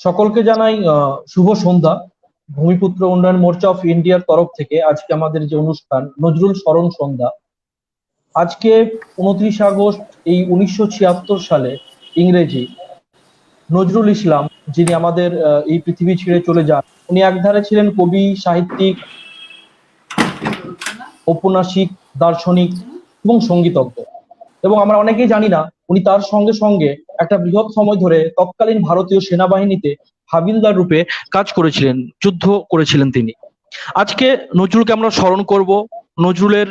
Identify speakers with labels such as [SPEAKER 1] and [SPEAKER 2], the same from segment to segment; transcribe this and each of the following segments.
[SPEAKER 1] সকলকে জানাই শুভ সন্ধ্যা। ভূমিপুত্র উন্নয়ন মোর্চা অফ ইন্ডিয়ার তরফ থেকে আজকে আমাদের যে অনুষ্ঠান নজরুল স্মরণ সন্ধ্যা, আজকে 29 আগস্ট এই 1976 সালে ইংরেজি নজরুল ইসলাম, যিনি আমাদের এই পৃথিবী ছেড়ে চলে যান, উনি একধারে ছিলেন কবি, সাহিত্যিক, ঔপন্যাসিক, দার্শনিক এবং সঙ্গীতজ্ঞ। এবং আমরা অনেকেই জানি না উনি তার সঙ্গে সঙ্গে একটা বৃহৎ সময় ধরে তৎকালীন ভারতীয় সেনাবাহিনীতে হাবিলদার রূপে কাজ করেছিলেন, যুদ্ধ করেছিলেন তিনি। আজকে নজরুলকে আমরা স্মরণ করব। নজরুলের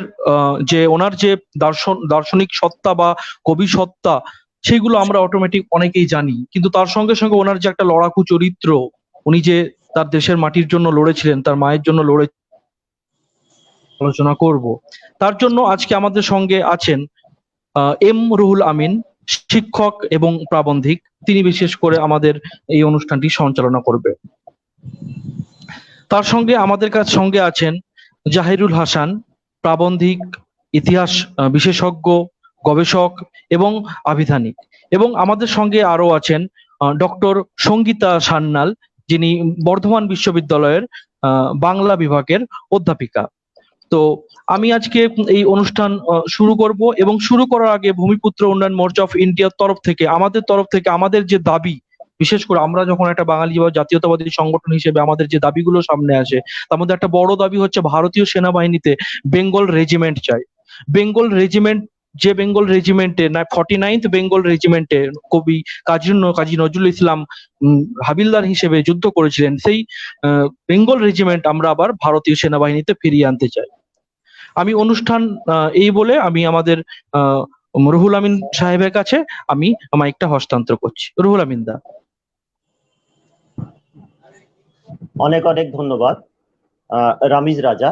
[SPEAKER 1] যে ওনার যে দার্শনিক সত্তা বা কবি সত্তা, সেগুলো আমরা অটোমেটিক অনেকেই জানি, কিন্তু তার সঙ্গে সঙ্গে ওনার যে একটা লড়াকু চরিত্র, উনি যে তার দেশের মাটির জন্য লড়েছিলেন, তার মায়ের জন্য লড়ে আলোচনা করব। তার জন্য আজকে আমাদের সঙ্গে আছেন এম রুহুল আমিন, শিক্ষক এবং প্রাবন্ধিক। তিনি বিশেষ করে আমাদের এই অনুষ্ঠানটি সঞ্চালনা করবে। তার সঙ্গে আমাদের সঙ্গে আছেন জাহিরুল হাসান, প্রাবন্ধিক, ইতিহাস বিশেষজ্ঞ, গবেষক এবং আবিধানিক। এবং আমাদের সঙ্গে আরো আছেন ডক্টর সঙ্গীতা সান্যাল, যিনি বর্ধমান বিশ্ববিদ্যালয়ের বাংলা বিভাগের অধ্যাপিকা। তো আমি আজকে এই অনুষ্ঠান শুরু করব, এবং শুরু করার আগে ভূমিপুত্র উন্নয়ন মোর্চা অফ ইন্ডিয়ার তরফ থেকে আমাদের যে দাবি, বিশেষ করে আমরা যখন একটা বাঙালি বা জাতীয়তাবাদী সংগঠন হিসেবে আমাদের যে দাবিগুলো সামনে আসে, তার মধ্যে একটা বড় দাবি হচ্ছে ভারতীয় সেনাবাহিনীতে বেঙ্গল রেজিমেন্ট চাই। বেঙ্গল রেজিমেন্ট, যে বেঙ্গল রেজিমেন্টে 49th বেঙ্গল রেজিমেন্টে কবি কাজী নজরুল ইসলাম হাবিলদার হিসেবে যুদ্ধ করেছিলেন, সেই বেঙ্গল রেজিমেন্ট আমরা আবার ভারতীয় সেনাবাহিনীতে ফিরিয়ে আনতে চাই। আমি অনুষ্ঠান এই বলে আমি আমাদের রুহুল আমিন সাহেবের কাছে আমি মাইকটা হস্তান্তর করছি। রুহুল আমিন দা।
[SPEAKER 2] অনেক অনেক ধন্যবাদ রামিজ রাজা।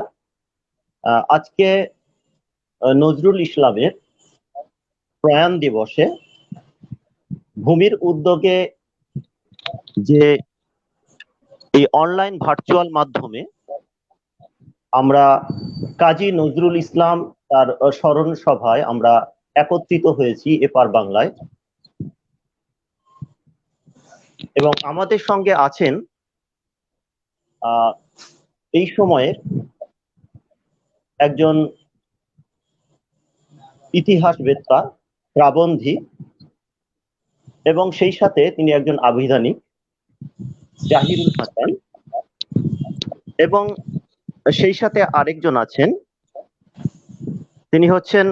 [SPEAKER 2] আজকে নজরুল ইসলামের প্রয়াণ দিবসে ভূমির উদ্যোগে যে এই অনলাইন ভার্চুয়াল মাধ্যমে আমরা কাজী নজরুল ইসলাম তার স্মরণ সভায় আমরা একত্রিত হয়েছি এপার বাংলায়, এবং আমাদের সঙ্গে আছেন এই সময়ের একজন ইতিহাসবেত্তা, প্রাবন্ধিক, এবং সেই সাথে তিনি একজন আবিধানিক, জাহিরুল হাসান, এবং সেই সাথে আরেকজন আছেন, তিনি হচ্ছেন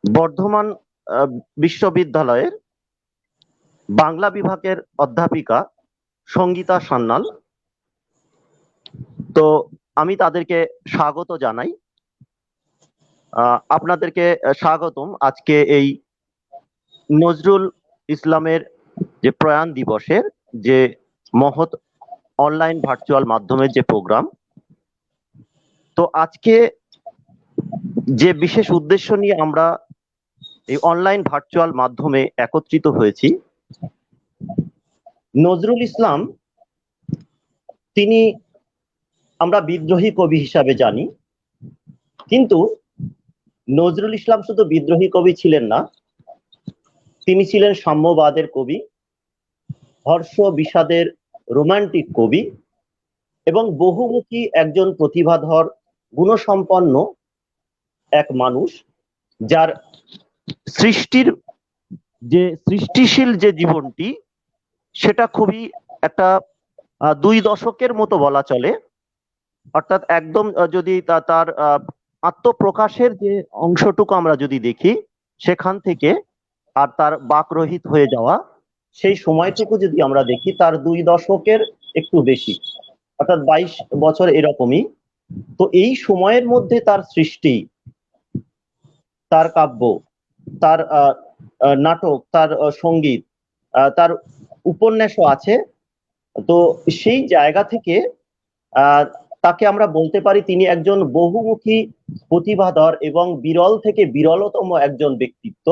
[SPEAKER 2] বর্ধমান বিশ্ববিদ্যালয়ের বাংলা বিভাগের অধ্যাপিকা সঙ্গীতা সান্যাল। তো আমি তাদেরকে স্বাগত জানাই। আপনাদেরকে স্বাগতম আজকে এই নজরুল ইসলামের যে প্রয়াণ দিবসের যে মহৎ অনলাইন ভার্চুয়াল মাধ্যমের যে প্রোগ্রাম। তো আজকে যে বিশেষ উদ্দেশ্য নিয়ে আমরা এই অনলাইন ভার্চুয়াল মাধ্যমে একত্রিত হয়েছি, নজরুল ইসলাম তিনি আমরা বিদ্রোহী কবি হিসাবে জানি, কিন্তু নজরুল ইসলাম শুধু বিদ্রোহী কবি ছিলেন না, তিনি ছিলেন সাম্যবাদের কবি, হর্ষ বিষাদের রোমান্টিক কবি, এবং বহুমুখী একজন প্রতিভাধর গুণসম্পন্ন এক মানুষ, যার সৃষ্টির যে সৃষ্টিশীল যে জীবনটি সেটা খুবই একটা 2 দশকের মতো বলা চলে। অর্থাৎ একদম যদি তার আত্মপ্রকাশের যে অংশটুকু আমরা যদি দেখি, সেখান থেকে আর তার বাকরহিত হয়ে যাওয়া সেই সময়টুকু যদি আমরা দেখি, তার 2 দশকের একটু বেশি, অর্থাৎ 22 বছর এরকমই। তো এই সময়ের মধ্যে তার সৃষ্টি, তার কাব্য, তার নাটক, তার সঙ্গীত, তার উপন্যাসও আছে। তো সেই জায়গা থেকে তাকে আমরা বলতে পারি তিনি একজন বহুমুখী প্রতিভাধর এবং বিরল থেকে বিরলতম একজন ব্যক্তিত্ব,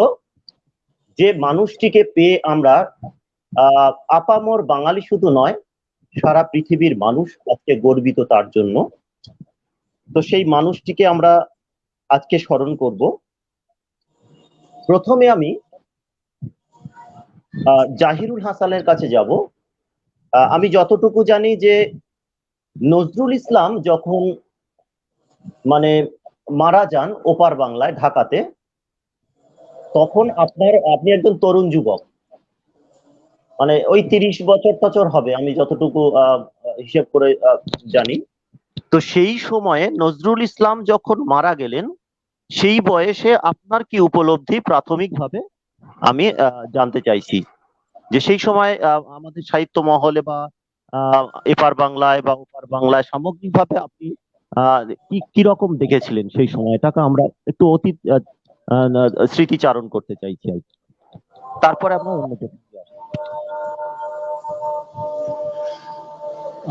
[SPEAKER 2] যে মানুষটিকে পেয়ে আমরা আপামর বাঙালি শুধু নয়, সারা পৃথিবীর মানুষ আজকে গর্বিত তার জন্য। তো সেই মানুষটিকে আমরা আজকে স্মরণ করব। প্রথমে আমি জাহিরুল হাসানের কাছে যাব। আমি যতটুকু জানি যে নজরুল ইসলাম যখন মানে মারা যান ওপার বাংলায় ঢাকাতে, তখন আপনি একজন তরুণ যুবক, মানে ওই 30 বছর টছর হবে আমি যতটুকু হিসেব করে জানি। তো সেই সময়ে নজরুল ইসলাম যখন মারা গেলেন, সেই বয়সে আপনার কি উপলব্ধি প্রাথমিকভাবে আমি জানতে চাইছি, যে সেই সময় আমাদের সাহিত্য মহলে বা এপার বাংলায় বা ওপার বাংলায় সামগ্রিকভাবে আপনি কি কিরকম দেখেছিলেন সেই সময়টাকে আমরা একটু অতীত স্মৃতিচারণ করতে চাইছি আর কি। তারপরে আমরা অন্য কিছু আসবো।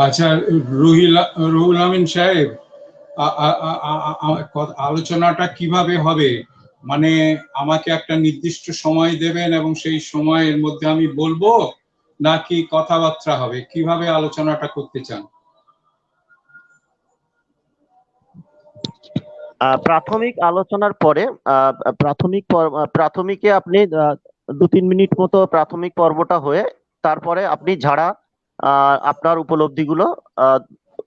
[SPEAKER 3] আচ্ছা, রুহুল আমিন সাহেব, আলোচনাটা কিভাবে হবে? মানে আমাকে একটা নির্দিষ্ট সময় দেবেন এবং সেই সময়ের মধ্যে আমি বলবো, নাকি কথাবার্তা হবে? কিভাবে আলোচনাটা করতে চান?
[SPEAKER 2] প্রাথমিক আলোচনার পরে প্রাথমিকে আপনি 2-3 মিনিট মতো প্রাথমিক পর্বটা হয়ে, তারপরে আপনি ঝাড়া আপনার উপলব্ধিগুলো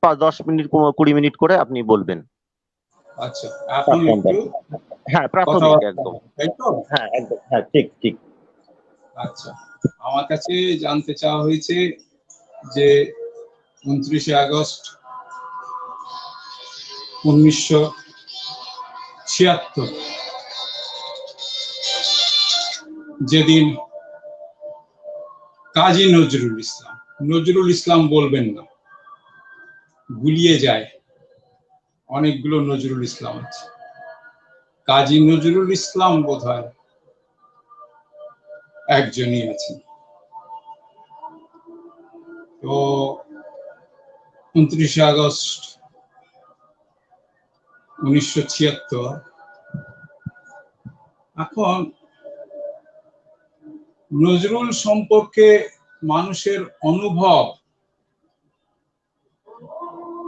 [SPEAKER 2] 5-10 মিনিট 20 মিনিট করে আপনি বলবেন।
[SPEAKER 3] আচ্ছা, এখন একটু
[SPEAKER 2] হ্যাঁ, প্রাথমিক
[SPEAKER 3] কথাবার্তা
[SPEAKER 2] একদম,
[SPEAKER 3] তাই তো?
[SPEAKER 2] হ্যাঁ একদম, হ্যাঁ ঠিক ঠিক।
[SPEAKER 3] আচ্ছা, আমার কাছে জানতে চাওয়া হয়েছে যে 29শে আগস্ট 1976 যেদিন কাজী নজরুল ইসলাম বলবেন না, গুলিয়ে যায়, অনেকগুলো নজরুল ইসলাম আছে, কাজী নজরুল ইসলাম বোধহয় একজনই আছেন। তো 29শে আগস্ট 1976, এখন নজরুল সম্পর্কে মানুষের অনুভব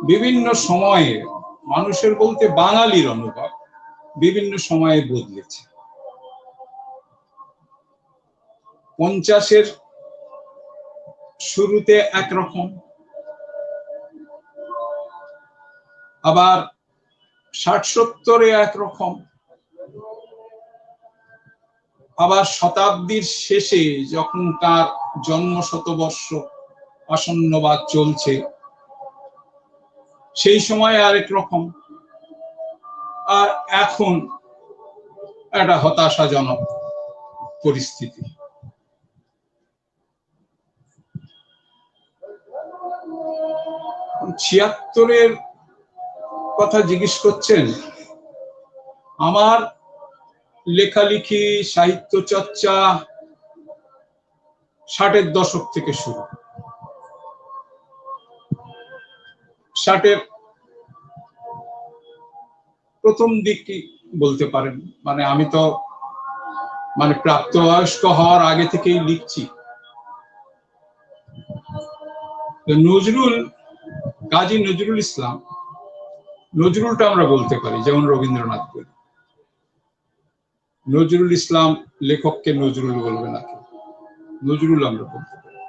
[SPEAKER 3] বিভিন্ন সময়ে, মানুষের বলতে বাঙালির অনুভব বিভিন্ন সময়ে বদলেছে। 50-এর শুরুতে একরকম, আবার 60-70-এ একরকম, আবার শতাব্দীর শেষে যখন তার জন্ম শতবর্ষ আসন্ন বা চলছে, সেই সময় আরেক রকম, আর এখন একটা হতাশাজনক পরিস্থিতি। ছিয়াত্তরের কথা জিজ্ঞেস করছেন। আমার লেখালেখি, সাহিত্য চর্চা 60-এর দশক থেকে শুরু। 60-এর প্রথম দিক বলতে পারেন, মানে আমি তো মানে প্রাপ্তবয়স্ক হওয়ার আগে থেকেই লিখছি। কাজী নজরুল ইসলাম, নজরুলটা আমরা বলতে পারি যেমন রবীন্দ্রনাথ বলি, নজরুল ইসলাম লেখককে নজরুল বলবে না, নজরুল আমরা বলতে পারি।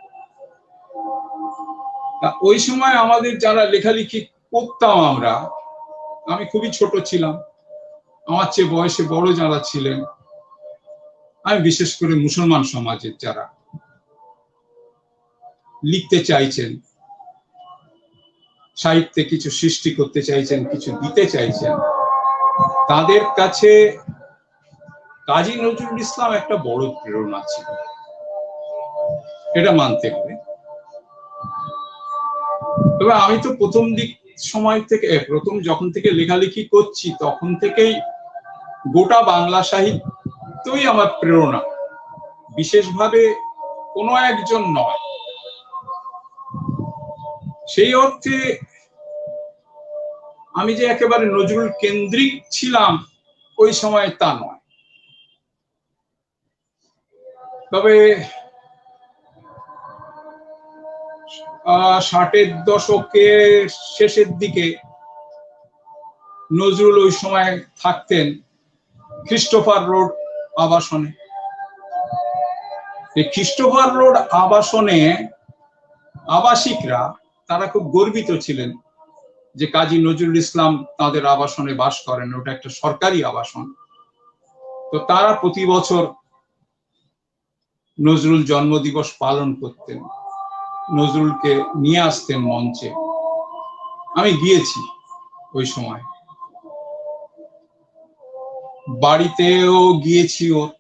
[SPEAKER 3] ওই সময় আমাদের যারা লেখালেখি করতাম, আমি খুবই ছোট ছিলাম, আমার চেয়ে বয়সে বড় যারা ছিলেন, আমি বিশেষ করে মুসলমান সমাজের যারা লিখতে চাইছেন, সাহিত্যে কিছু সৃষ্টি করতে চাইছেন, কিছু দিতে চাইছেন, তাদের কাছে কাজী নজরুল ইসলাম একটা বড় প্রেরণা ছিল, এটা মানতে হবে। তবে আমি তো প্রথম যখন থেকে লেখালেখি করছি, তখন থেকেই গোটা বাংলা সাহিত্যই আমার প্রেরণা, বিশেষভাবে কোনো একজন নয়। সেই অর্থে আমি যে একেবারে নজরুল কেন্দ্রিক ছিলাম ওই সময় তা নয়। তবে 60-এর দশকের শেষের দিকে নজরুল ওই সময় থাকতেন ক্রিস্টোফার রোড আবাসনে। এই ক্রিস্টোফার রোড আবাসনে আবাসিকরা তারা খুব গর্বিত ছিলেন যে কাজী নজরুল ইসলাম তাদের আবাসনে বাস করেন, ওটা একটা সরকারি আবাসন। তো তারা প্রতি বছর নজরুল জন্মদিবস পালন করতেন, নজরুলকে নিয়ে আসতেন মঞ্চে। আমি গিয়েছি ওই সময়, বাড়িতেও গিয়েছি ওর।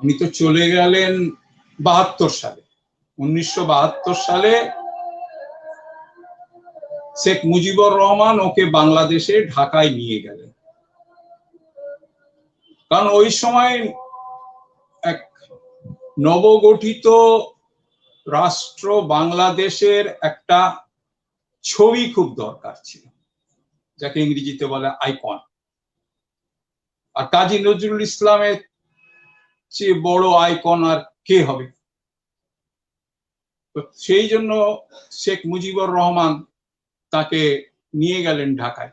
[SPEAKER 3] উনি তো চলে গেলেন 72 সালে। 1972 সালে শেখ মুজিবুর রহমান ওকে বাংলাদেশে ঢাকায় নিয়ে গেলেন, কারণ ওই সময় এক নবগঠিত রাষ্ট্র বাংলাদেশের একটা ছবি খুব দরকার ছিল, যাকে ইংরেজিতে বলে আইকন। আর কাজী নজরুল ইসলামের চেয়ে বড় আইকন আর কে হবে? তো সেই জন্য শেখ মুজিবুর রহমান তাকে নিয়ে গেলেন ঢাকায়,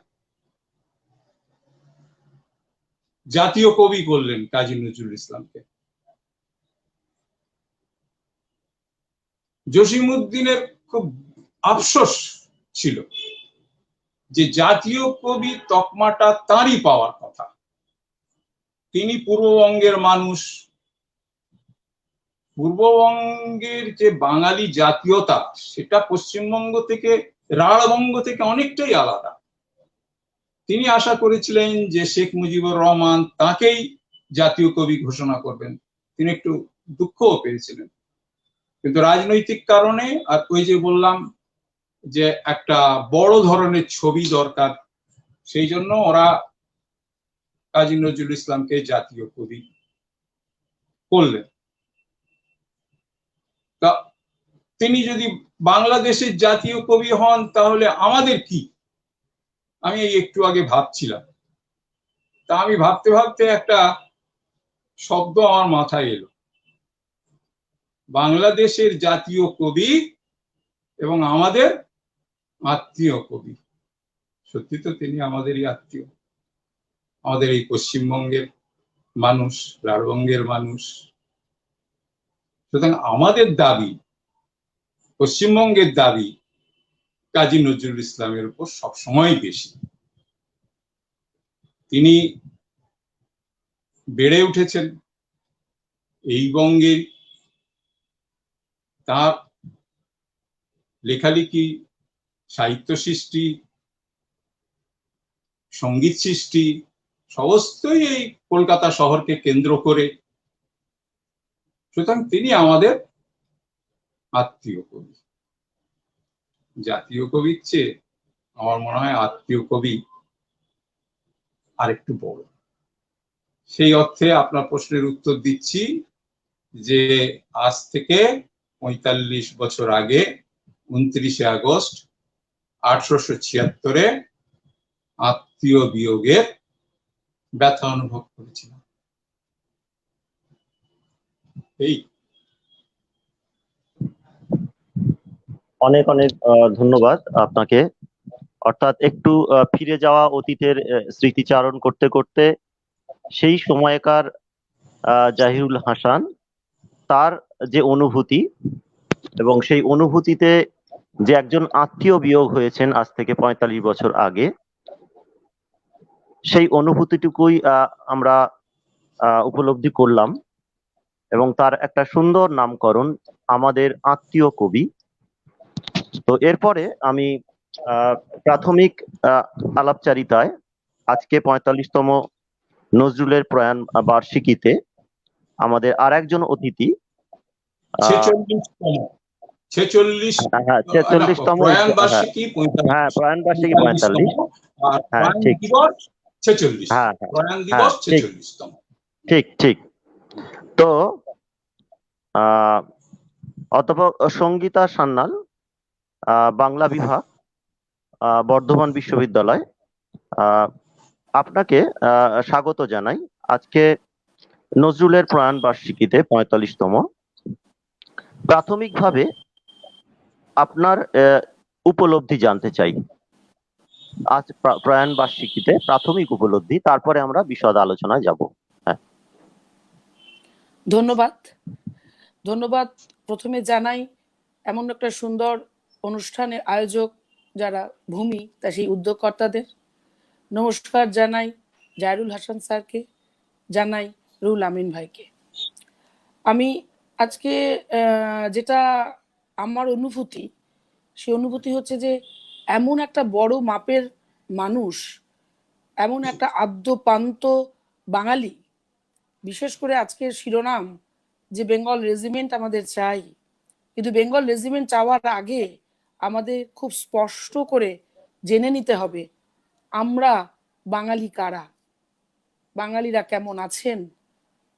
[SPEAKER 3] জাতীয় কবি করলেন কাজী নজরুল ইসলামকে। জসিমউদ্দিনের খুব আফসোস ছিল যে জাতীয় কবি তকমাটা তারই পাওয়ার কথা। তিনি পূর্ববঙ্গের মানুষ, পূর্ববঙ্গের যে বাঙালি জাতীয়তা সেটা পশ্চিমবঙ্গ থেকে, রাঢ়বঙ্গ থেকে অনেকটাই আলাদা। তিনি আশা করেছিলেন যে শেখ মুজিবুর রহমান তাকেই জাতীয় কবি ঘোষণা করবেন। তিনি একটু দুঃখও পেয়েছিলেন, কিন্তু রাজনৈতিক কারণে আর ওই যে বললাম যে একটা বড় ধরনের ছবি দরকার, সেই জন্য ওরা কাজী নজরুল ইসলামকে জাতীয় কবি করলেন। তা তিনি যদি বাংলাদেশের জাতীয় কবি হন তাহলে আমাদের কি? আমি একটু আগে ভাবছিলাম, তা আমি ভাবতে ভাবতে একটা শব্দ আমার মাথায় এলো, বাংলাদেশের জাতীয় কবি এবং আমাদের আত্মীয় কবি। সত্যি তো তিনি আমাদেরই আত্মীয়, আমাদের এই পশ্চিমবঙ্গের মানুষ, রাঢ়বঙ্গের মানুষ। সুতরাং আমাদের দাবি, পশ্চিমবঙ্গের দাবি কাজী নজরুল ইসলামের উপর সবসময় বেশি। তিনি বেড়ে উঠেছেন এই বঙ্গে, তার লেখালেখি, সাহিত্য সৃষ্টি, সঙ্গীত সৃষ্টি সমস্তই এই কলকাতা শহরকে কেন্দ্র করে। সুতরাং তিনি আমাদের আত্মীয় কবি। জাতীয় কবির চেয়ে আমার মনে হয় আত্মীয় কবি আরেকটু বড়। সেই অর্থে আপনার প্রশ্নের উত্তর দিচ্ছি যে আজ থেকে 45 বছর আগে 29শে আগস্ট 1876-এ আত্মীয় বিয়োগের ব্যথা অনুভব করেছিলাম। এই
[SPEAKER 2] অনেক অনেক ধন্যবাদ আপনাকে। অর্থাৎ একটু ফিরে যাওয়া অতীতের স্মৃতিচারণ করতে করতে সেই সময়কার জাহিরুল হাসান, তার যে অনুভূতি এবং সেই অনুভূতিতে যে একজন আত্মীয় বিয়োগ হয়েছেন আজ থেকে 45 বছর আগে, সেই অনুভূতিটুকুই আমরা উপলব্ধি করলাম এবং তার একটা সুন্দর নামকরণ, আমাদের আত্মীয় কবি। তো এরপরে আমি প্রাথমিক আলাপচারিতায় আজকে 45তম নজরুলের প্রয়াণ বার্ষিকীতে আমাদের আর একজন অতিথি
[SPEAKER 3] 46তম প্রয়াণ বার্ষিকী 45, আর প্রয়াণ দিবস 46, প্রয়াণ দিবস 46তম।
[SPEAKER 2] ঠিক ঠিক। তো অধ্যাপক সঙ্গীতা সান্যাল, বাংলা বিভাগ, বর্ধমান বিশ্ববিদ্যালয়, আপনাকে স্বাগত জানাই আজকে নজরুলের প্রয়াণ বার্ষিকীতে 45তম। প্রাথমিকভাবে আপনার উপলব্ধি জানতে চাই, আজ প্রয়াণ বার্ষিকীতে প্রাথমিক উপলব্ধি, তারপরে আমরা বিশদ আলোচনায় যাব।
[SPEAKER 4] ধন্যবাদ। প্রথমে জানাই এমন একটা সুন্দর অনুষ্ঠানের আয়োজক যারা ভূমি, তা সেই উদ্যোগকর্তাদের নমস্কার জানাই, জাহিরুল হাসান স্যারকে, জানাই রুহুল আমিন ভাইকে। আমি আজকে যেটা আমার অনুভূতি, সেই অনুভূতি হচ্ছে যে এমন একটা বড় মাপের মানুষ, এমন একটা আদ্যপান্ত বাঙালি, বিশেষ করে আজকের শিরোনাম যে বেঙ্গল রেজিমেন্ট আমাদের চাই, কিন্তু বেঙ্গল রেজিমেন্ট চাওয়ার আগে আমাদের খুব স্পষ্ট করে জেনে নিতে হবে আমরা বাঙালি কারা, বাঙালিরা কেমন আছেন,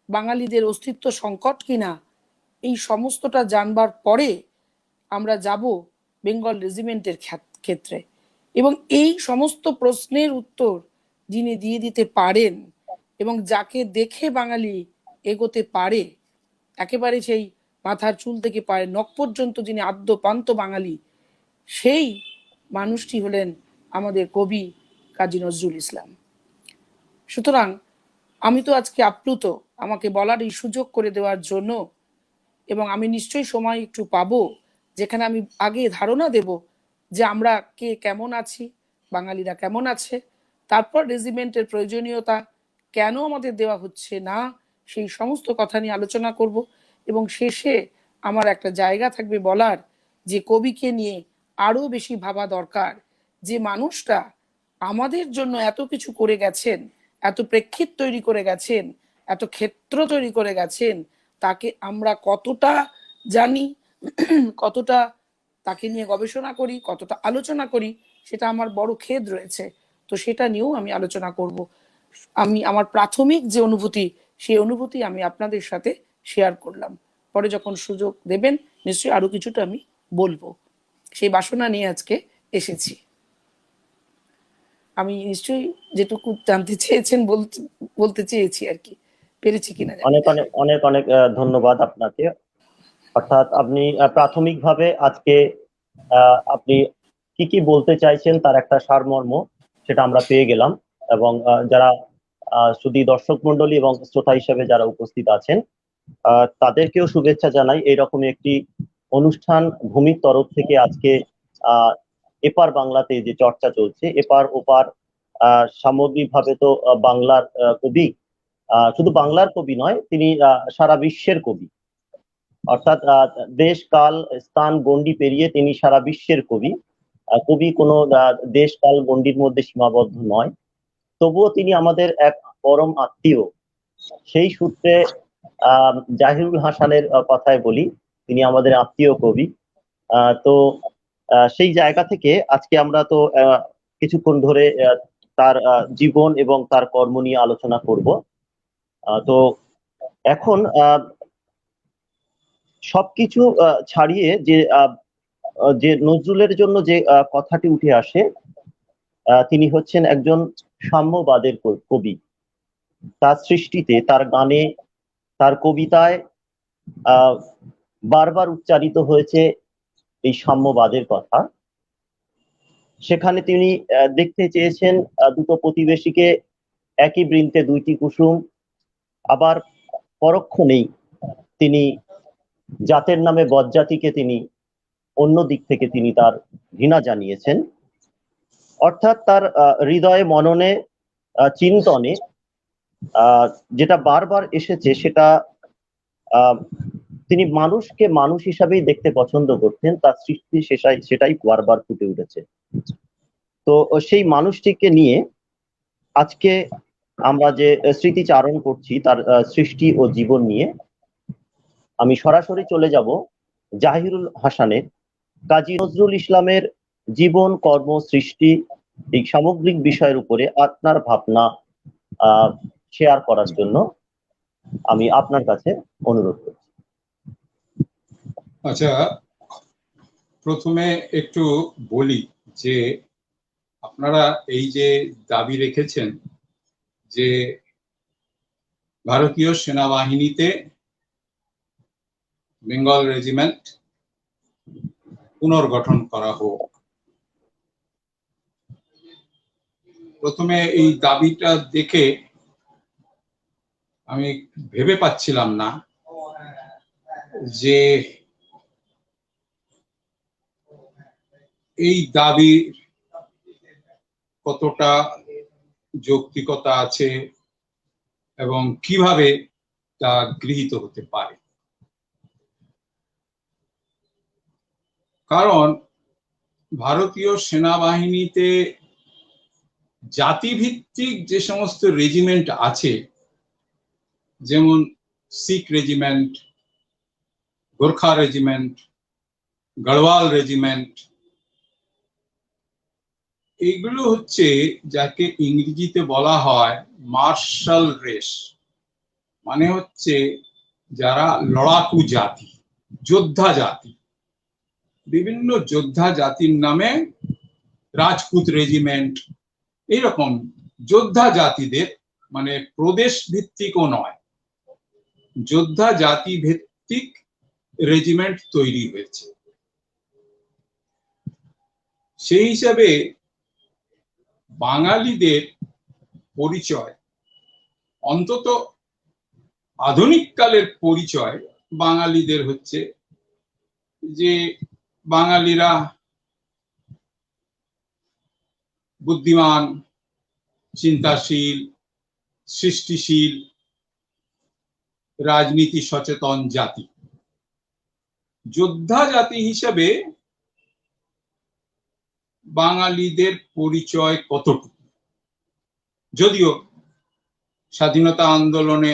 [SPEAKER 4] বাঙালিদের অস্তিত্ব সংকট কিনা, এই সমস্তটা জানবার পরে আমরা যাব বেঙ্গল রেজিমেন্টের ক্ষেত্রে। এবং এই সমস্ত প্রশ্নের উত্তর যিনি দিয়ে দিতে পারেন এবং যাকে দেখে বাঙালি এগোতে পারে, একেবারে সেই মাথার চুল থেকে পায়ের নখ পর্যন্ত যিনি আদ্যপান্ত বাঙালি, সেই মানুষটি হলেন আমাদের কবি কাজী নজরুল ইসলাম। সুতরাং আমি তো আজকে আপ্লুত আমাকে বলার এই সুযোগ করে দেওয়ার জন্য, এবং আমি নিশ্চয়ই সময় একটু পাবো যেখানে আমি আগে ধারণা দেব যে আমরা কে কেমন আছি, বাঙালিরা কেমন আছে, তারপর রেজিমেন্টের প্রয়োজনীয়তা কেন আমাদের দেওয়া হচ্ছে না, সেই সমস্ত কথা নিয়ে আলোচনা করব। এবং শেষে আমার একটা জায়গা থাকবে বলার যে কবিকে নিয়ে আরো বেশি ভাবা দরকার, যে মানুষটা আমাদের জন্য এত কিছু করে গেছেন, এত প্রেক্ষিত তৈরি করে গেছেন, এত ক্ষেত্র তৈরি করে গেছেন, তাকে আমরা কতটা জানি, কতটা তাকে নিয়ে গবেষণা করি, কতটা আলোচনা করি, সেটা আমার বড় খেদ রয়েছে। তো সেটা নিয়েও আমি আলোচনা করব। আমি আমার প্রাথমিক যে অনুভূতি, সেই অনুভূতি আমি আপনাদের সাথে শেয়ার করলাম। পরে যখন সুযোগ দেবেন নিশ্চয়ই আরো কিছুটা আমি বলবো। সেই বাসনা নিয়ে আজকে এসেছি। আমি নিশ্চয়ই যেটুকু জানতে চেয়েছেন বলতে চেয়েছি আর কি, পেরেছি কিনা।
[SPEAKER 2] অনেক অনেক অনেক অনেক ধন্যবাদ আপনাকে। অর্থাৎ আপনি প্রাথমিকভাবে আজকে আপনি কি কি বলতে চাইছেন তার একটা সারমর্ম সেটা আমরা পেয়ে গেলাম, এবং যারা শুধু দর্শক মন্ডলী এবং শ্রোতা হিসেবে যারা উপস্থিত আছেন তাদেরকেও শুভেচ্ছা জানাই। এইরকম একটি অনুষ্ঠান ভূমির তরফ থেকে আজকে এপার বাংলাতে যে চর্চা চলছে, এপার ওপার সামগ্রিকভাবে তো বাংলার কবি, শুধু বাংলার কবি নয়, তিনি সারা বিশ্বের কবি। অর্থাৎ দেশ কাল স্থান গণ্ডি পেরিয়ে তিনি সারা বিশ্বের কবি। কবি কোনো দেশ কাল গণ্ডির মধ্যে সীমাবদ্ধ নয়, তবুও তিনি আমাদের এক পরম আত্মীয়। সেই সূত্রে জাহিরুল হাসানের কথায় বলি, তিনি আমাদের আত্মীয় কবি। তো সেই জায়গা থেকে আজকে আমরা তো কিছুক্ষণ ধরে তার জীবন এবং তার কর্ম নিয়ে আলোচনা করব। তো এখন সবকিছু ছাড়িয়ে যে নজরুলের জন্য যে কথাটি উঠে আসে, তিনি হচ্ছেন একজন সাম্যবাদের কবি। তার সৃষ্টিতে, তার গানে, তার কবিতায় বারবার উচ্চারিত হয়েছে এই সাম্যবাদের কথা। সেখানে তিনি দেখতে চেয়েছেন দুটো প্রতিবেশীকে একই বৃন্তে দুইটি কুসুম, আবার পরক্ষণেই তিনি জাতের নামে বজ্জাতিকে তিনি অন্য দিক থেকে তিনি তার ঘৃণা জানিয়েছেন। অর্থাৎ তার হৃদয়ে, মননে, চিন্তনে যেটা বারবার এসেছে, সেটা তিনি মানুষকে মানুষ হিসাবেই দেখতে পছন্দ করতেন। তার সৃষ্টি সেটাই বারবার ফুটে উঠেছে। তো সেই মানুষটিকে নিয়ে আজকে আমরা যে স্মৃতিচারণ করছি, তার সৃষ্টি ও জীবন নিয়ে আমি সরাসরি চলে যাব জাহিরুল হাসানের, কাজী নজরুল ইসলামের জীবন, কর্ম, সৃষ্টি, এই সামগ্রিক বিষয়ের উপরে আপনার ভাবনা শেয়ার করার জন্য আমি আপনার কাছে অনুরোধ করছি।
[SPEAKER 3] আচ্ছা, প্রথমে একটু বলি যে আপনারা এই যে দাবি রেখেছেন যে ভারতীয় সেনাবাহিনীতে বেঙ্গল রেজিমেন্ট পুনর্গঠন করা হোক, প্রথমে এই দাবিটা দেখে আমি ভেবে পাচ্ছিলাম না যে এই দাবির কতটা যৌক্তিকতা আছে এবং কিভাবে তা গৃহীত হতে পারে। কারণ ভারতীয় সেনাবাহিনীতে জাতিভিত্তিক যে সমস্ত রেজিমেন্ট আছে, যেমন Sikh regiment, Gorkha regiment, Garhwal regiment, এগুলো হচ্ছে যাকে ইংরেজিতে বলা হয় মার্শাল রেস, মানে হচ্ছে যারা লড়াকু জাতি, যোদ্ধা জাতি। বিভিন্ন যোদ্ধা জাতির নামে রাজপুত রেজিমেন্ট, এইরকম যোদ্ধা জাতিদের, মানে প্রদেশ ভিত্তিকও নয়, যোদ্ধা জাতি ভিত্তিক রেজিমেন্ট তৈরি হয়েছে। সেই হিসাবে বাঙালিদের পরিচয়, অন্তত আধুনিক কালের পরিচয় বাঙালিদের হচ্ছে যে বাঙালিরা বুদ্ধিমান, চিন্তাশীল, সৃষ্টিশীল, রাজনীতি সচেতন জাতি। যোদ্ধা জাতি হিসেবে বাঙালিদের পরিচয় কতটুকু, যদিও স্বাধীনতা আন্দোলনে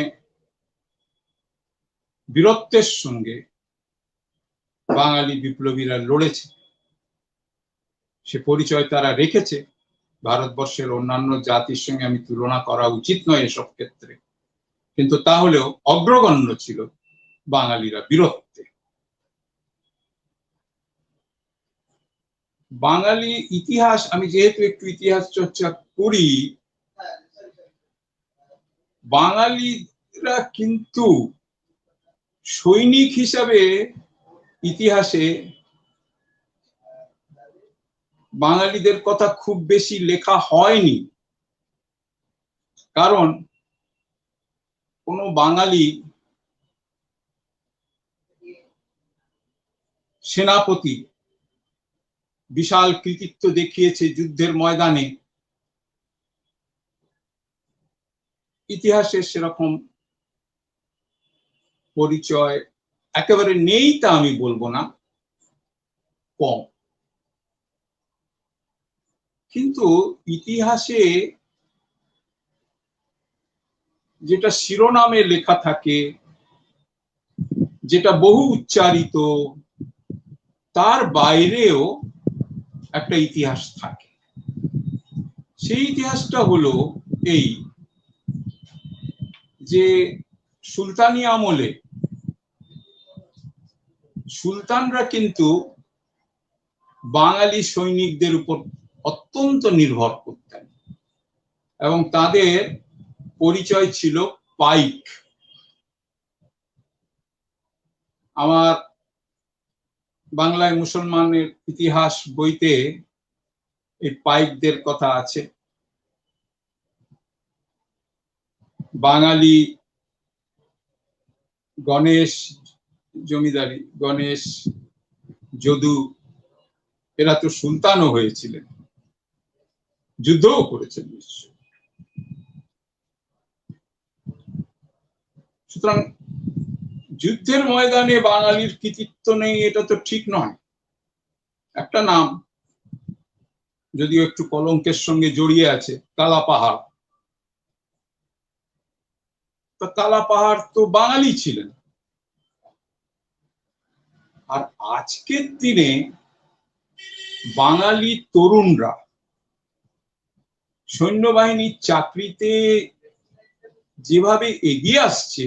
[SPEAKER 3] বীরত্বের সঙ্গে বাঙালি বিপ্লবীরা লড়েছে, সে পরিচয় তারা রেখেছে। ভারতবর্ষের অন্যান্য জাতির সঙ্গে আমি তুলনা করা উচিত নয় এসব ক্ষেত্রে, কিন্তু তাহলেও অগ্রগণ্য ছিল বাঙালিরা বীরত্বে। বাঙালি ইতিহাস, আমি যেহেতু একটু ইতিহাস চর্চা করি, বাঙালিরা কিন্তু সৈনিক হিসাবে ইতিহাসে বাঙালিদের কথা খুব বেশি লেখা হয়নি। কারণ কোন বাঙালি সেনাপতি বিশাল কৃতিত্ব দেখিয়েছে যুদ্ধের ময়দানে, ইতিহাসে সেরকম পরিচয় একেবারে নেই তা আমি বলবো না, কম। কিন্তু ইতিহাসে যেটা শিরোনামে লেখা থাকে, যেটা বহু উচ্চারিত, তার বাইরেও একটা ইতিহাস থাকে। সেই ইতিহাসটা হলো এই যে সুলতানি আমলে সুলতানরা কিন্তু বাঙালি সৈনিকদের উপর অত্যন্ত নির্ভর করতেন এবং তাদের পরিচয় ছিল পাইক। আমার বাংলায় মুসলমানের ইতিহাস বইতে এই পাইকদের কথা আছে। বাঙালি গণেশ জমিদারি, গণেশ, যদু, এরা তো সুলতানও হয়েছিলেন, যুদ্ধও করেছেন নিশ্চয়। সুতরাং যুদ্ধের ময়দানে বাঙালির কৃতিত্ব নেই এটা তো ঠিক নয়। একটা নাম যদিও একটু কলঙ্কের সঙ্গে জড়িয়ে আছে, কালা পাহাড়। তা কালা পাহাড় তো বাঙালি ছিলেন। আর আজকের দিনে বাঙালি তরুণরা সৈন্যবাহিনীর চাকরিতে যেভাবে এগিয়ে আসছে,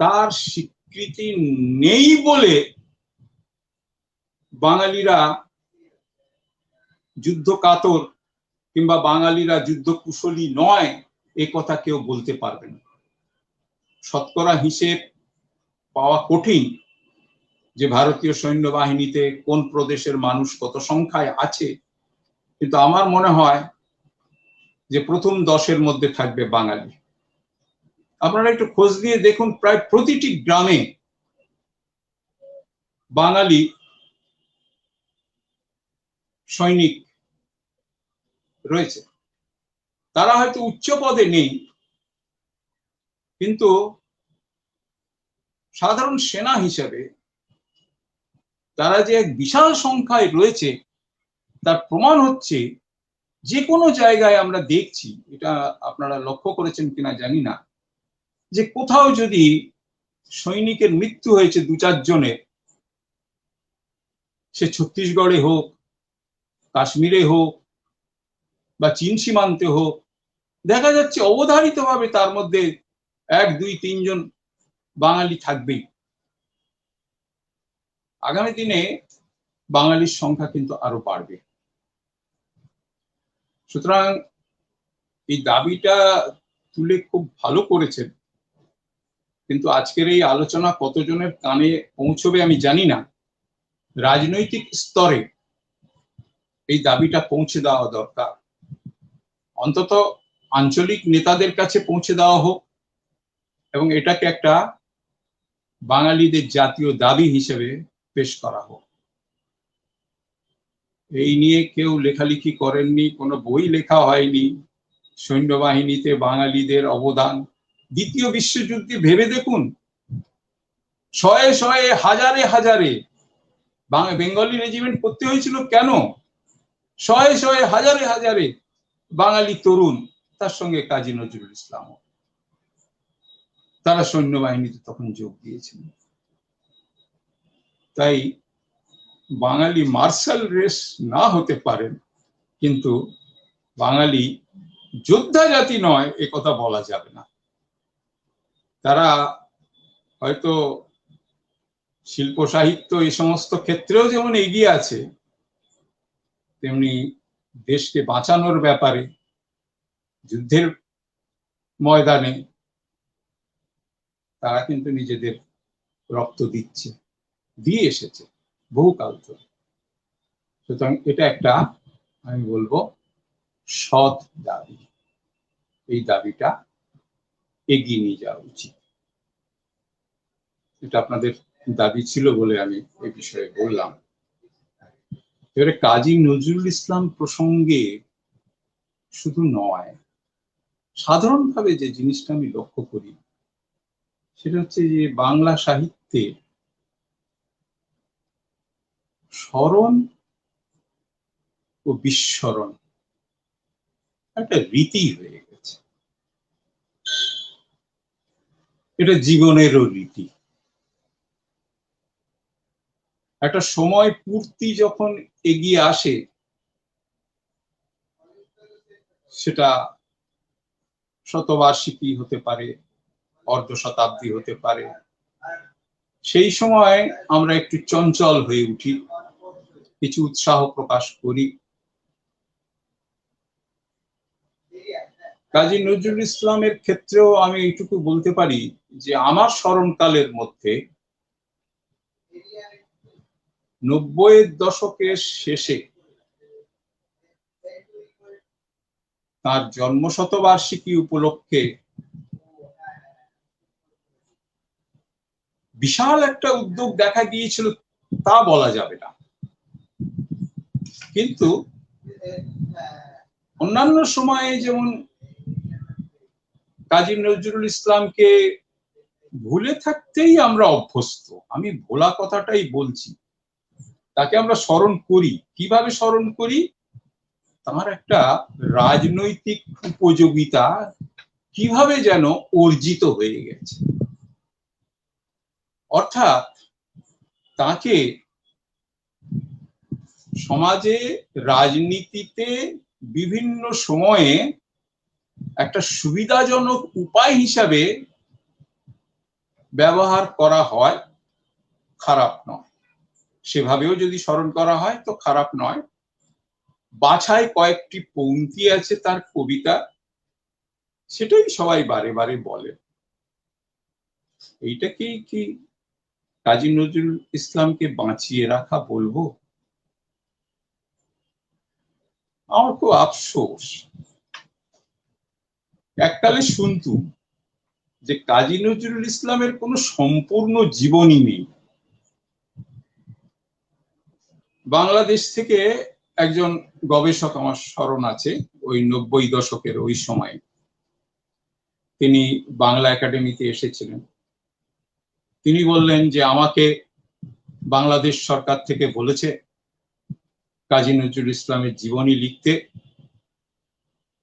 [SPEAKER 3] তার স্বীকৃতি নেই বলে বাঙালিরা যুদ্ধ কাতর কিংবা বাঙালিরা যুদ্ধ কুশলী নয় এ কথা কেউ বলতে পারবে না। শতকরা হিসেব পাওয়া কঠিন যে ভারতীয় সৈন্যবাহিনীতে কোন প্রদেশের মানুষ কত সংখ্যায় আছে, কিন্তু আমার মনে হয় যে প্রথম 10-এর মধ্যে থাকবে বাঙালি। আপনারা একটু খোঁজ দিয়ে দেখুন, প্রায় প্রতিটি গ্রামে বাঙালি সৈনিক রয়েছে, তারা হয়তো উচ্চ পদে নেই, কিন্তু সাধারণ সেনা হিসেবে তারা যে এক বিশাল সংখ্যায় রয়েছে তার প্রমাণ হচ্ছে যে কোনো জায়গায় আমরা দেখছি, এটা আপনারা লক্ষ্য করেছেন কিনা জানি না, যে কোথাও যদি সৈনিকের মৃত্যু হয়েছে 2-4 জনের, সে ছত্তিশগড়ে হোক, কাশ্মীরে হোক বা চীন সীমান্তে হোক, দেখা যাচ্ছে অবধারিতভাবে তার মধ্যে 1, 2, 3 জন বাঙালি থাকবেই। আগামী দিনে বাঙালির সংখ্যা কিন্তু আরো বাড়বে। সুতরাং এই দাবিটা তুলে খুব ভালো করেছেন, কিন্তু আজকের এই আলোচনা কতজনের কানে পৌঁছবে আমি জানি না। রাজনৈতিক স্তরে এই দাবিটা পৌঁছে দেওয়া দরকার, অন্তত আঞ্চলিক নেতাদের কাছে পৌঁছে দেওয়া হোক এবং এটাকে একটা বাঙালিদের জাতীয় দাবি হিসেবে পেশ করা হোক। এই নিয়ে কেউ লেখালেখি করেননি, কোনো বই লেখা হয়নি। সৈন্যবাহিনীতে বাঙালিদের অবদান, দ্বিতীয় বিশ্বযুদ্ধে ভেবে দেখুন, শয়ে শয়ে হাজারে হাজারে বেঙ্গলি রেজিমেন্ট করতে হয়েছিল কেন? শয়ে শয়ে হাজারে হাজারে বাঙালি তরুণ, তার সঙ্গে কাজী নজরুল ইসলাম, তারা সৈন্যবাহিনীতে তখন যোগ দিয়েছিলেন। তাই বাঙালি মার্শাল রেস না হতে পারেন, কিন্তু বাঙালি যোদ্ধা জাতি নয় এ কথা বলা যাবে না। তারা হয়তো শিল্প সাহিত্য এই সমস্ত ক্ষেত্রেও যেমন এগিয়ে আছে, তেমনি দেশকে বাঁচানোর ব্যাপারে যুদ্ধের ময়দানে তারা কিন্তু নিজেদের রক্ত দিচ্ছে, দিয়ে এসেছে বহুকাল ধরে। সুতরাং এটা একটা, আমি বলবো, সৎ দাবি। এই দাবিটা এগিয়ে নিয়ে যাওয়া উচিত। এটা আপনাদের দাবি ছিল বলে আমি এই বিষয়ে বললাম। এবারে কাজী নজরুল ইসলাম প্রসঙ্গে শুধু নয়, সাধারণভাবে যে জিনিসটা আমি লক্ষ্য করি সেটা হচ্ছে যে বাংলা সাহিত্যে স্মরণ ও বিস্মরণ একটা রীতি হয়ে গেছে, এটা জীবনেরও রীতি। একটা সময় পূর্তি যখন এগিয়ে আসে, সেটা শতবার্ষিকী হতে পারে, অর্ধ শতাব্দী হতে পারে, সেই সময় আমরা একটু চঞ্চল হয়ে উঠি, কিছু উৎসাহ প্রকাশ করি। কাজী নজরুল ইসলামের ক্ষেত্রেও আমি এইটুকু বলতে পারি যে আমার স্মরণকালের মধ্যে 90-এর দশকের শেষে তার জন্মশতবার্ষিকী উপলক্ষে বিশাল একটা উদ্যোগ দেখা গিয়েছিল তা বলা যাবে না, কিন্তু অন্যান্য সময়ে যেমন কাজী নজরুল ইসলামকে ভুলে থাকতেই আমরা অভ্যস্ত, আমি ভোলা কথাটাই বলছি, তাকে আমরা স্মরণ করি। কিভাবে স্মরণ করি? তার একটা রাজনৈতিক উপযোগিতা কিভাবে যেন অর্জিত হয়ে গেছে, অর্থাৎ তাকে সমাজে, রাজনীতিতে বিভিন্ন সময়ে একটা সুবিধাজনক উপায় হিসাবে ব্যবহার করা হয়, খারাপ নয়। সেভাবেও যদি স্মরণ করা হয় তো খারাপ নয়। বাছাই কয়েকটি পংক্তি আছে তার কবিতা, সেটাই সবাই বারে বারে বলে। এইটাকেই কি কাজী নজরুল ইসলামকে বাঁচিয়ে রাখা বলবো? আমার খুব আফসোস। এককালে শুনতুম যে কাজী নজরুল ইসলামের কোনো সম্পূর্ণ জীবনী নেই। বাংলাদেশ থেকে একজন গবেষক আমার স্মরণ আছে, ওই 90 দশকের ওই সময় তিনি বাংলা একাডেমিতে এসেছিলেন। তিনি বললেন যে আমাকে বাংলাদেশ সরকার থেকে বলেছে কাজী নজরুল ইসলামের জীবনী লিখতে,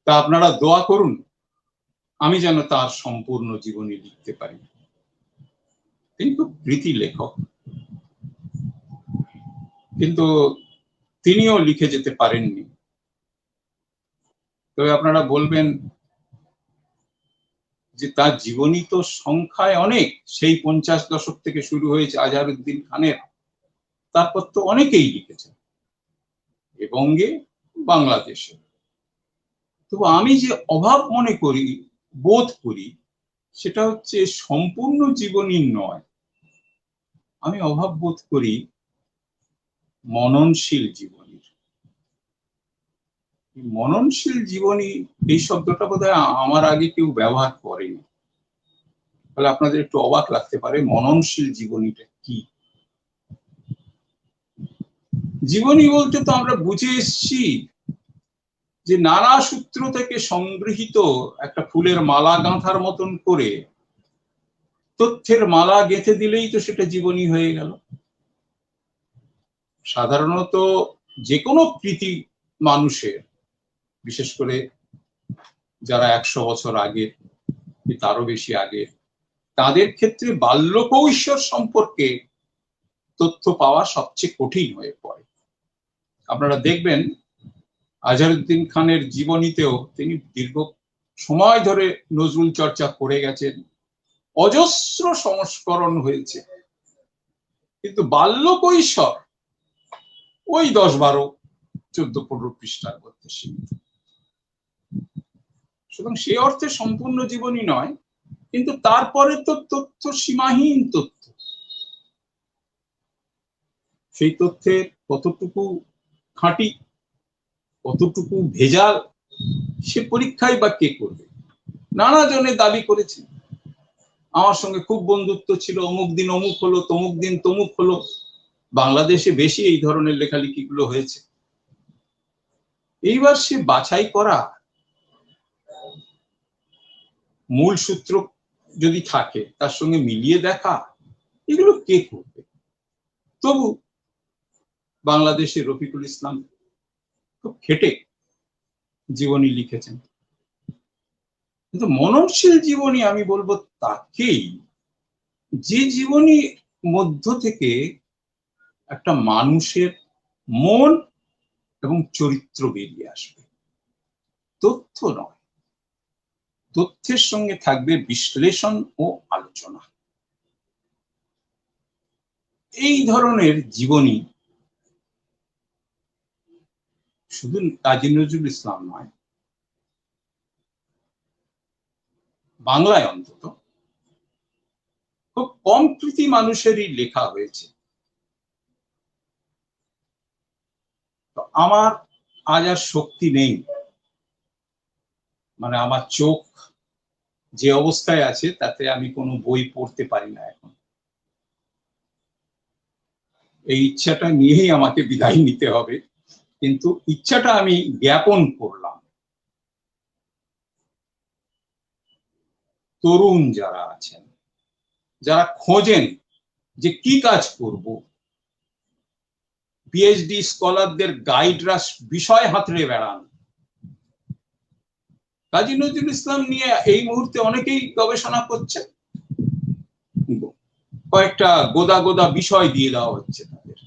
[SPEAKER 3] তা আপনারা দোয়া করুন আমি যেন তার সম্পূর্ণ জীবনী লিখতে পারি। তিনি খুব কৃতি লেখক, কিন্তু তিনিও লিখে যেতে পারেননি। তবে আপনারা বলবেন যে তার জীবনী তো সংখ্যায় অনেক, সেই 50 দশক থেকে শুরু হয়েছে আজহারউদ্দিন খানের, তারপর তো অনেকেই লিখেছেন এবং বাংলাদেশে। তবু আমি যে অভাব মনে করি, বোধ করি, সেটা হচ্ছে সম্পূর্ণ জীবনী নয়, আমি অভাব বোধ করি মননশীল জীবনীর। মননশীল জীবনী এই শব্দটা বোধহয় আমার আগে কেউ ব্যবহার করেনি, তাহলে আপনাদের একটু অবাক লাগতে পারে মননশীল জীবনীটা কি। জীবনী বলতে তো আমরা বুঝে এসছি যে নানা সূত্র থেকে সংগৃহীত একটা ফুলের মালা গাঁথার মতন করে তথ্যের মালা গেঁথে দিলেই তো সেটা জীবনী হয়ে গেল। সাধারণত যে কোনো কৃতি মানুষের, বিশেষ করে যারা 100 বছর আগে তারও বেশি আগে, তাদের ক্ষেত্রে বাল্য কৈশোর সম্পর্কে তথ্য পাওয়া সবচেয়ে কঠিন হয়ে পড়ে। আপনারা দেখবেন আজহারউদ্দিন খানের জীবনীতেও তিনি দীর্ঘ সময় ধরে নজরুল চর্চা করে গেছেন, অজস্র সংস্করণ হয়েছে, কিন্তু বাল্য কৈশোর ওই 10, 12, 14, 15 পৃষ্ঠার মধ্যে সীমিত। সুতরাং সে অর্থে সম্পূর্ণ জীবনী নয়, কিন্তু তারপরে তো তথ্য সীমাহীন তথ্য। সেই তথ্যের কতটুকু খাঁটি, কতটুকু ভেজাল, সে পরীক্ষাই বা কে করবে? নানা জনে দাবি করেছে, আমার সঙ্গে খুব বন্ধুত্ব ছিল, অমুক দিন অমুক হলো, তমুক দিন তমুক হলো। বাংলাদেশে বেশি এই ধরনের লেখালেখি গুলো হয়েছে। এইবার সে বাছাই করা, মূল সূত্র যদি থাকে তার সঙ্গে মিলিয়ে দেখা, এগুলো কে করবে? তবু বাংলাদেশের রফিকুল ইসলাম খুব খেটে জীবনী লিখেছেন। কিন্তু মননশীল জীবনী আমি বলবো তাকেই, যে জীবনী মধ্য থেকে একটা মানুষের মন এবং চরিত্র বেরিয়ে আসবে, তথ্য নয়। তথ্যের সঙ্গে থাকবে বিশ্লেষণ ও আলোচনা। এই ধরনের জীবনী শুধু কাজী নজরুল ইসলাম নয়, বাংলায় অন্তত খুব কম কৃতি মানুষেরই লেখা হয়েছে। তো আমার আজ আর শক্তি নেই, মানে আমার চোখ যে অবস্থায় আছে তাতে আমি কোনো বই পড়তে পারি না এখন। এই ইচ্ছাটা নিয়েই আমাকে বিদায় নিতে হবে, কিন্তু ইচ্ছাটা আমি জ্ঞাপন করলাম। তরুণ যারা আছেন, যারা খোঁজেন যে কি কাজ করব, পিএইচডি স্কলারদের গাইডরা বিষয় হাতড়ে বেড়ান। কাজী নজরুল ইসলাম নিয়ে এই মুহূর্তে অনেকেই গবেষণা করছে, কয়েকটা গোদা গোদা বিষয় দিয়ে দেওয়া হচ্ছে তাদের।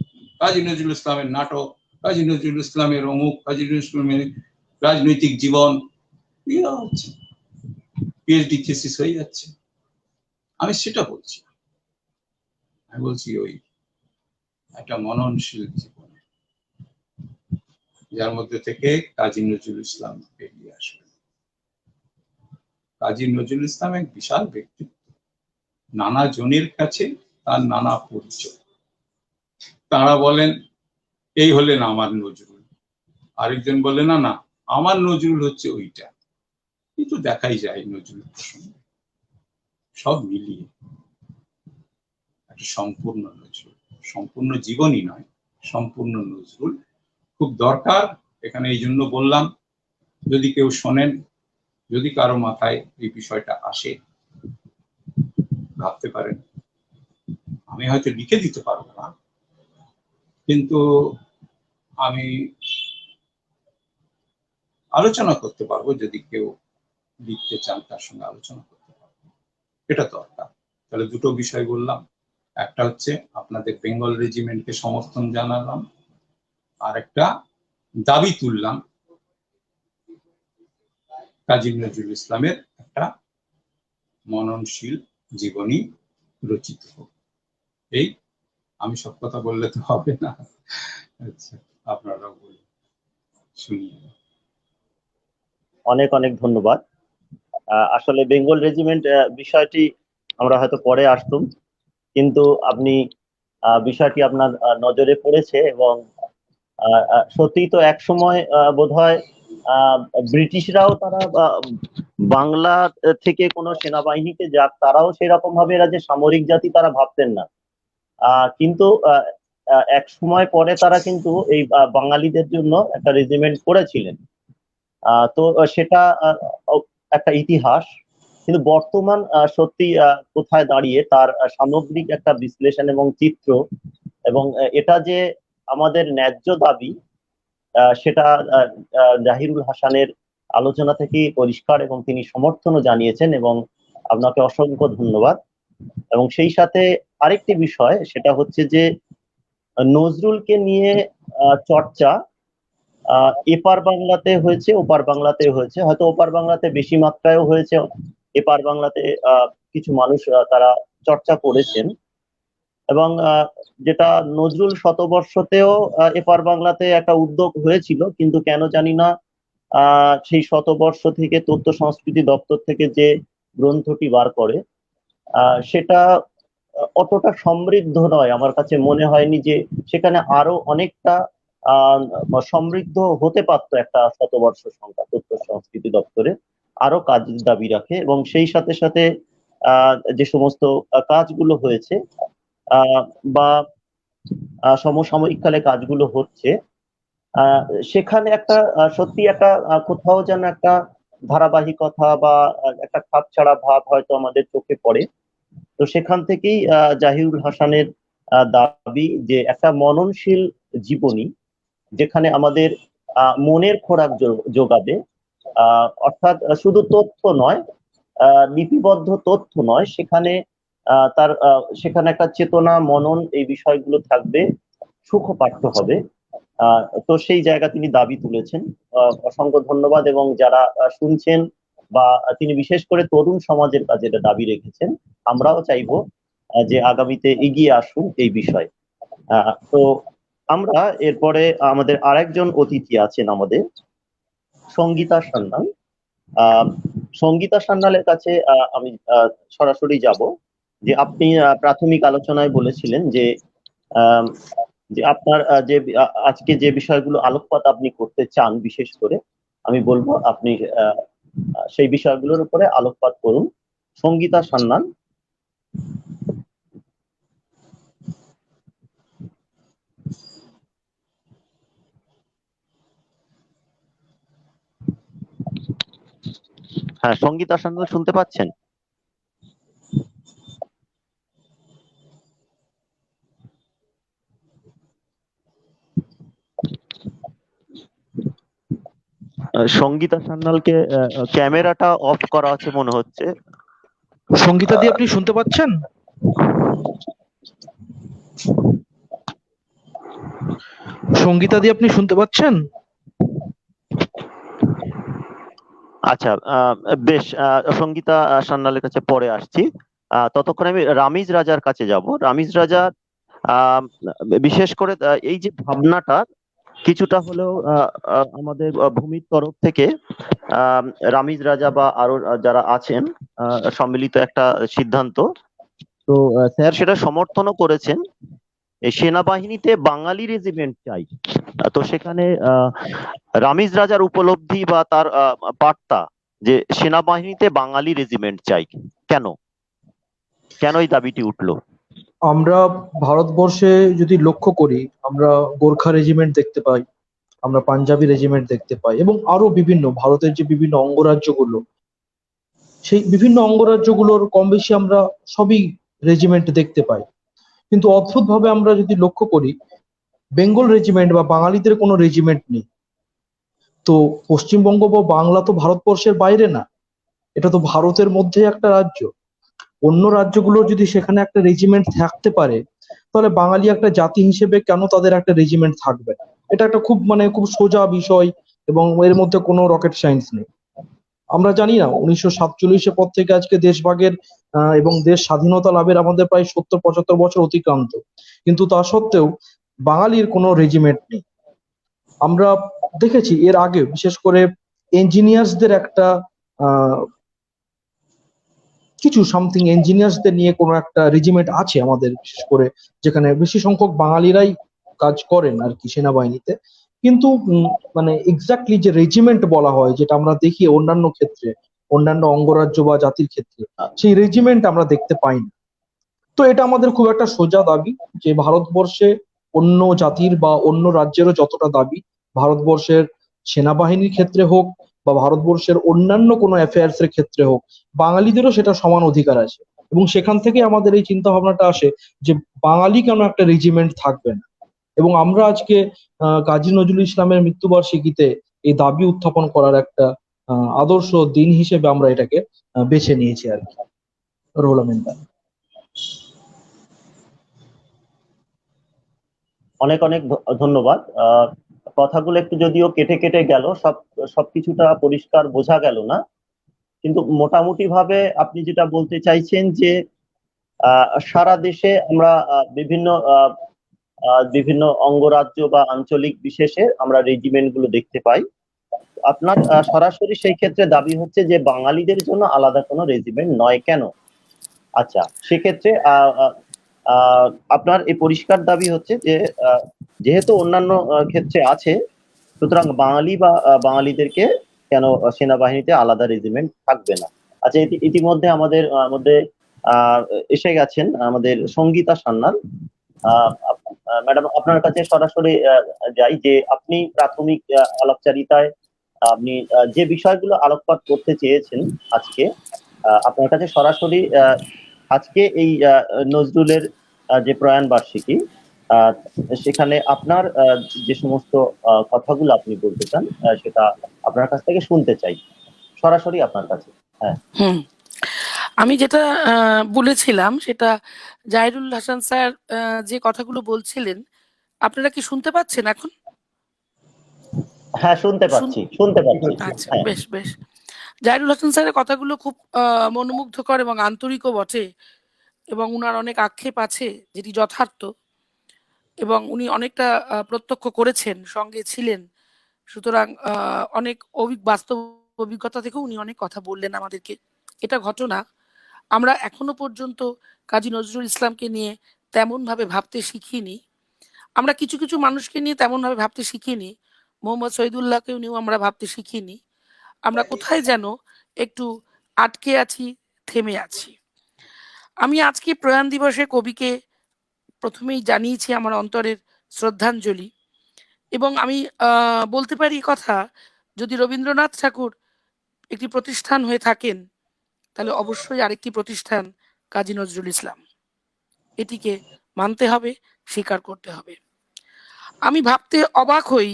[SPEAKER 3] কাজী নজরুল ইসলামের নাটক, কাজী নজরুল ইসলামের অমুক, কাজী নজরুল ইসলামের রাজনৈতিক জীবন দিয়ে দেওয়া হচ্ছে, পিএইচডি থিসিস হয়ে যাচ্ছে। আমি সেটা বলছি, আমি বলছি ওই একটা মননশীল জীবন, যার মধ্যে থেকে কাজী নজরুল ইসলাম বেরিয়ে আসবে। কাজী নজরুল ইসলাম এক বিশাল ব্যক্তিত্ব, নানা জনের কাছে তার নানা পরিচয়। তারা বলেন এই হলেন আমার নজরুল, আরেকজন বলে না না আমার নজরুল হচ্ছে ওইটা। কিন্তু দেখাই যায় নজরুল প্রসঙ্গে সব মিলিয়ে একটা সম্পূর্ণ নজরুল, সম্পূর্ণ জীবনী নয়, সম্পূর্ণ নজরুল খুব দরকার। এখানে এই জন্য বললাম, যদি কেউ শোনেন, যদি কারো মাথায় এই বিষয়টা আসে, ভাবতে পারেন। আমি হয়তো লিখে দিতে পারবো না, কিন্তু আমি আলোচনা করতে পারবো। যদি কেউ লিখতে চান, তার সঙ্গে আলোচনা করতে পারবো, এটা দরকার। তাহলে দুটো বিষয় বললাম, একটা হচ্ছে আপনাদের বেঙ্গল রেজিমেন্টকে সমর্থন জানালাম, আর একটা দাবি তুললাম কাজী নজরুল ইসলামের একটা মননশীল জীবনী রচিত হোক। এই, আমি সব কথা বললে তো হবে না। আচ্ছা, আপনারা বলুন, শুনি।
[SPEAKER 2] অনেক অনেক ধন্যবাদ। আসলে বেঙ্গল রেজিমেন্ট বিষয়টি আমরা হয়তো পরে আসতুম, কিন্তু আপনি বিষয়টি আপনার নজরে পড়েছে, এবং সত্যি তো এক সময় বোধহয় ব্রিটিশরাও তারা বাংলা থেকে কোনো সেনাবাহিনীতে যাক, তারাও সেরকম ভাবে এরা যে সামরিক জাতি তারা ভাবতেন না। কিন্তু এক সময় পরে তারা কিন্তু এই বাঙালিদের জন্য একটা রেজিমেন্ট করেছিলেন। তো সেটা একটা ইতিহাস। কিন্তু বর্তমান সত্যি কোথায় দাঁড়িয়ে তার সামগ্রিক একটা বিশ্লেষণ এবং চিত্র, এবং এটা যে আমাদের ন্যায্য দাবি, সেটা জাহিরুল হাসানের আলোচনা থেকেই পরিষ্কার, এবং তিনি সমর্থনও জানিয়েছেন, এবং আপনাকে অসংখ্য ধন্যবাদ। এবং সেই সাথে আরেকটি বিষয়, সেটা হচ্ছে যে নজরুলকে নিয়ে চর্চা এপার বাংলাতে হয়েছে, ওপার বাংলাতে হয়েছে, হয়তো ওপার বাংলাতে বেশি মাত্রায়ও হয়েছে, এপার বাংলাতে কিছু মানুষ তারা চর্চা করেছেন। এবং যেটা নজরুল শতবর্ষতেও এপার বাংলাতে একটা উদ্যোগ হয়েছিল, কিন্তু কেন জানি না সেই শতবর্ষ থেকে তথ্য সংস্কৃতি দপ্তর থেকে যে গ্রন্থটি বার করে, সেটা অতটা সমৃদ্ধ নয়। আমার কাছে মনে হয়নি যে সেখানে আরো অনেকটা সমৃদ্ধ হতে পারতো একটা শতবর্ষ সংখ্যা তথ্য সংস্কৃতি দপ্তরে, আরো কাজের দাবি রাখে। এবং সেই সাথে সাথে যে সমস্ত কাজগুলো হয়েছে বা সমসাময়িক কালে কাজগুলো হচ্ছে, সেখানে একটা সত্যি একটা কোথাও যেন একটা ধারাবাহিকতা বা একটা খাপ ছাড়া ভাব হয়তো আমাদের চোখে পড়ে। তো সেখান থেকেই জাহিরুল হাসানের দাবি যে একটা মননশীল জীবনী, যেখানে আমাদের মনের খোরাক যোগাবে, অর্থাৎ শুধু তথ্য নয়, লিপিবদ্ধ তথ্য নয়, সেখানে সেখানে একটা চেতনা, মনন, এই বিষয়গুলো থাকবে, সুখপাঠ্য হবে। তো সেই জায়গা তিনি দাবি তুলেছেন। অসংখ্য ধন্যবাদ। এবং যারা শুনছেন, বা তিনি বিশেষ করে তরুণ সমাজের কাছে এটা দাবি রেখেছেন, আমরাও চাইবো যে আগামীতে এগিয়ে আসুন এই বিষয়ে। তো আমরা এরপরে আমাদের আরেকজন অতিথি আছেন, আমাদের সঙ্গীতা সান্যাল। সঙ্গীতা সান্যালের কাছে আমি সরাসরি যাব। যে আপনি প্রাথমিক আলোচনায় বলেছিলেন যে যে আপনার যে আজকে যে বিষয়গুলো আলোকপাত আপনি করতে চান, বিশেষ করে আমি বলবো আপনি সেই বিষয়গুলোর উপরে আলোকপাত করুন। সঙ্গীতা সান্যাল। হ্যাঁ, সঙ্গীতা সান্যাল শুনতে পাচ্ছেন? সঙ্গীতা সান্যালকে ক্যামেরাটা অফ করা আছে মনে হচ্ছে।
[SPEAKER 1] সঙ্গীতা দি, আপনি শুনতে পাচ্ছেন? সঙ্গীতা দি, আপনি শুনতে পাচ্ছেন?
[SPEAKER 2] আচ্ছা, বেশ, সঙ্গীতা সান্যালের কাছে পরে আসছি। ততক্ষণে আমি রামিজ রাজার কাছে যাব। রামিজ রাজা বিশেষ করে এই যে ভাবনাটা কিছুটা হলেও আমাদের ভূমির তরফ থেকে রামিজ রাজা বা আরো যারা আছেন সম্মিলিত একটা সিদ্ধান্ত। তো স্যার সেটা সমর্থনও করেছেন। এই সেনাবাহিনীতে বাঙালি রেজিমেন্ট চাই। তো সেখানে রামিজ রাজার উপলব্ধি বা তার বার্তা যে সেনাবাহিনীতে বাঙালি রেজিমেন্ট চাই, কেন কেন এই দাবিটি উঠলো?
[SPEAKER 1] আমরা ভারতবর্ষে যদি লক্ষ্য করি, আমরা গোর্খা রেজিমেন্ট দেখতে পাই, আমরা পাঞ্জাবি রেজিমেন্ট দেখতে পাই, এবং আরো বিভিন্ন ভারতের যে বিভিন্ন অঙ্গরাজ্যগুলো, সেই বিভিন্ন অঙ্গরাজ্যগুলোর কম বেশি আমরা সবই রেজিমেন্ট দেখতে পাই। কিন্তু অদ্ভুতভাবে আমরা যদি লক্ষ্য করি, বেঙ্গল রেজিমেন্ট বা বাঙালিদের কোনো রেজিমেন্ট নেই। তো পশ্চিমবঙ্গ বা বাংলা তো ভারতবর্ষের বাইরে না, এটা তো ভারতের মধ্যে একটা রাজ্য। অন্য রাজ্যগুলোর যদি সেখানে একটা রেজিমেন্ট থাকতে পারে, তাহলে বাঙালি একটা জাতি হিসেবে কেন তাদের একটা রেজিমেন্ট থাকবে না? এটা একটা খুব সোজা বিষয়, এবং এর মধ্যে কোনো রকেট সায়েন্স নেই। আমরা জানি না 1947-এর পর থেকে আজকে দেশভাগের এবং দেশ স্বাধীনতা লাভের আমাদের প্রায় 70-75 বছর অতিক্রান্ত, কিন্তু তা সত্ত্বেও বাঙালির কোনো রেজিমেন্ট নেই। আমরা দেখেছি এর আগে বিশেষ করে ইঞ্জিনিয়ার্সদের একটা আহ কিছু সামথিং ইঞ্জিনিয়ার্সদের নিয়ে কোনো একটা রেজিমেন্ট আছে আমাদের, বিশেষ করে যেখানে বেশি সংখ্যক বাঙালিরাই কাজ করেন আর কি সেনাবাহিনীতে। কিন্তু মানে এক্স্যাক্টলি যে রেজিমেন্ট বলা হয়, যেটা আমরা দেখি অন্যান্য ক্ষেত্রে, অন্যান্য অঙ্গরাজ্য বা জাতির ক্ষেত্রে, সেই রেজিমেন্ট আমরা দেখতে পাই না। তো এটা আমাদের খুব একটা সোজা দাবি যে ভারতবর্ষে অন্য জাতির বা অন্য রাজ্যেরও যতটা দাবি, ভারতবর্ষের সেনাবাহিনীর ক্ষেত্রে হোক বা ভারতবর্ষের অন্যান্য কোনো অ্যাফেয়ার্স এর ক্ষেত্রে হোক, বাঙালিদেরও সেটা সমান অধিকার আছে। এবং সেখান থেকে আমাদের এই চিন্তা ভাবনাটা আসে যে বাঙালি কেন একটা রেজিমেন্ট থাকবে না। এবং আমরা আজকে কাজী নজরুল ইসলামের মৃত্যুবার্ষিকীতে এই দাবি উত্থাপন করার একটা আদর্শ দিন হিসেবে আমরা এটাকে বেছে নিয়েছি আর কি। রোহুল আমিন দা।
[SPEAKER 2] অনেক অনেক ধন্যবাদ। কথাগুলো একটু যদিও কেটে কেটে গেল, সবকিছুটা পরিষ্কার বোঝা গেল না, কিন্তু মোটামুটি ভাবে আপনি যেটা বলতে চাইছেন যে সারা দেশে আমরা বিভিন্ন অঙ্গরাজ্য বা আঞ্চলিক বিশেষে আমরা রেজিমেন্ট গুলো দেখতে পাই। আপনার সরাসরি সেই ক্ষেত্রে দাবি হচ্ছে যে বাঙালিদের জন্য আলাদা কোনো রেজিমেন্ট নয় কেন? আচ্ছা, সেক্ষেত্রে আপনার এই পরিষ্কার দাবি হচ্ছে যে যেহেতু অন্যান্য ক্ষেত্রে আছে, সুতরাং বাঙালি বা বাঙালিদেরকে কেন সেনাবাহিনীতে আলাদা রেজিমেন্ট থাকবে না। আচ্ছা, ইতিমধ্যে আমাদের মধ্যে এসে গেছেন আমাদের সঙ্গীতা সান্যাল। ম্যাডাম, আপনার কাছে সরাসরি যাই যে আপনি প্রাথমিক আলাপচারিতায় আপনি যে বিষয়গুলো আলোকপাত করতে চেয়েছেন আজকে, আপনার কাছে সরাসরি আজকে এই নজরুলের যে প্রয়াণ বার্ষিকী, সেখানে আপনার যে সমস্ত কথাগুলো আপনি বলতে চান সেটা আপনার কাছ থেকে শুনতে চাই, সরাসরি আপনার কাছে। হ্যাঁ,
[SPEAKER 4] আমি যেটা বলেছিলাম সেটা জাহিরুল হাসান স্যার যে কথাগুলো বলছিলেন, আপনারা কি শুনতে পাচ্ছেন এখন?
[SPEAKER 2] হ্যাঁ, শুনতে পাচ্ছি।
[SPEAKER 4] আচ্ছা,
[SPEAKER 2] হ্যাঁ,
[SPEAKER 4] বেশ বেশ। জাহিরুল হাসান স্যারের কথাগুলো খুব মনোমুগ্ধকর এবং আন্তরিকও বটে, এবং উনার অনেক আক্ষেপ আছে যেটি যথার্থ, এবং উনি অনেকটা প্রত্যক্ষ করেছেন, সঙ্গে ছিলেন। সুতরাং অনেক বাস্তব অভিজ্ঞতা থেকে উনি অনেক কথা বললেন আমাদেরকে। এটা ঘটনা, আমরা এখনো পর্যন্ত কাজী নজরুল ইসলামকে নিয়ে তেমন ভাবে ভাবতে শিখিনি। আমরা কিছু কিছু মানুষকে নিয়ে তেমন ভাবে ভাবতে শিখিনি। মোহাম্মদ শহীদুল্লাহকেও নিয়েও আমরা ভাবতে শিখিনি। আমরা কোথায় যেন একটু আটকে আছি, থেমে আছি। আমি আজকে প্রয়াণ দিবসে কবিকে প্রথমেই জানিয়েছি আমার অন্তরের শ্রদ্ধাঞ্জলি, এবং আমি বলতে পারি কথা, যদি রবীন্দ্রনাথ ঠাকুর একটি প্রতিষ্ঠান হয়ে থাকেন, তাহলে অবশ্যই আরেকটি প্রতিষ্ঠান কাজী নজরুল ইসলাম। এটিকে মানতে হবে, স্বীকার করতে হবে। আমি ভাবতে অবাক হই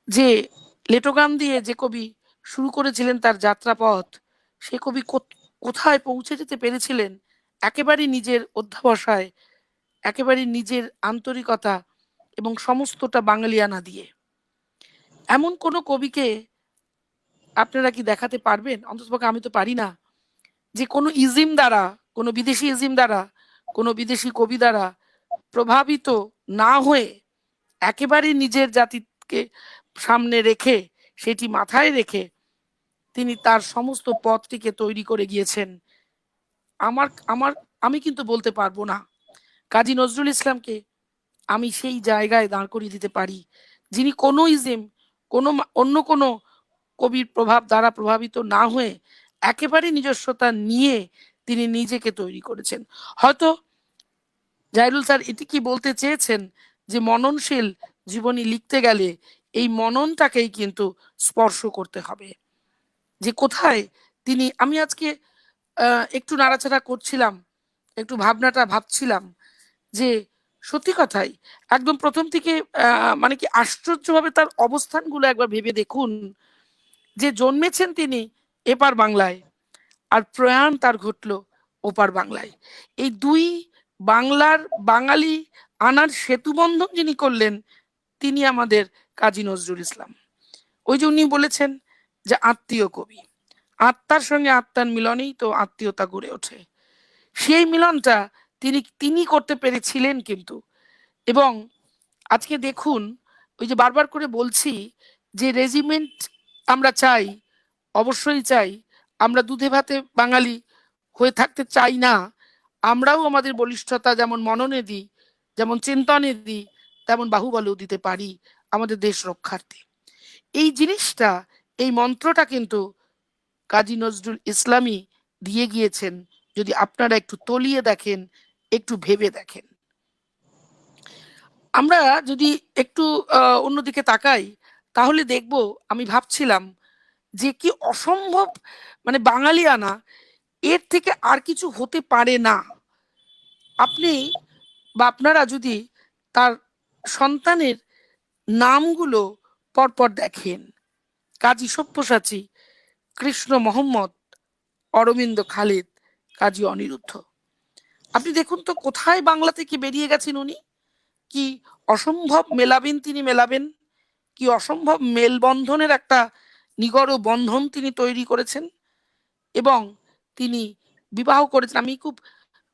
[SPEAKER 4] যে লেটোগান দিয়ে যে কবি শুরু করেছিলেন তার যাত্রাপথ, সে কবি কোথায় পৌঁছে যেতে পেরেছিলেন একেবারে নিজের অধ্যাবসায়, একেবারে নিজের আন্তরিকতা এবং সমস্তটা বাঙালিয়ানা দিয়ে। এমন কোনো কবিকে আপনারা কি দেখাতে পারবেন? অন্ততপক্ষে আমি তো পারি না, যে কোনো ইজিম দ্বারা, কোনো বিদেশি ইজিম দ্বারা, কোনো বিদেশি কবি দ্বারা প্রভাবিত না হয়ে একেবারে নিজের জাতিকে সামনে রেখে, সেটি মাথায় রেখে তিনি তার সমস্ত পথটিকে তৈরি করে গিয়েছেন। আমার আমার আমি কিন্তু বলতে পারবো না কাজী নজরুল ইসলামকে আমি সেই জায়গায় দাঁড় করিয়ে দিতে পারি যিনি কোনো ইজম, কোনো অন্য কোনো কবির প্রভাব দ্বারা প্রভাবিত না হয়ে একেবারে নিজস্বতা নিয়ে তিনি নিজেকে তৈরি করেছেন। হয়তো জাহিরুল স্যার এটি কি বলতে চেয়েছেন যে মননশীল জীবনী লিখতে গেলে এই মননটাকেই কিন্তু স্পর্শ করতে হবে, যে কোথায় তিনি, আমি আজকে একটু নাড়াচাড়া করছিলাম, একটু ভাবছিলাম যে সত্যি কথাই একদম প্রথম থেকে মানে কি আশ্চর্যভাবে তার অবস্থানগুলো একবার ভেবে দেখুন, যে জন্মেছেন তিনি এপার বাংলায়, আর প্রয়াণ তার ঘটলো ওপার বাংলায়। এই দুই বাংলার বাঙালি আনার সেতুবন্ধন যিনি করলেন, তিনি আমাদের কাজী নজরুল ইসলাম। ওই যে উনি বলেছেন যে আত্মীয় কবি, আত্মার সঙ্গে আত্মার মিলনেই তো আত্মীয়তা গড়ে ওঠে। সেই মিলনটা তিনি করতে পেরেছিলেন কিন্তু। এবং আজকে দেখুন, ওই যে বারবার করে বলছি যে রেজিমেন্ট আমরা চাই, অবশ্যই চাই, আমরা দুধে ভাতে বাঙালি হয়ে থাকতে চাই না। আমরাও আমাদের বলিষ্ঠতা যেমন মননে দিই, যেমন চিন্তনে দিই, তেমন বাহুবলেও দিতে পারি আমাদের দেশ রক্ষার্থে। এই জিনিসটা, এই মন্ত্রটা কিন্তু কাজী নজরুল ইসলামই দিয়ে গিয়েছেন, যদি আপনারা একটু তলিয়ে দেখেন, একটু ভেবে দেখেন। আমরা যদি একটু অন্যদিকে তাকাই, তাহলে দেখব, আমি ভাবছিলাম যে কি অসম্ভব, মানে বাঙালিয়ানা, এর থেকে আর কিছু হতে পারে না। আপনি বা আপনারা যদি তার সন্তানের নামগুলো পরপর দেখেন, কাজী সব্যসাচী, কৃষ্ণ মোহাম্মদ, অরবিন্দ খালিদ, কাজী অনিরুদ্ধ। আপনি দেখুন তো কোথায় বাংলা থেকে বেরিয়ে গেছেন উনি, কি অসম্ভব মেলাবেন তিনি মেলাবেন, কি অসম্ভব মেলবন্ধনের একটা নিগড় বন্ধন তিনি তৈরি করেছেন। এবং তিনি বিবাহ করেছেন, আমি খুব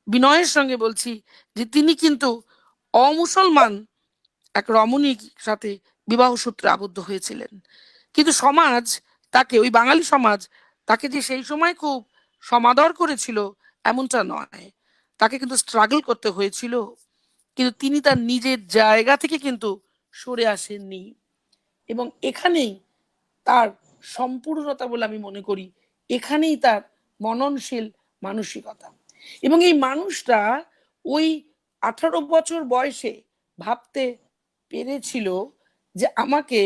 [SPEAKER 4] বিনয়ের সঙ্গে বলছি যে তিনি কিন্তু অমুসলমান এক রমণীর সাথে বিবাহ সূত্রে আবদ্ধ হয়েছিলেন। কিন্তু সমাজ তাকে, ওই বাঙালি সমাজ তাকে যে সেই সময় খুব সমাদর করেছিল এমনটা নয়, তাকে কিন্তু স্ট্রাগল করতে হয়েছিল। কিন্তু তিনি তার নিজের জায়গা থেকে কিন্তু সরে আসেননি। এবং এখানেই তার সম্পূর্ণতা বলে আমি মনে করি, এখানেই তার মননশীল মানসিকতা। এবং এই মানুষটা ওই 18 বছর বয়সে ভাবতে পেরেছিল যে আমাকে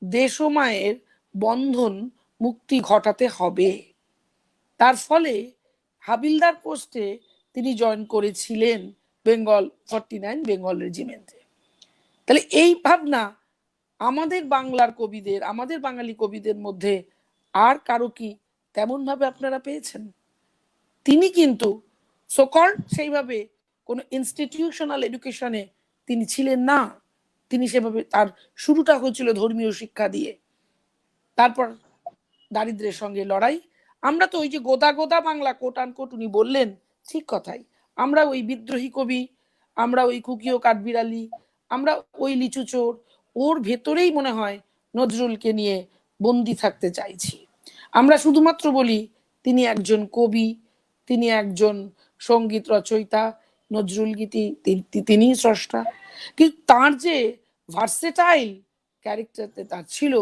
[SPEAKER 4] দেশমায়ের বন্ধন মুক্তি ঘটাতে হবে। তার ফলে হাবিলদার পোস্টে তিনি জয়েন করেছিলেন বেঙ্গল 49 বেঙ্গল রেজিমেন্টে। তাহলে এই ভাবনা আমাদের বাংলার কবিদের, আমাদের বাঙালি কবিদের মধ্যে আর কারো কি তেমন ভাবে আপনারা পেয়েছেন? তিনি কিন্তু সকল সেইভাবে কোনো ইনস্টিটিউশনাল এডুকেশনে তিনি ছিলেন না। তিনি সেভাবে, তার শুরুটা হয়েছিল ধর্মীয় শিক্ষা দিয়ে, তারপর দারিদ্রের সঙ্গে লড়াই। আমরা তো ওই যে গোদা গোদা বাংলা, কোট আনকোট উনি বললেন, ঠিক কথাই, আমরা ওই বিদ্রোহী কবি, আমরা ওই কুকিও কাঠবিড়ালি, আমরা ওই লিচু চোর, ওর ভেতরেই মনে হয় নজরুলকে নিয়ে বন্দি থাকতে চাইছি। আমরা শুধুমাত্র বলি তিনি একজন কবি, তিনি একজন সঙ্গীত রচয়িতা, নজরুল গীতি তিনি স্রষ্টা। কিন্তু তার যে ভার্সেটাইল ক্যারেক্টার তার ছিল,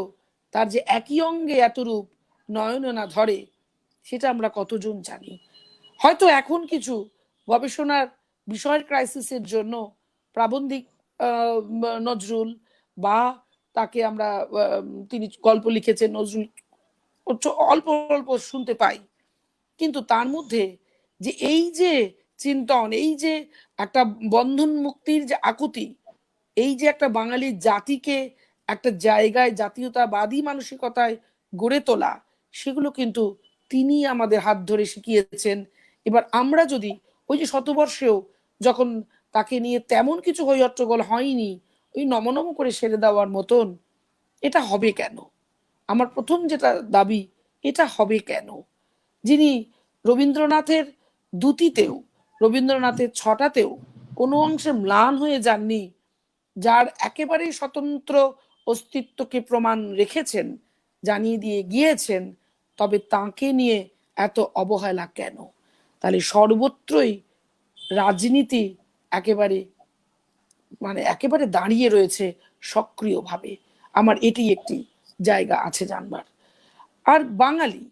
[SPEAKER 4] তার যে একই অঙ্গে এত রূপ নয়ন না ধরে, সেটা আমরা কতজন জানি। হয়তো এখন কিছু গবেষণার বিষয়ের ক্রাইসিসের জন্য প্রাবন্ধিক নজরুল, বা তাকে আমরা তিনি গল্প লিখেছেন নজরুল, অল্প অল্প শুনতে পাই। কিন্তু তার মধ্যে যে এই যে চিন্তন, এই যে একটা বন্ধন মুক্তির যে আকুতি, এই যে একটা বাঙালি জাতিকে একটা জায়গায় জাতীয়তাবাদী মানসিকতায় গড়ে তোলা, সেগুলো কিন্তু তিনি আমাদের হাত ধরে শিখিয়েছেন। এবার আমরা যদি ওই যে শতবর্ষেও যখন তাকে নিয়ে তেমন কিছু হইহট্টগোল হয়নি, ওই নমনম করে সেরে দেওয়ার মতন, এটা হবে কেন? আমার প্রথম যেটা দাবি, এটা হবে কেন? যিনি রবীন্দ্রনাথের দুতিতেও, রবীন্দ্রনাথের ছটাতেও কোনো অংশে ম্লান হয়ে যাননি, যার একেবারে স্বতন্ত্র অস্তিত্বকে প্রমাণ রেখেছেন, জানিয়ে দিয়ে গিয়েছেন, তবে তাকে নিয়ে এত অবহেলা কেন? তাহলে সর্বত্রই রাজনীতি একেবারে, মানে একেবারে দাঁড়িয়ে রয়েছে সক্রিয়ভাবে। আমার এটি একটি জায়গা আছে জানবার। আর বাঙালি,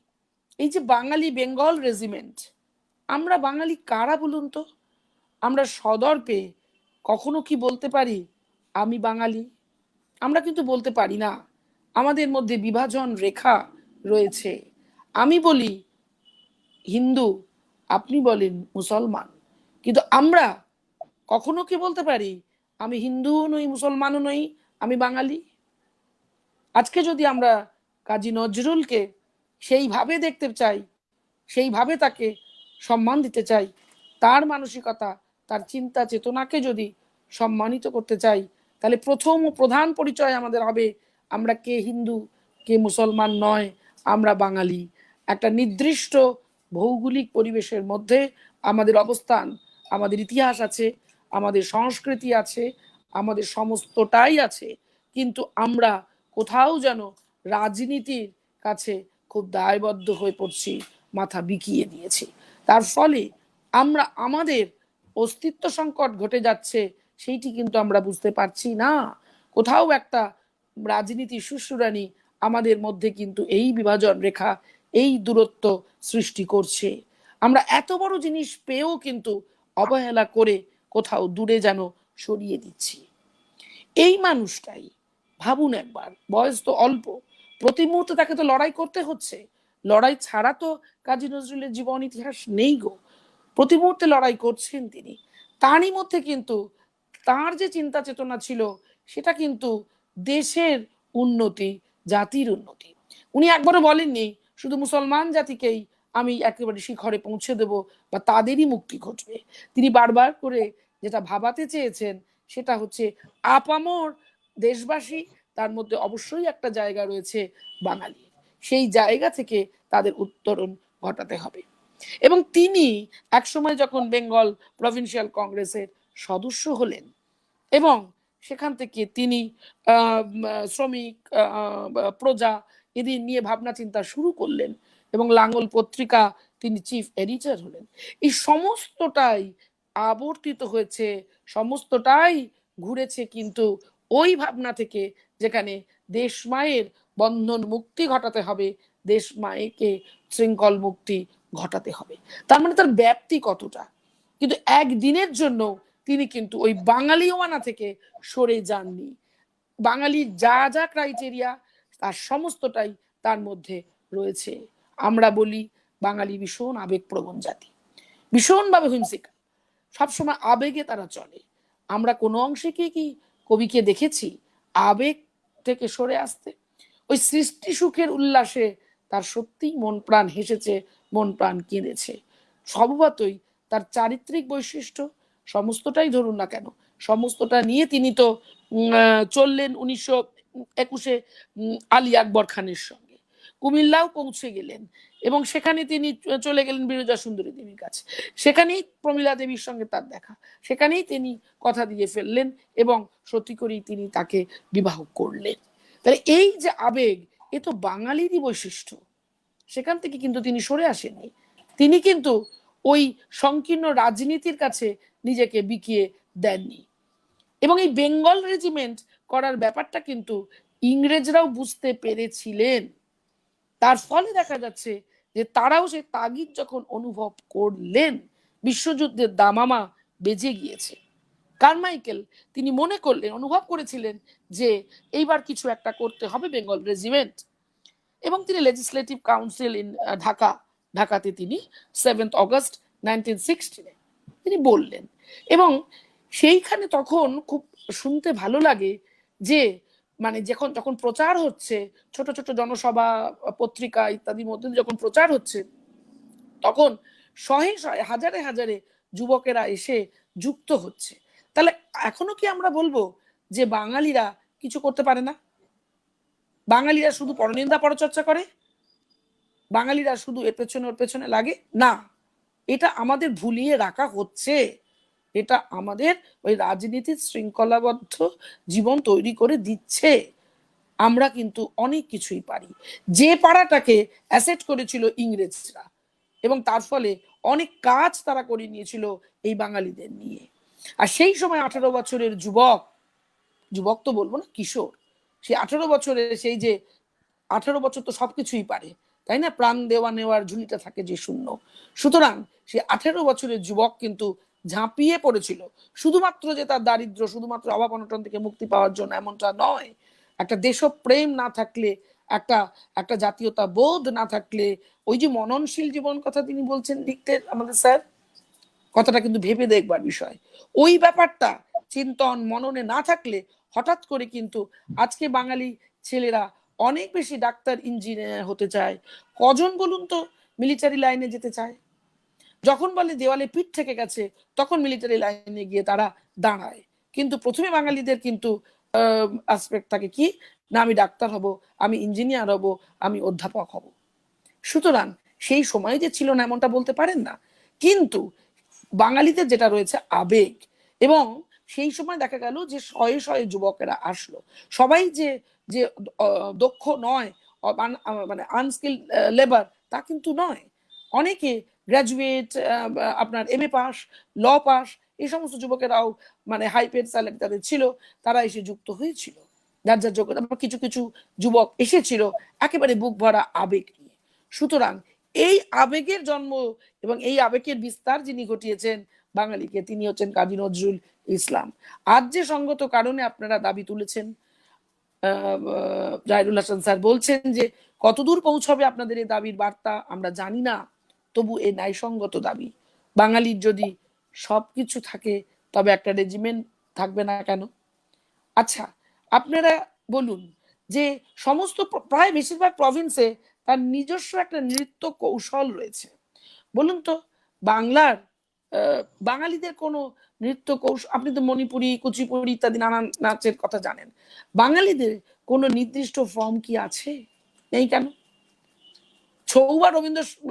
[SPEAKER 4] এই যে বাঙালি বেঙ্গল রেজিমেন্ট, আমরা বাঙালি কারা বলুন তো? আমরা সদর্পে কখনো কি বলতে পারি আমি বাঙালি? আমরা কিন্তু বলতে পারি না আমাদের মধ্যে বিভাজন রেখা রয়েছে। আমি বলি হিন্দু, আপনি বলেন মুসলমান, কিন্তু আমরা কখনো কি বলতে পারি আমি হিন্দুও নই, মুসলমানও নই, আমি বাঙালি? আজকে যদি আমরা কাজী নজরুলকে সেইভাবে দেখতে চাই, সেইভাবে তাকে সম্মান দিতে চাই, তার মানসিকতা, তার চিন্তা চেতনাকে যদি সম্মানিত করতে চাই, তাহলে প্রথম ও প্রধান পরিচয় আমাদের হবে আমরা কে হিন্দু, কে মুসলমান নয়, আমরা বাঙালি। একটা নির্দিষ্ট ভৌগোলিক পরিবেশের মধ্যে আমাদের অবস্থান, আমাদের ইতিহাস আছে, আমাদের সংস্কৃতি আছে, আমাদের সমস্তটাই আছে, কিন্তু আমরা কোথাও যেন রাজনীতির কাছে খুব দায়বদ্ধ হয়ে পড়ছি, মাথা বিকিয়ে দিয়েছি। তার ফলে আমরা আমাদের অস্তিত্ব সংকট ঘটে যাচ্ছে, সেইটি কিন্তু আমরা বুঝতে পারছি না। কোথাও একটা রাজনীতি সুশুরানি আমাদের মধ্যে কিন্তু এই বিভাজন রেখা, এই দূরত্ব সৃষ্টি করছে। আমরা এত বড় জিনিস পেয়েও কিন্তু অবহেলা করে কোথাও দূরে যেন সরিয়ে দিচ্ছি। এই মানুষটাই, ভাবুন একবার, বয়স তো অল্প, প্রতি মুহূর্তে তাকে তো লড়াই করতে হচ্ছে। লড়াই ছাড়া তো কাজী নজরুলের জীবন ইতিহাস নেই গো। প্রতি মুহূর্তে লড়াই করছেন তিনি। তারই মধ্যে কিন্তু তার যে চিন্তা চেতনা ছিল সেটা কিন্তু দেশের উন্নতি, জাতির উন্নতি। উনি একবারও বলেননি শুধু মুসলমান জাতিকেই আমি একেবারে শিখরে পৌঁছে দেব বা তাদেরই মুক্তি ঘটবে। তিনি বারবার করে যেটা ভাবাতে চেয়েছেন সেটা হচ্ছে আপামর দেশবাসী, তার মধ্যে অবশ্যই একটা জায়গা রয়েছে বাঙালি, সেই জায়গা থেকে তাদের উত্তরণ ঘটাতে হবে। এবং তিনি একসময় যখন বেঙ্গল প্রভিন্সিয়াল কংগ্রেসের সদস্য হলেন এবং সেখান থেকে তিনি শ্রমিক, প্রজা এদের নিয়ে ভাবনা চিন্তা শুরু করলেন এবং লাঙ্গল পত্রিকা তিনি চিফ এডিটর হলেন। এই সমস্তটাই আবর্তিত হয়েছে, সমস্তটাই ঘুরেছে কিন্তু ওই ভাবনা থেকে, যেখানে দেশ মায়ের বন্ধন মুক্তি ঘটাতে হবে, দেশ মায়েকে শৃঙ্খল মুক্তি ঘটাতে হবে। তার মানে তার ব্যাপ্তি কতটা। কিন্তু একদিনের জন্য তিনি কিন্তু ওই বাঙালিওয়ানা থেকে সরে যাননি। বাঙালির যা যা ক্রাইটেরিয়া তার সমস্তটাই তার মধ্যে রয়েছে। আমরা বলি বাঙালি ভীষণ আবেগপ্রবণ জাতি, ভীষণভাবে হিংসিকা, সবসময় আবেগে তারা চলে। আমরা কোনো অংশে কি কবিকে দেখেছি আবেগ থেকে সরে আসতে? ওই সৃষ্টি সুখের উল্লাসে তার সত্যিই মন প্রাণ হেসেছে, মন প্রাণ কেঁদেছে। স্বভাবতই তার চারিত্রিক বৈশিষ্ট্য সমস্তটাই ধরুন না কেন, সমস্তটা নিয়ে তিনি তো চললেন 1921-এ আলী আকবর খানের সঙ্গে, কুমিল্লাও পৌঁছে গেলেন এবং সেখানে তিনি চলে গেলেন বিরজা সুন্দরী দেবীর কাছে, সেখানেই প্রমীলা দেবীর সঙ্গে তার দেখা, সেখানেই তিনি কথা দিয়ে ফেললেন এবং সত্যি করেই তিনি তাকে বিবাহ করলেন। তাহলে এই যে আবেগ, এ তো বাঙালিরই বৈশিষ্ট্য। সেখান থেকে কিন্তু তিনি সরে আসেননি, তিনি কিন্তু ওই সংকীর্ণ রাজনীতির কাছে নিজেকে বিকিয়ে দেননি। এবং এই বেঙ্গল রেজিমেন্ট করার ব্যাপারটা কিন্তু ইংরেজরাও বুঝতে পেরেছিলেন। তার ফলে দেখা যাচ্ছে যে তারাও সেই তাগিদ যখন অনুভব করলেন, বিশ্বযুদ্ধের দামামা বেজে গিয়েছে। কারমাইকেল তিনি মনে করলেন, অনুভব করেছিলেন যে এইবার কিছু একটা করতে হবে বেঙ্গল রেজিমেন্ট, এবং তিনি লেজিসলেটিভ কাউন্সিল ইন ঢাকাতে তিনি 7 অগস্ট 1916 তিনি বললেন। এবং সেইখানে তখন খুব শুনতে ভালো লাগে যে মানে যখন প্রচার হচ্ছে, ছোট ছোট জনসভা, পত্রিকা ইত্যাদির মধ্যে যখন প্রচার হচ্ছে, তখন শহে শহে হাজারে হাজারে যুবকেরা এসে যুক্ত হচ্ছে। তাহলে এখনো কি আমরা বলবো যে বাঙালিরা কিছু করতে পারে না? বাঙালিরা শুধু পরনিন্দা পরচর্চা করে? বাঙালিরা শুধু এর পেছনে ওর পেছনে লাগে? না, এটা আমাদের ভুলিয়ে রাখা হচ্ছে। এটা আমাদের ওই রাজনীতির শৃঙ্খলাবদ্ধ জীবন তৈরি করে দিচ্ছে। আমরা কিন্তু অনেক কিছুই পারি, যে পাড়াটাকে অ্যাসেট করেছিল ইংরেজরা, এবং তার ফলে অনেক কাজ তারা করে নিয়েছিল এই বাঙালিদের নিয়ে। আর সেই সময় 18 বছরের যুবক তো বলবো না, কিশোর, সেই 18 বছরের সেই যে 18 বছর তো সবকিছুই পারে, তাই না? প্রাণ দেওয়া নেওয়ার ঝুলিটা থাকে যে শূন্য। সুতরাং সেই 18 বছরের যুবক কিন্তু ঝাঁপিয়ে পড়েছিল, শুধুমাত্র যে তার দারিদ্র, শুধুমাত্র অভাব অনটন থেকে মুক্তি পাওয়ার জন্য এমনটা নয়, একটা দেশপ্রেম না থাকলে, একটা একটা জাতীয়তা বোধ না থাকলে, ওই যে মননশীল জীবন কথা তিনি বলছেন লিখতে আমাদের স্যার, কথাটা কিন্তু ভেবে দেখবার বিষয়। ওই ব্যাপারটা চিন্তন মননে না থাকলে হঠাৎ করে কিন্তু আজকে বাঙালি ছেলেরা অনেক বেশি ডাক্তার ইঞ্জিনিয়ার হতে চায়। কজন বলুন তো মিলিটারি লাইনে যেতে চায়? যখন বলে দেওয়ালে পিঠ থেকে গেছে তখন মিলিটারি লাইনে গিয়ে তারা দাঁড়ায়। কিন্তু প্রথমে বাঙালিদের কিন্তু আসপেক্ট থাকে কি, না আমি ডাক্তার হব, আমি ইঞ্জিনিয়ার হব, আমি অধ্যাপক হব। সুতরাং সেই সময় যে ছিল না এমনটা বলতে পারেন না, কিন্তু বাঙালিদের যেটা রয়েছে আবেগ, এবং সেই সময় দেখা গেল যে শয়ে শয়ে যুবকেরা আসলো। সবাই যে যে দক্ষ নয়, মানে আনস্কিল লেবার তা কিন্তু নয়। অনেকে গ্রাজুয়েট, আপনার MA পাস, ল পাস, এই সমস্ত যুবকেরাও মানে হাই পেড স্যালারি তাদের ছিল, তারা এসে যুক্ত হয়েছিল যার যার যোগ্যতা। কিছু কিছু যুবক এসেছিল একেবারে বুক ভরা আবেগ নিয়ে। সুতরাং এই আবেগের জন্ম এবং এই আবেগের বিস্তার যিনি ঘটিয়েছেন বাঙালিকে, তিনি হচ্ছেন কাজী নজরুল ইসলাম। আজ যে সঙ্গত কারণে আপনারা দাবি তুলেছেন, জাহিরুল হাসান স্যার বলছেন যে কতদূর পৌঁছবে আপনাদের এই দাবির বার্তা আমরা জানি না, তবু এই ন্যায়সঙ্গত দাবি। বাঙালির যদি সবকিছু থাকে তবে একটা রেজিমেন্ট থাকবে না কেন? আচ্ছা, আপনারা বলুন যে সমস্ত প্রায় বেশিরভাগ প্রভিন্সে তার নিজস্ব একটা নৃত্য কৌশল রয়েছে। বলুন তো বাংলার বাঙালিদের কোনো নৃত্য কৌশল, আপনি তো মণিপুরি, কুচিপুড়ি ইত্যাদি নানান নাচের কথা জানেন, বাঙালিদের কোনো নির্দিষ্ট ফর্ম কি আছে? নেই কেন? ছৌ বা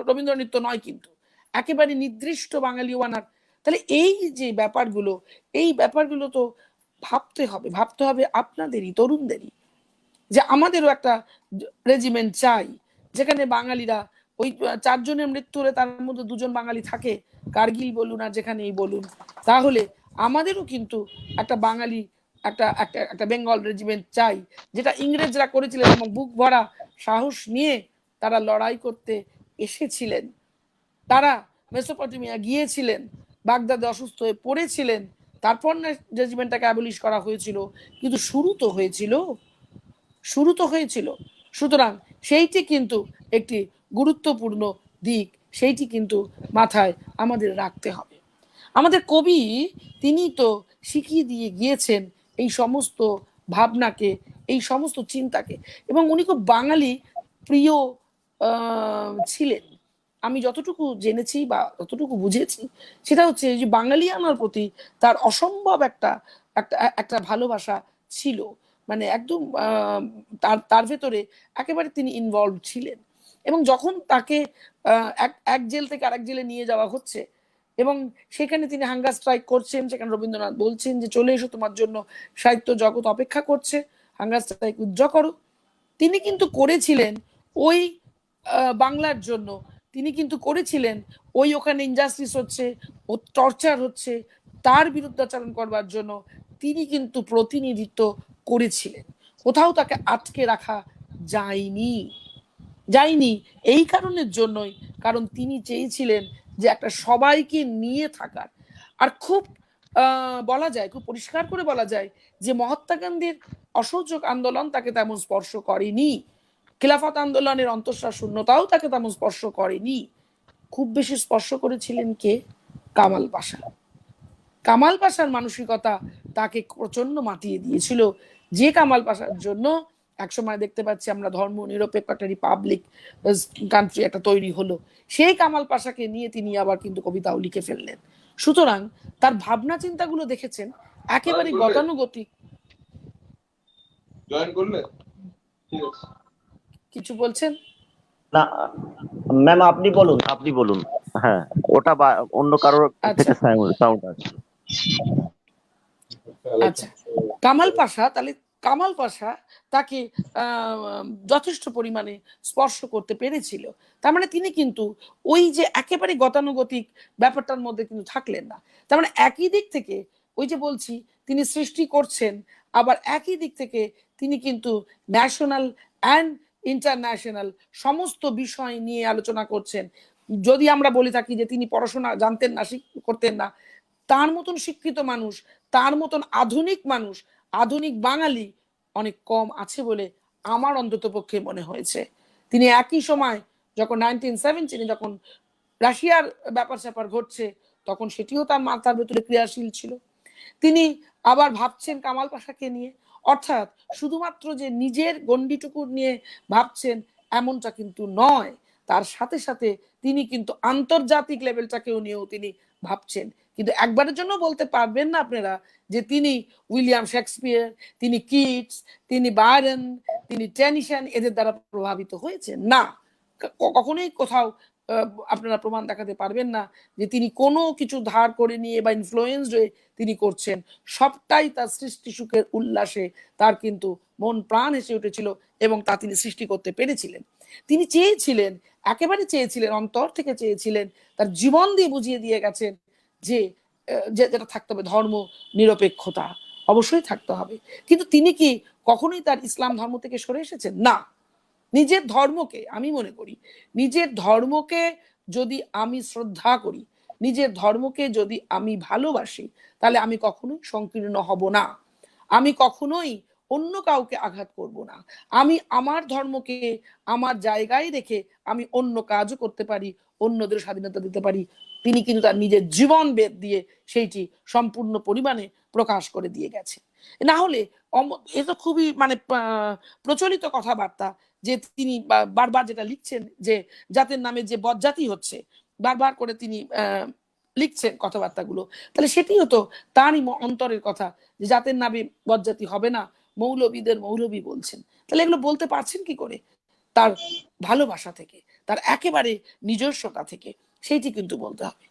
[SPEAKER 4] রবীন্দ্র নৃত্য নয়, কিন্তু একেবারে নির্দিষ্ট বাঙালি বানার। তাহলে এই যে ব্যাপারগুলো, এই ব্যাপারগুলো তো ভাবতে হবে আপনাদেরই, তরুণদেরই, যে আমাদেরও একটা রেজিমেন্ট চাই যেখানে বাঙালিরা ওই 4 জনের মৃত্যু হলে তার মধ্যে 2 জন বাঙালি থাকে, কার্গিল বলুন আর যেখানেই বলুন। তাহলে আমাদেরও কিন্তু একটা বাঙালি, একটা একটা একটা বেঙ্গল রেজিমেন্ট চাই, যেটা ইংরেজরা করেছিলেন এবং বুক ভরা সাহস নিয়ে তারা লড়াই করতে এসেছিলেন। তারা মেসোপটেমিয়া গিয়েছিলেন, বাগদাদে অসুস্থ হয়ে পড়েছিলেন, তারপর না রেজিমেন্টটাকে অ্যাবলিশ করা হয়েছিল, কিন্তু শুরু তো হয়েছিল। সুতরাং সেইটি কিন্তু একটি গুরুত্বপূর্ণ দিক, সেইটি কিন্তু মাথায় আমাদের রাখতে হবে। আমাদের কবি তিনি তো শিখিয়ে দিয়ে গিয়েছেন এই সমস্ত ভাবনাকে, এই সমস্ত চিন্তাকে, এবং উনি খুব বাঙালি প্রিয় ছিলেন। আমি যতটুকু জেনেছি বা যতটুকু বুঝেছি সেটা হচ্ছে যে বাঙালিয়ানার প্রতি তার অসম্ভব একটা একটা একটা ভালোবাসা ছিল। মানে একদম তার ভেতরে একেবারে তিনি ইনভলভ ছিলেন। এবং যখন তাকে এক জেল থেকে আরেক জেলে নিয়ে যাওয়া হচ্ছে এবং সেখানে তিনি হাঙ্গার স্ট্রাইক করছেন, সেখানে রবীন্দ্রনাথ বলছেন যে চলে এসো, তোমার জন্য সাহিত্য জগৎ অপেক্ষা করছে, হাঙ্গার স্ট্রাইক উইথড্র করো। তিনি কিন্তু করেছিলেন ওই বাংলার জন্য, তিনি কিন্তু করেছিলেন ওই ওখানে ইনজাস্টিস হচ্ছে, ও টর্চার হচ্ছে, তার বিরুদ্ধাচরণ করবার জন্য তিনি কিন্তু প্রতিনিধিত্ব করেছিলেন। কোথাও তাকে আটকে রাখা যায়নি এই কারণের জন্যই, কারণ তিনি চেয়েছিলেন যে একটা সবাইকে নিয়ে থাকার। আর খুব বলা যায়, খুব পরিষ্কার করে বলা যায় যে মহাত্মা গান্ধীর অসহযোগ আন্দোলন তাকে তেমন স্পর্শ করেনি, খিলাফত আন্দোলনের অন্তঃসার শূন্যতাও তাকে তেমন স্পর্শ করেনি। খুব বেশি স্পর্শ করেছিলেন কে? কামাল পাশা। কামাল পাশার মানসিকতা তাকে প্রচন্ড মাতিয়ে দিয়েছিল, যে কামাল পাশার জন্য একসময় দেখতে পাচ্ছি আমরা ধর্ম নিরপেক্ষ একটা রিপাবলিক কান্ট্রি একটা তৈরি হলো। সেই কামাল পাশাকে নিয়ে তিনি আবার কিন্তু কবিতাও লিখে ফেললেন। সুতরাং তার ভাবনা চিন্তাগুলো দেখেছেন একেবারে গতানুগতিক। কিছু বলছেন
[SPEAKER 2] না ম্যাম, আপনি বলুন। হ্যাঁ, ওটা অন্য কারোর থেকে সাউন্ড আছে।
[SPEAKER 4] আচ্ছা, কামাল পাশা তাকে যথেষ্ট পরিমাণে স্পর্শ করতে পেরেছিল। তার মানে তিনি কিন্তু ওই যে একেবারে গতানুগতিক ব্যাপারটার মধ্যে কিন্তু থাকলেন না। তার মানে একই দিক থেকে ওই যে বলছি তিনি সৃষ্টি করছেন, আবার একই দিক থেকে তিনি কিন্তু ন্যাশনাল অ্যান্ড ইন্টারন্যাশনাল সমস্ত বিষয় নিয়ে আলোচনা করছেন। যদি আমরা বলে থাকি যে তিনি পড়াশোনা জানতেন না, করতেন না, তার মতন শিক্ষিত মানুষ, তার মতন আধুনিক মানুষ, আধুনিক বাঙালি অনেক কম আছে বলে আমার অন্তত পক্ষে মনে হয়েছে। তিনি একই সময় যখন 1917 যখন রাশিয়ার ব্যাপার স্যাপার ঘটছে তখন সেটিও তার মাথার ভেতরে ক্রিয়াশীল ছিল। তিনি আবার ভাবছেন কামাল পাশাকে নিয়ে, অর্থাৎ শুধুমাত্র যে নিজের গণ্ডিটুকু নিয়ে ভাবছেন এমনটা কিন্তু নয়, তার সাথে সাথে তিনি কিন্তু আন্তর্জাতিক লেভেলটাকেও নিয়েও তিনি ভাবছেন। কিন্তু একবারের জন্য বলতে পারবেন না আপনারা যে তিনি উইলিয়াম শেক্সপিয়ার, তিনি কিটস, তিনি বায়রন, তিনি টেনিসন এদের দ্বারা প্রভাবিত হয়েছেন না। কখনোই কোথাও আপনারা প্রমাণ দেখাতে পারবেন না যে তিনি কোনো কিছু ধার করে নিয়ে বা ইনফ্লুয়েন্সড হয়ে তিনি করছেন। সবটাই তার সৃষ্টি সুখের উল্লাসে তার কিন্তু মন প্রাণ এসে উঠেছিল এবং তা তিনি সৃষ্টি করতে পেরেছিলেন। তিনি চেয়েছিলেন, একেবারে চেয়েছিলেন, অন্তর থেকে চেয়েছিলেন, তার জীবন দিয়ে বুঝিয়ে দিয়ে গেছেন যে যেটা থাকতে হবে ধর্ম নিরপেক্ষতা অবশ্যই থাকতে হবে। কিন্তু তিনি কি কখনোই তার ইসলাম ধর্ম থেকে সরে এসেছেন? না। নিজের ধর্মকে, আমি মনে করি নিজের ধর্মকে যদি আমি শ্রদ্ধা করি, নিজের ধর্মকে যদি আমি ভালোবাসি, তাহলে আমি কখনোই সংকীর্ণ হব না, আমি কখনোই অন্য কাউকে আঘাত করব না। আমি আমার ধর্মকে আমার জায়গায় রেখে আমি অন্য কাজও করতে পারি, অন্যদের স্বাধীনতা দিতে পারি। তিনি কিন্তু তার নিজের জীবন বেদ দিয়ে সেইটি সম্পূর্ণ পরিমাণে প্রকাশ করে দিয়ে গেছে। না হলে এ তো খুবই মানে প্রচলিত কথাবার্তা যে তিনি বারবার যেটা লিখছেন যে জাতের নামে যে বদজাতি হচ্ছে, বারবার করে তিনি লিখছেন কথাবার্তাগুলো, তাহলে সেটি হতো তারই অন্তরের কথা যে জাতের নামে বদজাতি হবে না, মৌলবীদের মৌলবী বলছেন। তাহলে এগুলো বলতে পারছেন কি করে? তার ভালোবাসা থেকে, তার একেবারে নিজস্বতা থেকে, সেইটি কিন্তু বলতে হবে।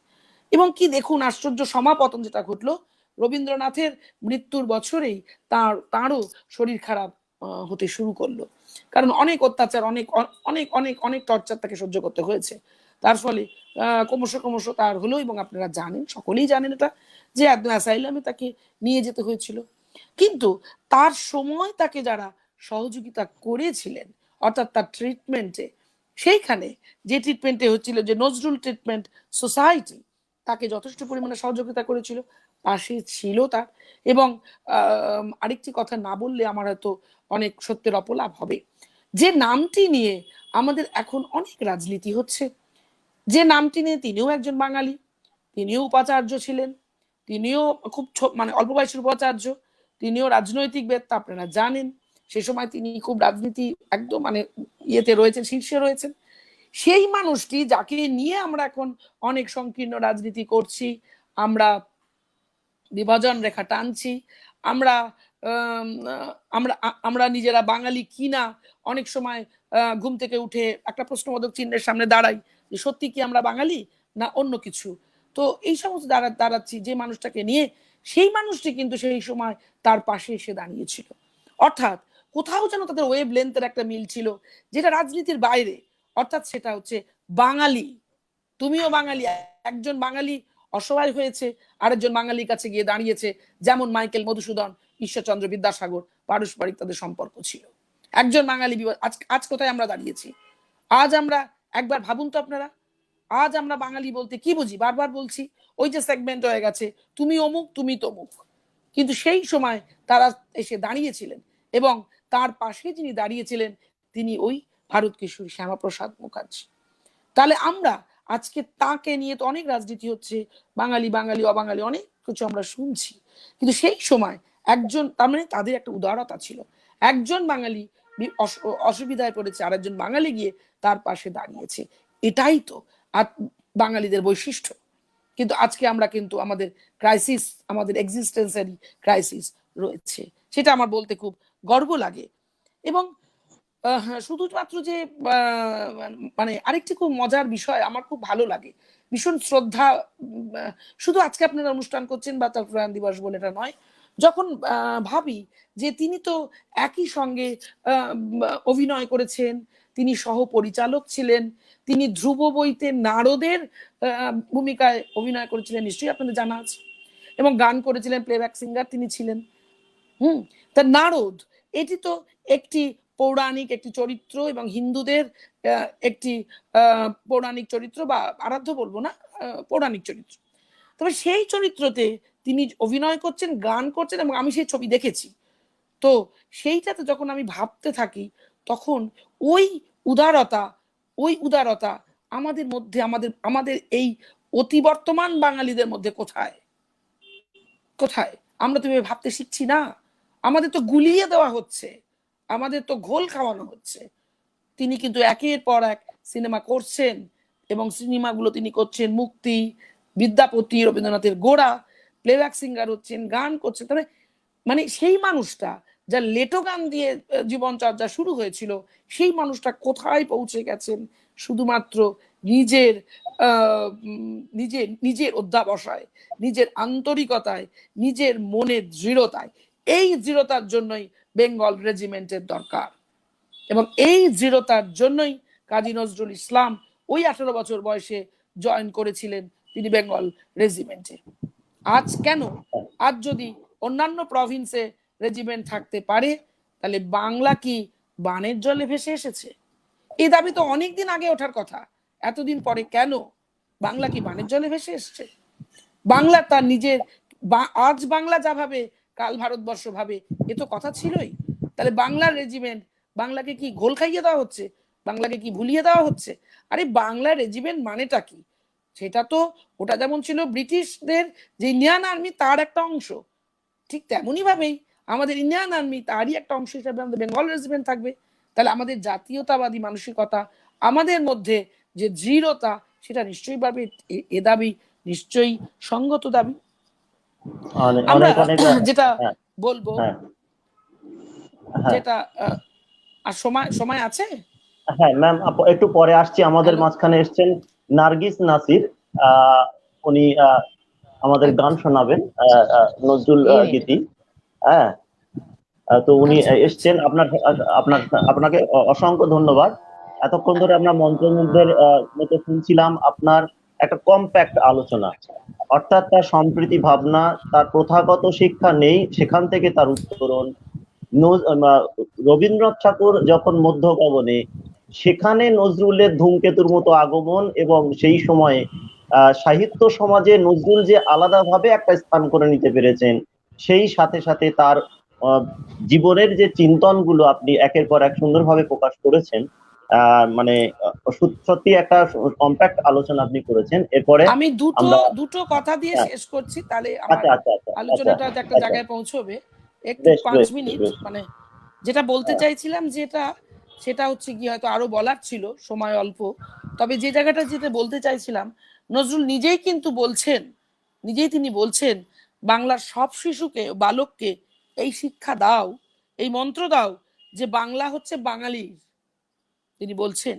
[SPEAKER 4] এবং কি দেখুন আশ্চর্য সমাপতন যেটা ঘটলো, রবীন্দ্রনাথের মৃত্যুর বছরেই তারও শরীর খারাপ হতে শুরু করলো, কারণ অনেক অত্যাচার, অনেক অনেক অনেক অনেক টর্চার তাকে সহ্য করতে হয়েছে। তার ফলে ক্রমশ তার হলো, এবং আপনারা জানেন, সকলেই জানেন এটা, যে একদম অ্যাসাইলামে তাকে নিয়ে যেতে হয়েছিল। কিন্তু তার সময় তাকে যারা সহযোগিতা করেছিলেন, অর্থাৎ তার ট্রিটমেন্টে, সেইখানে যে ট্রিটমেন্টে হচ্ছিল, যে নজরুল ট্রিটমেন্ট সোসাইটি তাকে যথেষ্ট পরিমাণে সহযোগিতা করেছিল, পাশে ছিল তার। এবং আরেকটি কথা না বললে আমার হয়তো অনেক সত্যের অপলাপ হবে, যে নামটি নিয়ে আমাদের এখন অনেক রাজনীতি হচ্ছে, যে নামটি নিয়ে তিনিও একজন বাঙালি, তিনিও উপাচার্য ছিলেন, তিনিও খুব মানে অল্প বয়সের উপাচার্য, তিনিও রাজনৈতিকবেত্তা, আপনারা জানেন সে সময় তিনি খুব রাজনীতি একদম মানে ইয়েতে রয়েছেন, শীর্ষে রয়েছেন। সেই মানুষটি যাকে নিয়ে আমরা এখন অনেক সংকীর্ণ রাজনীতি করছি, আমরা বিভাজন রেখা টানছি, আমরা আমরা আমরা নিজেরা বাঙালি কিনা অনেক সময় ঘুম থেকে উঠে একটা প্রশ্নবোধক চিহ্নের সামনে দাঁড়াই যে সত্যি কি আমরা বাঙালি না অন্য কিছু। তো এই সমস্ত দাঁড়াচ্ছি যে মানুষটাকে নিয়ে, সেই মানুষটি কিন্তু সেই সময় তার পাশে এসে দাঁড়িয়েছিল। অর্থাৎ কোথাও যেন তাদের ওয়েভ লেন্থের একটা মিল ছিল, যেটা রাজনীতির বাইরে। অর্থাৎ সেটা হচ্ছে বাঙালি, তুমিও বাঙালি। একজন বাঙালি অসহায় হয়েছে, আরেকজন বাঙালির কাছে গিয়ে দাঁড়িয়েছে, যেমন মাইকেল মধুসূদন, ঈশ্বরচন্দ্র বিদ্যাসাগর, পারস্পরিক তাদের সম্পর্ক ছিল। একজন বাঙালি আজ কোথায় আমরা দাঁড়িয়েছি? আজ আমরা একবার ভাবুন তো আপনারা, আজ আমরা বাঙালি বলতে কি বুঝি? বারবার বলছি, ওই যে সেগমেন্ট হয়ে গেছে, তুমি অমুক তুমি তমুক। কিন্তু সেই সময় তারা এসে দাঁড়িয়েছিলেন, এবং তার পাশে যিনি দাঁড়িয়েছিলেন তিনি ওই ভারত কিশোর শ্যামাপ্রসাদ মুখার্জি। তাহলে আমরা আজকে তাকে নিয়ে তো অনেক রাজনীতি হচ্ছে, বাঙালি বাঙালি অবাঙালি অনেক কিছু আমরা শুনছি, কিন্তু সেই সময় একজন, তার মানে তাদের একটা উদারতা ছিল, একজন বাঙালি অসুবিধায় পড়েছে, আরেকজন বাঙালি গিয়ে তার পাশে দাঁড়িয়েছে। এটাই তো বাঙালিদের বৈশিষ্ট্য। কিন্তু আজকে আমরা কিন্তু আমাদের ক্রাইসিস, আমাদের এক্সিস্টেন্সারি ক্রাইসিস রয়েছে, সেটা আমার বলতে খুব গর্ব লাগে। এবং শুধুমাত্র যে মানে আরেকটি খুব মজার বিষয় আমার খুব ভালো লাগে, ভীষণ শ্রদ্ধা, শুধু আজকে আপনারা অনুষ্ঠান করছেন বা তার প্রয়াণ দিবস বলে এটা নয়, যখন ভাবি যে তিনি তো একই সঙ্গে অভিনয় করেছেন, তিনি সহ পরিচালক ছিলেন, তিনি ধ্রুব বইতে নারদের ভূমিকায় অভিনয় করেছিলেন, নিশ্চয়ই আপনাদের জানা আছে, এবং গান করেছিলেন, প্লেব্যাক সিঙ্গার তিনি ছিলেন। তা নারদ এটি তো একটি পৌরাণিক একটি চরিত্র, এবং হিন্দুদের একটি পৌরাণিক চরিত্র, বা আরাধ্য বলবো না, পৌরাণিক চরিত্র। তবে সেই চরিত্রতে তিনি অভিনয় করছেন, গান করছেন, এবং আমি সেই ছবি দেখেছি। তো সেইটাতে যখন আমি ভাবতে থাকি তখন ওই উদারতা আমাদের মধ্যে, আমাদের এই অতি বর্তমান বাঙালিদের মধ্যে কোথায় কোথায়? আমরা তো এভাবে ভাবতে শিখছি না। আমাদের তো গুলিয়ে দেওয়া হচ্ছে, আমাদের তো ঘোল খাওয়ানো হচ্ছে। তিনি কিন্তু একের পর এক সিনেমা করছেন এবং সিনেমাগুলো তিনি করছেন মুক্তি, বিদ্যাপতি, রবীন্দ্রনাথের গোড়া, প্লেব্যাক সিঙ্গার হচ্ছেন, গান করছেন। তবে মানে সেই মানুষটা যার লেটো গান দিয়ে জীবনচর্যা শুরু হয়েছিল, সেই মানুষটা কোথায় পৌঁছে গেছেন শুধুমাত্র নিজের নিজের অধ্যাবসায়, নিজের আন্তরিকতায়, নিজের মনের দৃঢ়তায়। এই দৃঢ়তার জন্যই বেঙ্গল রেজিমেন্টের দরকার এবং এই দৃঢ়তার জন্যই কাজী নজরুল ইসলাম ওই 18 বছর বয়সে জয়েন করেছিলেন তিনি বেঙ্গল রেজিমেন্টে। আজ কেন, আজ যদি অন্যান্য প্রভিন্সে রেজিমেন্ট থাকতে পারে, তাহলে বাংলা কি বানের জলে ভেসে এসেছে? এই দাবি তো অনেকদিন আগে ওঠার কথা। এতদিন পরে কেন বাংলা কি বানের জলে ভেসে এসছে? বাংলা তার নিজের, আজ বাংলা যা ভাবে কাল ভারতবর্ষ ভাবে, এ তো কথা ছিলই। তাহলে বাংলার রেজিমেন্ট, বাংলাকে কি ঘোল খাইয়ে দেওয়া হচ্ছে? বাংলাকে কি ভুলিয়ে দেওয়া হচ্ছে? আরে বাংলা রেজিমেন্ট মানেটা কি? সেটা তো, ওটা যেমন ছিল ব্রিটিশদের যে ইন্ডিয়ান আর্মি তার একটা অংশ, ঠিক তেমনই ভাবেই আমাদের ইন্ডিয়ান আর্মি তারই একটা অংশ হিসাবে আমাদের বেঙ্গল রেজিমেন্ট থাকবে। তাহলে আমাদের জাতীয়তাবাদী মানসিকতা, আমাদের মধ্যে যে দৃঢ়তা, সেটা নিশ্চয়ই পাবে। এ দাবি নিশ্চয়ই সঙ্গত দাবি। আমরা যেটা বলবো, যেটা আর সময় আছে।
[SPEAKER 2] হ্যাঁ ম্যাম, একটু পরে আসছি। আমাদের মাঝখানে এসছেন নার্গিস নাসির, উনি আমাদের গান শোনাবেন, নজরুল গীতি। হ্যাঁ, তো উনি এসছেন। আপনাকে অসংখ্য ধন্যবাদ। এতক্ষণ ধরে আমরা মন্ত্রমুগ্ধের মতো শুনছিলাম আপনার একটা কম্প্যাক্ট আলোচনা, অর্থাৎ তার সম্প্রীতি ভাবনা, তার প্রথাগত শিক্ষা নেই, সেখান থেকে তার উত্তরণ। রবীন্দ্রনাথ ঠাকুর যখন মধ্য গগনে, সেখানে নজরুলের ধূমকেতুর মতো আগমন, এবং সেই সময়ে সাহিত্য সমাজে নজরুল যে আলাদাভাবে একটা স্থান করে নিতে পেরেছেন, সেই সাথে সাথে তার জীবনের যে চিন্তন গুলো আপনি একের পর এক সুন্দরভাবে প্রকাশ করেছেন। মানে সত্যি একটা কম্প্যাক্ট আলোচনা আপনি করেছেন। এরপরে
[SPEAKER 4] আমি দুটো কথা দিয়ে শেষ করছি, তাহলে আমার আলোচনাটা একটা জায়গায় পৌঁছবে। একটু 5 মিনিট, মানে যেটা বলতে চাইছিলাম, সেটা হচ্ছে কি, হয়তো আরো বলার ছিল, সময় অল্প। তবে যে জায়গাটা যেটা বলতে চাইছিলাম, নজরুল নিজেই কিন্তু বলছেন, তিনি বলছেন, বাংলার সব শিশুকে, বালককে এই শিক্ষা দাও, এই মন্ত্র দাও যে বাংলা হচ্ছে বাঙালির। তিনি বলছেন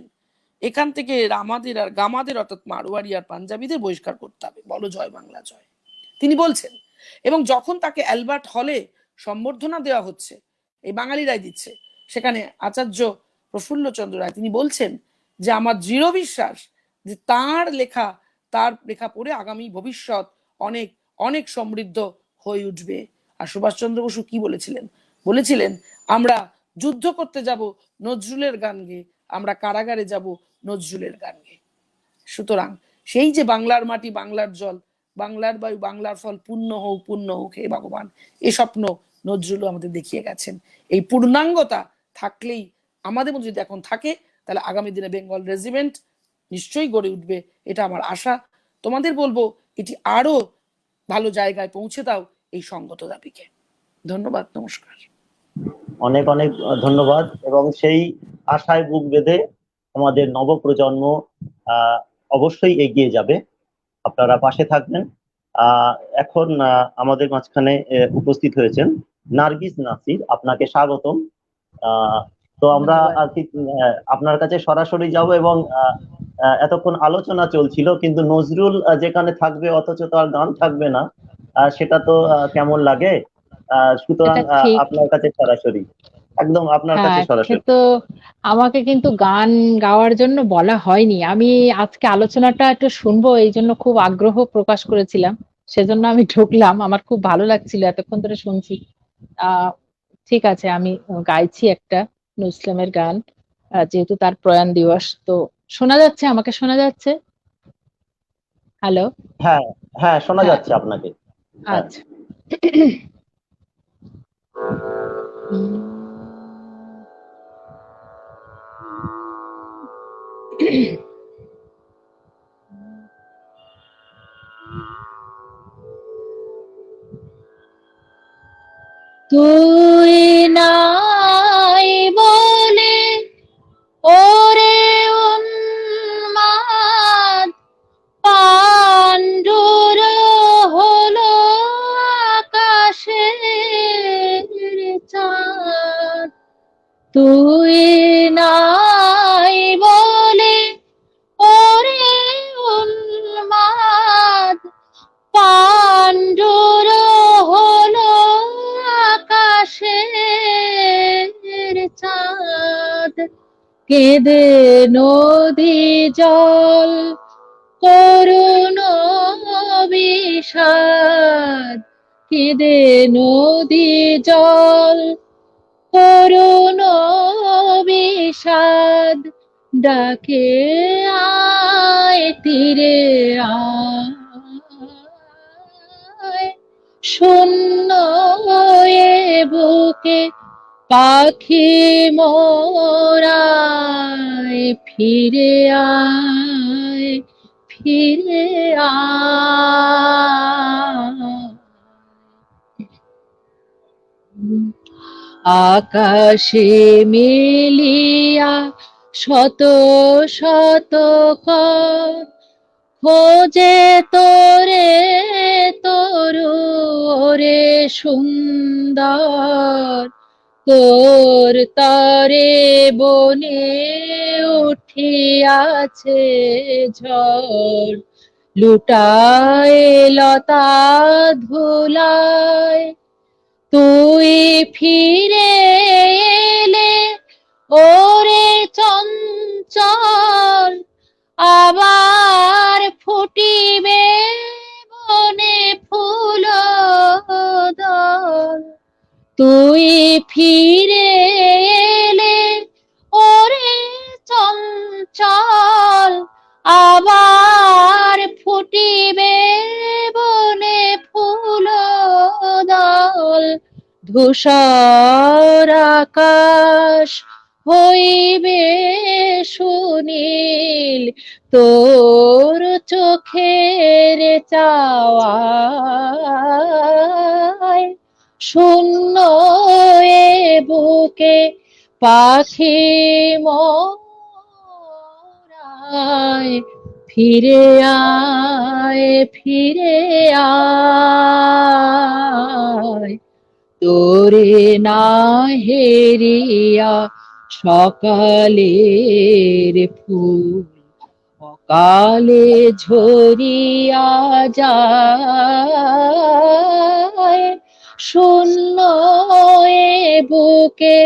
[SPEAKER 4] এখান থেকে রামাদের আর গামাদের, অর্থাৎ মারোয়ারি আর পাঞ্জাবিদের বহিষ্কার করতে হবে, বলো জয় বাংলা জয়, তিনি বলছেন। এবং যখন তাকে অ্যালবার্ট হলে সম্বর্ধনা দেওয়া হচ্ছে, এই বাঙালিরাই দিচ্ছে, সেখানে আচার্য প্রফুল্লচন্দ্র রায় তিনি বলছেন যে আমার দৃঢ় বিশ্বাস যে তার লেখা পড়ে আগামী ভবিষ্যৎ অনেক অনেক সমৃদ্ধ হয়ে উঠবে। আর সুভাষচন্দ্র বসু কি বলেছিলেন, আমরা যুদ্ধ করতে যাব নজরুলের গান গেয়ে, আমরা কারাগারে যাব নজরুলের গান গেয়ে। সুতরাং সেই যে বাংলার মাটি, বাংলার জল, বাংলার বায়ু, বাংলার ফল, পূর্ণ হোক হে ভগবান, এ স্বপ্ন নজরুল আমাদের দেখিয়ে গেছেন। এই পূর্ণাঙ্গতা থাকলেই, আমাদের মধ্যে যদি এখন থাকে, তাহলে আগামী দিনে বেঙ্গল রেজিমেন্ট নিশ্চয়ই গড়ে উঠবে, এটা আমার আশা। তোমাদের বলবো এটি আরো ভালো জায়গায় পৌঁছে দাও এই সঙ্গত দাবিকে। ধন্যবাদ, নমস্কার।
[SPEAKER 2] অনেক অনেক ধন্যবাদ। এবং সেই আশায় বুক বেঁধে আমাদের নবপ্রজন্ম অবশ্যই এগিয়ে যাবে, আপনারা পাশে থাকবেন। এখন আমাদের মাঝখানে উপস্থিত হয়েছেন নার্গিস নাসির, আপনাকে স্বাগতম। তো আমরা আর কি আপনার কাছে সরাসরি যাব, এবং এতক্ষণ আলোচনা চলছিল, কিন্তু নজরুল যেখানে থাকবে অথচ তার গান থাকবে না, সেটা তো কেমন লাগে। সুতরাং আপনার কাছে সরাসরি, একদম আপনার কাছে সরাসরি।
[SPEAKER 5] তো আমাকে কিন্তু গান গাওয়ার জন্য বলা হয়নি, আমি আজকে আলোচনাটা একটু শুনবো এই জন্য খুব আগ্রহ প্রকাশ করেছিলাম, সেজন্য আমি ঢুকলাম। আমার খুব ভালো লাগছিল এতক্ষণ ধরে শুনছি। ঠিক আছে, আমি গাইছি একটা নজরুল ইসলামের গান, যেহেতু তার প্রয়াণ দিবস। তো শোনা যাচ্ছে? আমাকে শোনা যাচ্ছে? হ্যালো?
[SPEAKER 2] হ্যাঁ হ্যাঁ, শোনা যাচ্ছে আপনাকে।
[SPEAKER 5] আচ্ছা। তুই নাই বলে ওরে উন্মাদ পাণ্ডুর হলো আকাশের চাঁদ। তুই নাই বলে ওরে উন্মাদ পাণ্ডুর হলো আকাশের চাঁদ। কেঁদে নদী জল করুণ বিষাদ, কেঁদে নদী জল করুণ বিষাদ। ডাকে আয় তীরে আয়, শূন্য এ বুকে পাখি মোরায় ফিরে আয়, ফিরে আয়। আকাশে মিলিয়া শত শত কর খোঁজে তোরে তরু ওরে সুন্দর। তোর তরে বনে উঠিয়াছে ঝড়, লুটায় লতা ধুলায়। তুই ফিরে এলে ওরে চঞ্চল, আবার ফুটিবে বনে ফুল দল। তুই ফিরে এলে ওরে চঞ্চল, আবার ফুটিবে বনে ফুল দল। ধূসর আকাশ হইবে সুনীল তোর চোখের চাওয়ায়। শূন্য এ বুকে পাখি মোরায় ফিরে আয়, ফিরে আয়। তোরে না হেরিয়া সকালের ফুল অকালে ঝরিয়া যায়। শূন্য এ বুকে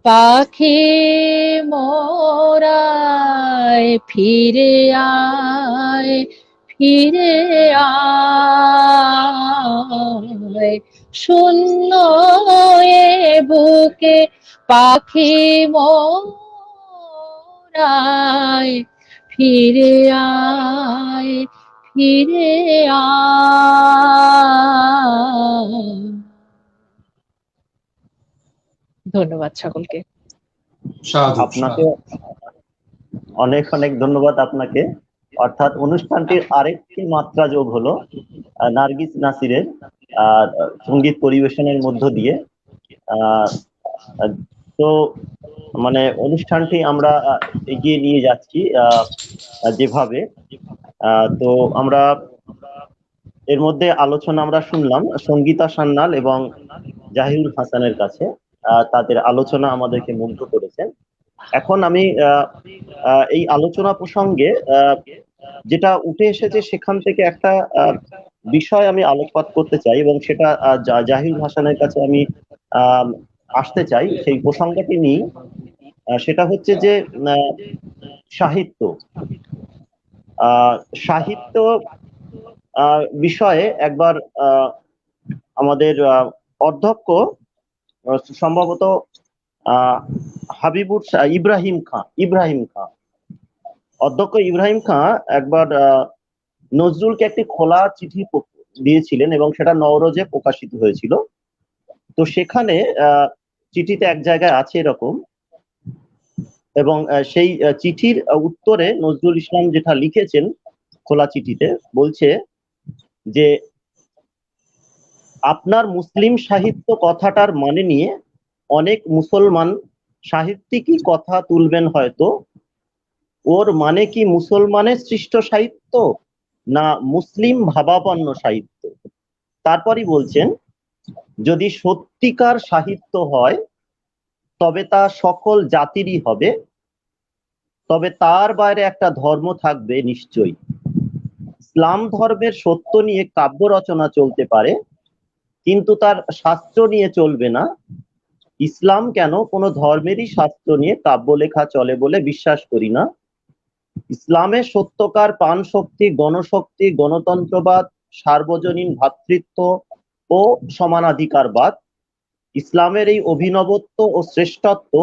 [SPEAKER 5] পাখি মোরায় ফিরে আয়, ফিরে আয়। শূন্য এ বুকে পাখি মোরায় ফিরে আয়, ফিরে আয়। ধন্যবাদ সকলকে।
[SPEAKER 3] সাধু
[SPEAKER 2] আপনাকে অনেক অনেক ধন্যবাদ আপনাকে। অর্থাৎ অনুষ্ঠানটির আরেকটি মাত্রা যোগ হলো নার্গিস নাসিরের সঙ্গীত পরিবেশনের মধ্য দিয়ে। তো মানে অনুষ্ঠানটি আমরা এগিয়ে নিয়ে যাচ্ছি যেভাবে। তো আমরা এর মধ্যে আলোচনা আমরা শুনলাম সঙ্গীতা সান্যাল এবং জাহিরুল হাসানের কাছে। তাদের আলোচনা আমাদেরকে মুগ্ধ করেছেন। এখন আমি এই আলোচনা প্রসঙ্গে যেটা উঠে এসেছে সেখান থেকে একটা বিষয় আমি আলোকপাত করতে চাই, এবং সেটা জাহিরুল হাসানের কাছে আমি আসতে চাই সেই প্রসঙ্গটি নিয়ে। সেটা হচ্ছে যে সাহিত্য সাহিত্য বিষয়ে একবার আমাদের অধ্যক্ষ সম্ভবত ইব্রাহিম খাঁ অধ্যক্ষ ইব্রাহিম খাঁ একবার নজরুলকে একটি খোলা চিঠি দিয়েছিলেন এবং সেটা নওরোজে প্রকাশিত হয়েছিল। তো সেখানে চিঠিতে এক জায়গায় আছে এরকম, এবং সেই চিঠির উত্তরে নজরুল ইসলাম যেটা লিখেছেন খোলা চিঠিতে, বলছে যে আপনার মুসলিম সাহিত্য কথাটার মানে নিয়ে অনেক মুসলমান সাহিত্যিকই কথা তুলবেন হয়তো, ওর মানে কি মুসলমানের সৃষ্ট সাহিত্য না মুসলিম ভাবাপন্ন সাহিত্য। তারপরই বলছেন, যদি সত্যিকার সাহিত্য হয় তবে তা সকল জাতিরই হবে, তবে তার বাইরে একটা ধর্ম থাকবে নিশ্চয়ই। ইসলাম ধর্মের সত্য নিয়ে কাব্য রচনা চলতে পারে, কিন্তু তার শাস্ত্র নিয়ে চলবে না। ইসলাম কেন, কোনো ধর্মেরই শাস্ত্র নিয়ে কাব্য লেখা চলে বলে বিশ্বাস করি না। ইসলামের সত্যকার প্রাণ শক্তি, গণশক্তি, গণতন্ত্রবাদ, সার্বজনীন ভ্রাতৃত্ব ও সমানাধিকারবাদ। ইসলামের এই অভিনবত্ব ও শ্রেষ্ঠত্ব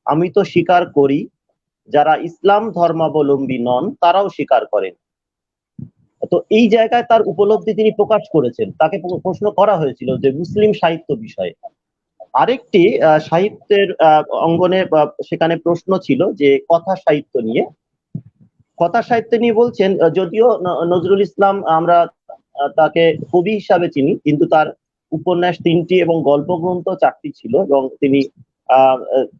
[SPEAKER 2] আমি তো স্বীকার করি, যারা ইসলাম ধর্মাবলম্বী নন তারাও স্বীকার করেন। তো এই জায়গায় তার উপলব্ধি তিনি প্রকাশ করেছেন। তাকে প্রশ্ন করা হয়েছিল যে মুসলিম সাহিত্য বিষয়ে। আরেকটি সাহিত্যের অঙ্গনে সেখানে প্রশ্ন ছিল যে কথা সাহিত্য নিয়ে। কথা সাহিত্য নিয়ে বলছেন, যদিও নজরুল ইসলাম আমরা তাকে কবি হিসাবে চিনি, কিন্তু তার উপন্যাস 3টি এবং গল্প গ্রন্থ 4টি ছিল, এবং তিনি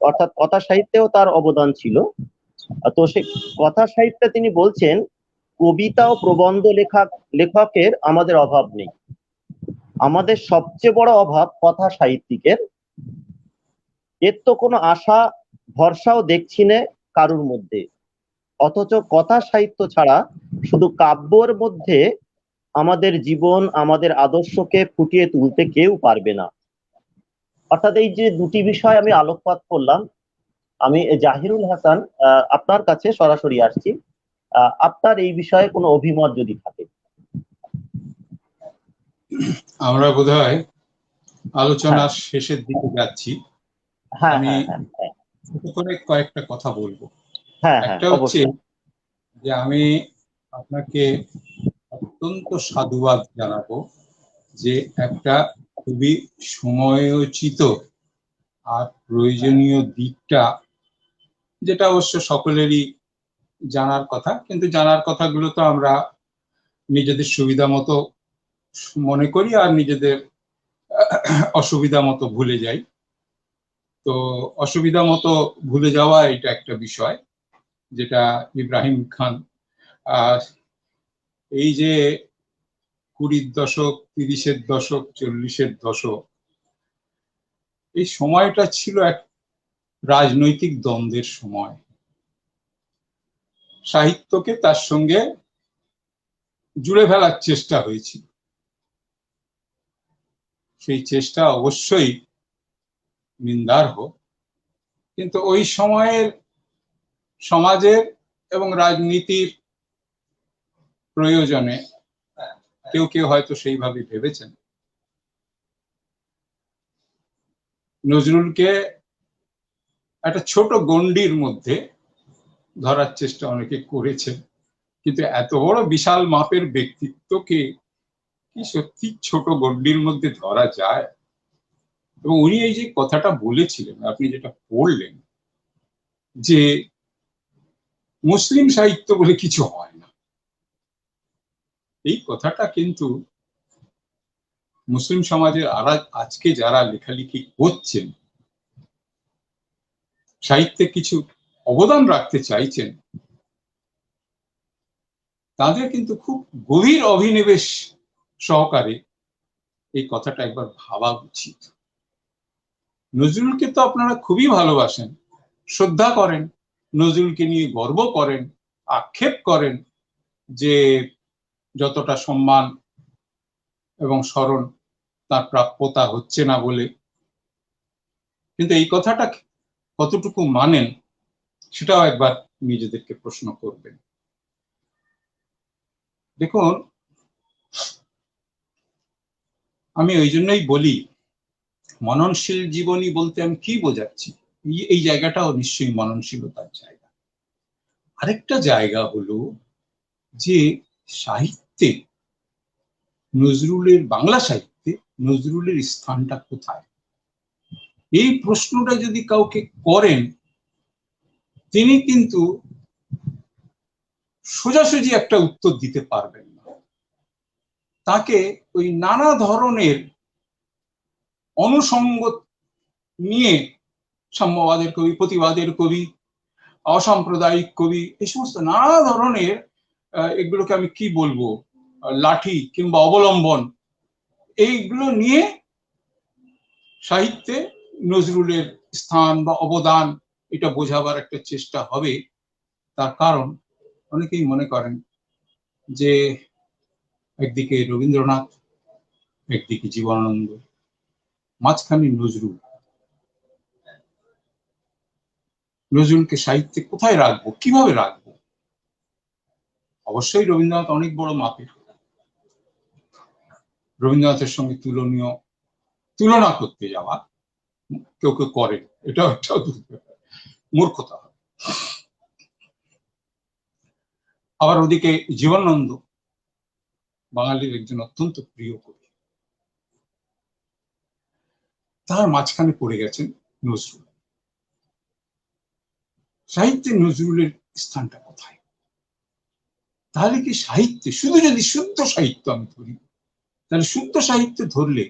[SPEAKER 2] অর্থাৎ কথা সাহিত্যেও তার অবদান ছিল। তো সে কথা সাহিত্যে তিনি বলছেন, কবিতা ও প্রবন্ধ লেখকের আমাদের অভাব নেই, আমাদের সবচেয়ে বড় অভাব কথা সাহিত্যিকের। এর তো কোনো আশা ভরসাও দেখছি না কারুর মধ্যে, অথচ কথা সাহিত্য ছাড়া শুধু কাব্যর মধ্যে আমাদের জীবন, আমাদের আদর্শকে ফুটিয়ে তুলতে কেউ পারবে না। অর্থাৎ এই যে দুটি বিষয় আমি আলোকপাত করলাম, আমি জাহিরুল হাসান আপনার কাছে সরাসরি আসছি, আপনার এই বিষয়ে কোনো অভিমত যদি থাকে।
[SPEAKER 3] আমরা বোধহয় আলোচনার শেষের দিকে যাচ্ছি।
[SPEAKER 2] হ্যাঁ
[SPEAKER 3] আমি
[SPEAKER 2] হ্যাঁ হ্যাঁ
[SPEAKER 3] করে কয়েকটা কথা বলবো।
[SPEAKER 2] হ্যাঁ
[SPEAKER 3] একটা
[SPEAKER 2] হ্যাঁ
[SPEAKER 3] হচ্ছে
[SPEAKER 2] অবশ্যই।
[SPEAKER 3] যে আমি আপনাকে অত্যন্ত সাধুবাদ জানাবো যে একটা খুবই সময়োচিত আর প্রয়োজনীয় দিকটা, যেটা অবশ্য সকলেরই জানার কথা, কিন্তু জানার কথাগুলো তো আমরা নিজেদের সুবিধা মতো মনে করি আর নিজেদের অসুবিধা মতো ভুলে যাই। তো অসুবিধা মতো ভুলে যাওয়া এটা একটা বিষয়, যেটা ইব্রাহিম খান এই যে 20-র দশক, 30-এর দশক, 40-এর দশক, এই সময়টা ছিল এক রাজনৈতিক দ্বন্দ্বের সময়। সাহিত্যকে তার সঙ্গে জুড়ে ফেলার চেষ্টা হয়েছিল। সেই চেষ্টা অবশ্যই নিন্দার্হ, কিন্তু ওই সময়ের সমাজের এবং রাজনীতির প্রয়োজনে কেউ কেউ হয়তো সেইভাবে ভেবেছেন। নজরুলকে একটা ছোট গণ্ডির মধ্যে ধরার চেষ্টা অনেকে করেছেন, কিন্তু এত বড় বিশাল মাপের ব্যক্তিত্বকে কি সত্যি ছোট গণ্ডির মধ্যে ধরা যায়? এবং উনি এই যে কথাটা বলেছিলেন, আপনি যেটা পড়লেন, যে মুসলিম সাহিত্য বলে কিছু হয় না, এই কথাটা কিন্তু মুসলিম সমাজের আজকে যারা লেখালেখি করছেন, সাহিত্যে কিছু অবদান রাখতে চাইছেন, তাদের কিন্তু খুব গভীর অভিনিবেশ সহকারে এই কথাটা একবার ভাবা উচিত। নজরুলকে তো আপনারা খুবই ভালোবাসেন, শ্রদ্ধা করেন, নজরুলকে নিয়ে গর্ব করেন, আক্ষেপ করেন যে যতটা সম্মান এবং স্মরণ তার প্রাপ্যতা হচ্ছে না বলে। কিন্তু এই কথাটা কতটুকু মানেন সেটাও একবার নিজেদেরকে প্রশ্ন করবেন। দেখুন, আমি ওই জন্যই বলি মননশীল জীবনী বলতে আমি কি বোঝাচ্ছি। এই জায়গাটাও নিশ্চয়ই মননশীলতার জায়গা। আরেকটা জায়গা হলো যে সাহিত্যে নজরুলের, বাংলা সাহিত্যে নজরুলের স্থানটা কোথায়। এই প্রশ্নটা যদি কাউকে করেন, তিনি কিন্তু সোজাসুজি একটা উত্তর দিতে পারবেন না। তাকে ওই নানা ধরনের অনুষঙ্গ নিয়ে, সাম্যবাদের কবি, প্রতিবাদের কবি, অসাম্প্রদায়িক কবি, এই সমস্ত নানা ধরনের এগুলোকে আমি কি বলবো, লাঠি কিংবা অবলম্বন, এইগুলো নিয়ে সাহিত্যে নজরুলের স্থান বা অবদান এটা বোঝাবার একটা চেষ্টা হবে। তার কারণ অনেকেই মনে করেন যে একদিকে রবীন্দ্রনাথ, একদিকে জীবনানন্দ, মাঝখানে নজরুল। নজরুলকে সাহিত্যে কোথায় রাখবো, কিভাবে রাখবো? অবশ্যই রবীন্দ্রনাথ অনেক বড় মাপের, রবীন্দ্রনাথের সঙ্গে তুলনা করতে যাওয়া কেউ কেউ করে, এটাও একটা মূর্খতা। আবার ওদিকে জীবনানন্দ বাঙালির একজন অত্যন্ত প্রিয় কবি, তার মাঝখানে পড়ে গেছেন নজরুল। সাহিত্যে নজরুলের স্থানটা কোথায়? তাহলে কি সাহিত্যে শুধু, যদি শুদ্ধ সাহিত্য আমি ধরি, তাহলে শুদ্ধ সাহিত্য ধরলে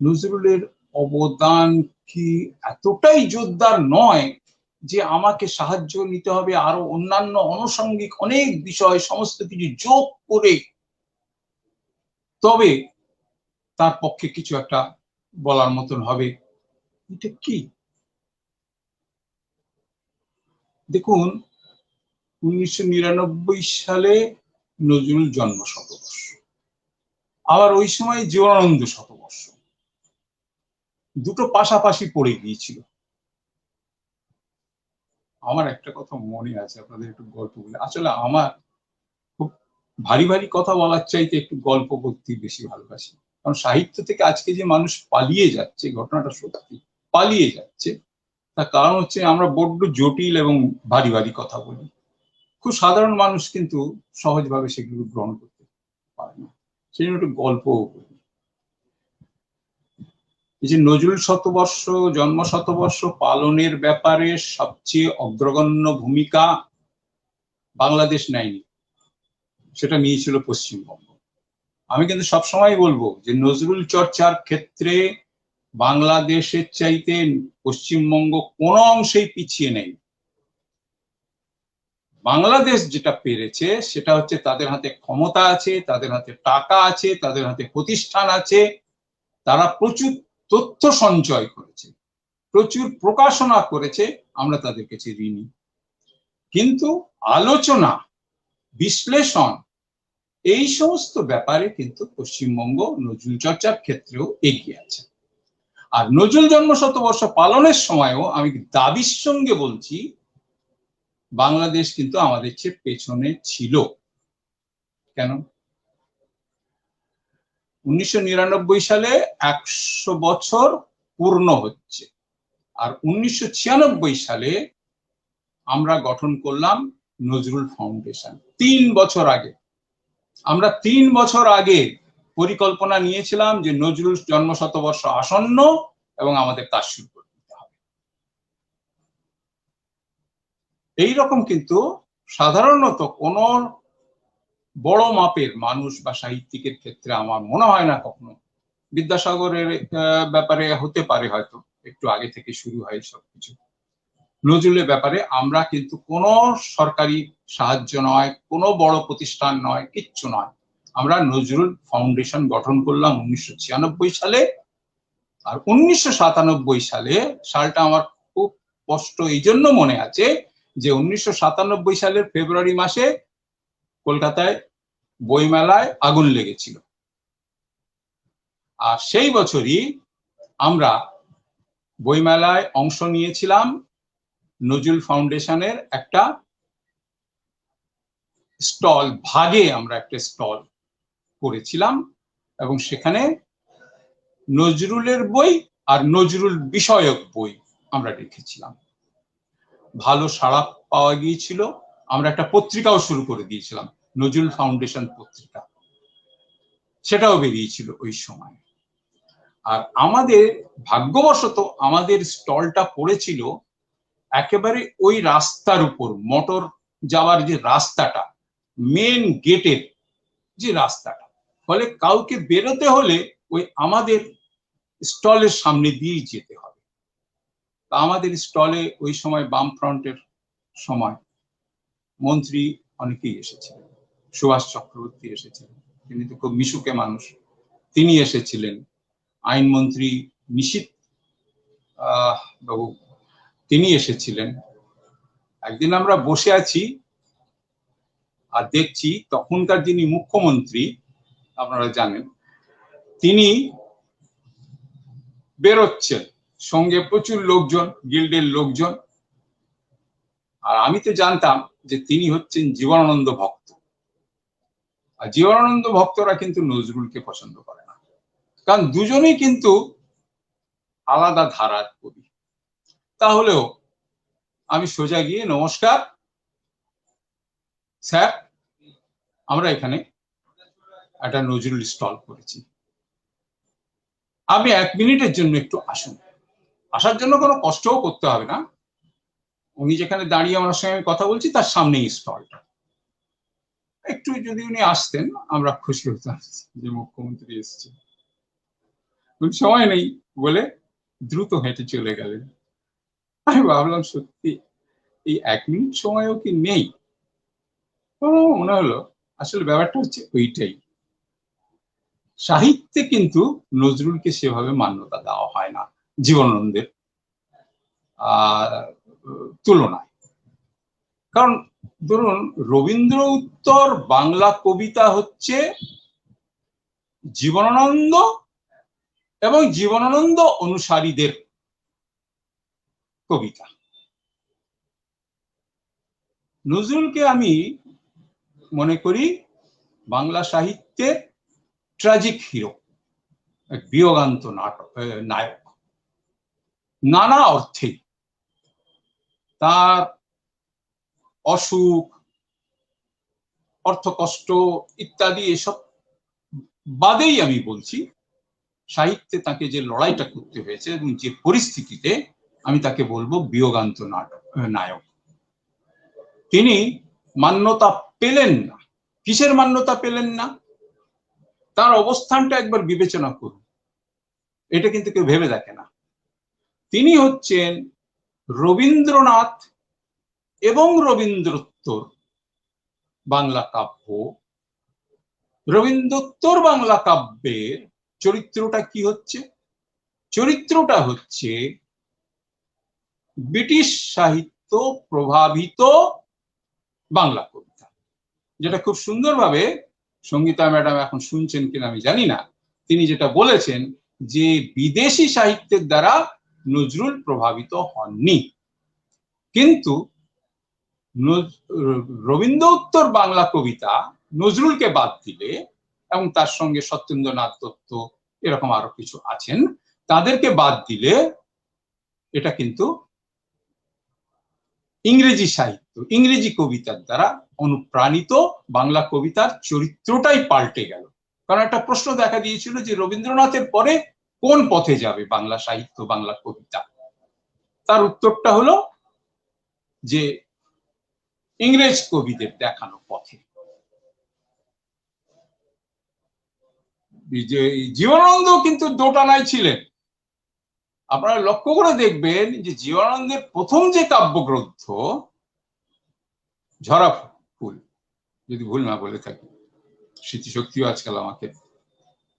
[SPEAKER 3] নজরুলের অবদান কি এতটাই জোরদার নয় যে আমাকে সাহায্য নিতে হবে আরো অন্যান্য আনুষঙ্গিক অনেক বিষয়, সমস্ত কিছু যোগ করে তবে তার পক্ষে কিছু একটা বলার মতন হবে? এটা কি? দেখুন, 1999 সালে নজরুল জন্ম শতবর্ষ, আবার ওই সময় জীবনানন্দ শতবর্ষ, দুটো পাশাপাশি পড়ে গিয়েছিল। আমার একটা কথা মনে আছে, আপনাদের একটু গল্প বলে। আসলে আমার খুব ভারী ভারী কথা বলার চাইতে একটু গল্প করতে বেশি ভালোবাসি। কারণ সাহিত্য থেকে আজকে যে মানুষ পালিয়ে যাচ্ছে, ঘটনাটা সত্যি পালিয়ে যাচ্ছে, তার কারণ হচ্ছে আমরা বড্ড জটিল এবং ভারী ভারী কথা বলি। খুব সাধারণ মানুষ কিন্তু সহজভাবে সেগুলো গ্রহণ করতে পারে না। সেই জন্য একটু গল্পও বলি। এই যে নজরুল শতবর্ষ, জন্ম শতবর্ষ পালনের ব্যাপারে সবচেয়ে অগ্রগণ্য ভূমিকা বাংলাদেশ নেয়নি, সেটা নিয়েছিল পশ্চিমবঙ্গ। আমি কিন্তু সবসময় বলবো যে নজরুল চর্চার ক্ষেত্রে বাংলাদেশের চাইতে পশ্চিমবঙ্গ কোনো অংশেই পিছিয়ে নেই। বাংলাদেশ যেটা পেরেছে সেটা হচ্ছে তাদের হাতে ক্ষমতা আছে, তাদের হাতে টাকা আছে, তাদের হাতে প্রতিষ্ঠান আছে, তারা প্রচুর তথ্য সঞ্চয় করেছে, প্রচুর প্রকাশনা করেছে, আমরা তাদের কাছে ঋণী। কিন্তু আলোচনা, বিশ্লেষণ, এই সমস্ত ব্যাপারে কিন্তু পশ্চিমবঙ্গ নজরুল চর্চার ক্ষেত্রেও এগিয়ে আছে। আর নজরুল জন্ম শতবর্ষ পালনের সময়ও আমি দাবির সঙ্গে বলছি, বাংলাদেশ কিন্তু আমাদের চেয়ে পেছনে ছিল। কেন? 1999 সালে 100 বছর পূর্ণ হচ্ছে, আর 1996 সালে আমরা গঠন করলাম নজরুল ফাউন্ডেশন। 3 বছর আগে আমরা 3 বছর আগে পরিকল্পনা নিয়েছিলাম যে নজরুল জন্ম শতবর্ষ আসন্ন এবং আমাদের কাজ শুরু করে দিতে হবে। এইরকম কিন্তু সাধারণত কোন বড় মাপের মানুষ বা সাহিত্যিকের ক্ষেত্রে আমার মনে হয় না কখনো। বিদ্যাসাগরের ব্যাপারে হতে পারে, হয়তো একটু আগে থেকে শুরু হয় সবকিছু। নজরুলের ব্যাপারে আমরা কিন্তু কোনো সরকারি সাহায্য নয়, কোনো বড় প্রতিষ্ঠান নয়, কিচ্ছু নয়, আমরা নজরুল ফাউন্ডেশন গঠন করলাম 1996 সালে। আর 1997 সালে, সালটা আমার খুব স্পষ্ট এই জন্য মনে আছে যে 1997 সালের ফেব্রুয়ারি মাসে কলকাতায় বইমেলায় আগুন লেগেছিল। আর সেই বছরই আমরা বইমেলায় অংশ নিয়েছিলাম নজরুল ফাউন্ডেশনের একটা স্টল, ভাগে আমরা একটা স্টল করেছিলাম এবং সেখানে নজরুলের বই আর নজরুল বিষয়ক বই আমরা রেখেছিলাম। ভালো সাড়া পাওয়া গিয়েছিল। আমরা একটা পত্রিকাও শুরু করে দিয়েছিলাম, নজরুল ফাউন্ডেশন পত্রিকা, সেটাও বেরিয়েছিল ওই সময়। আর আমাদের ভাগ্যবশত আমাদের স্টলটা পড়েছিল একেবারে ওই রাস্তার উপর, মোটর যাওয়ার যে রাস্তাটা, মেন গেটের যে রাস্তাটা, ফলে কাউকে বেরোতে হলে ওই আমাদের স্টলের সামনে দিয়েই যেতে হবে। তা আমাদের স্টলে ওই সময় বাম ফ্রন্টের সময় মন্ত্রী অনেকেই এসেছিলেন, সুভাষ চক্রবর্তী এসেছিলেন, তিনি তো খুব মিশুকে মানুষ, তিনি এসেছিলেন, আইনমন্ত্রী নিশীথ বাবু তিনি এসেছিলেন। একদিন আমরা বসে আছি আর দেখছি তখনকার যিনি মুখ্যমন্ত্রী আপনারা জানেন, তিনি বেরোচ্ছেন, সঙ্গে প্রচুর লোকজন, গিল্ডের লোকজন। আর আমি তো জানতাম যে তিনি হচ্ছেন জীবনানন্দ ভক্ত, আর জীবনানন্দ ভক্তরা কিন্তু নজরুলকে পছন্দ করে না, কারণ দুজনেই কিন্তু আলাদা ধারার কবি। তাহলেও আমি সোজা গিয়ে, নমস্কার স্যার, আমরা এখানে একটা নজরুল স্টল করেছি, আপনি 1 মিনিটের জন্য একটু আসুন। আসার জন্য কোনো কষ্টও করতে হবে না, উনি যেখানে দাঁড়িয়ে আমার সঙ্গে কথা বলছি তার সামনেই স্টলটা, একটু যদি উনি আসতেন আমরা খুশি হতাম যে মুখ্যমন্ত্রী এসেছে। সময় নেই বলে দ্রুত হেঁটে চলে গেলেন। আমি ভাবলাম সত্যি এই 1 মিনিট সময়ও কি নেই। মনে হলো আসলে ব্যাপারটা হচ্ছে ওইটাই, সাহিত্যে কিন্তু নজরুলকে সেভাবে মান্যতা দেওয়া হয় না জীবনানন্দের তুলনায়। কারণ ধরুন রবীন্দ্র উত্তর বাংলা কবিতা হচ্ছে জীবনানন্দ এবং জীবনানন্দ অনুসারীদের কবিতা। নজরুলকে আমি মনে করি বাংলা সাহিত্যের ট্র্যাজিক হিরো, এক বিয়োগান্ত নায়ক। নানা অর্থে তার অসুখ, অর্থকষ্ট ইত্যাদি এসব বাদেই আমি বলছি, সাহিত্যে তাকে যে লড়াইটা করতে হয়েছে এবং যে পরিস্থিতিতে, আমি তাকে বলবো বিয়োগান্ত নায়ক। তিনি মান্যতা পেলেন না। কিসের মান্যতা পেলেন না? তার অবস্থানটা একবার বিবেচনা করুন, এটা কিন্তু কেউ ভেবে দেখে না। তিনি হচ্ছেন রবীন্দ্রনাথ এবং রবীন্দ্রোত্তর বাংলা কাব্য। রবীন্দ্রোত্তর বাংলা কাব্যের চরিত্রটা কি হচ্ছে? চরিত্রটা হচ্ছে ব্রিটিশ সাহিত্য প্রভাবিত বাংলা কবিতা, যেটা খুব সুন্দরভাবে সঙ্গীতা ম্যাডাম এখন শুনছেন কিনা আমি জানি না, তিনি যেটা বলেছেন যে বিদেশি সাহিত্যের দ্বারা নজরুল প্রভাবিত হননি। কিন্তু রবীন্দ্র উত্তর বাংলা কবিতা নজরুলকে বাদ দিলে, এবং তার সঙ্গে সত্যেন্দ্রনাথ দত্ত এরকম আরো কিছু আছেন, তাদেরকে বাদ দিলে এটা কিন্তু ইংরেজি সাহিত্য, ইংরেজি কবিতার দ্বারা অনুপ্রাণিত বাংলা কবিতার চরিত্রটাই পাল্টে গেল। কারণ একটা প্রশ্ন দেখা দিয়েছিল যে রবীন্দ্রনাথের পরে কোন পথে যাবে বাংলা সাহিত্য, বাংলা কবিতা? তার উত্তরটা হলো যে ইংরেজ কবিদের দেখানো পথে। জীবনানন্দ কিন্তু দোটানায় ছিলেন। আপনারা লক্ষ্য করে দেখবেন যে জীবনানন্দের প্রথম যে কাব্যগ্রন্থ ঝরা ফুল, যদি ভুল না বলে থাকি, স্মৃতিশক্তিও আজকাল আমাকে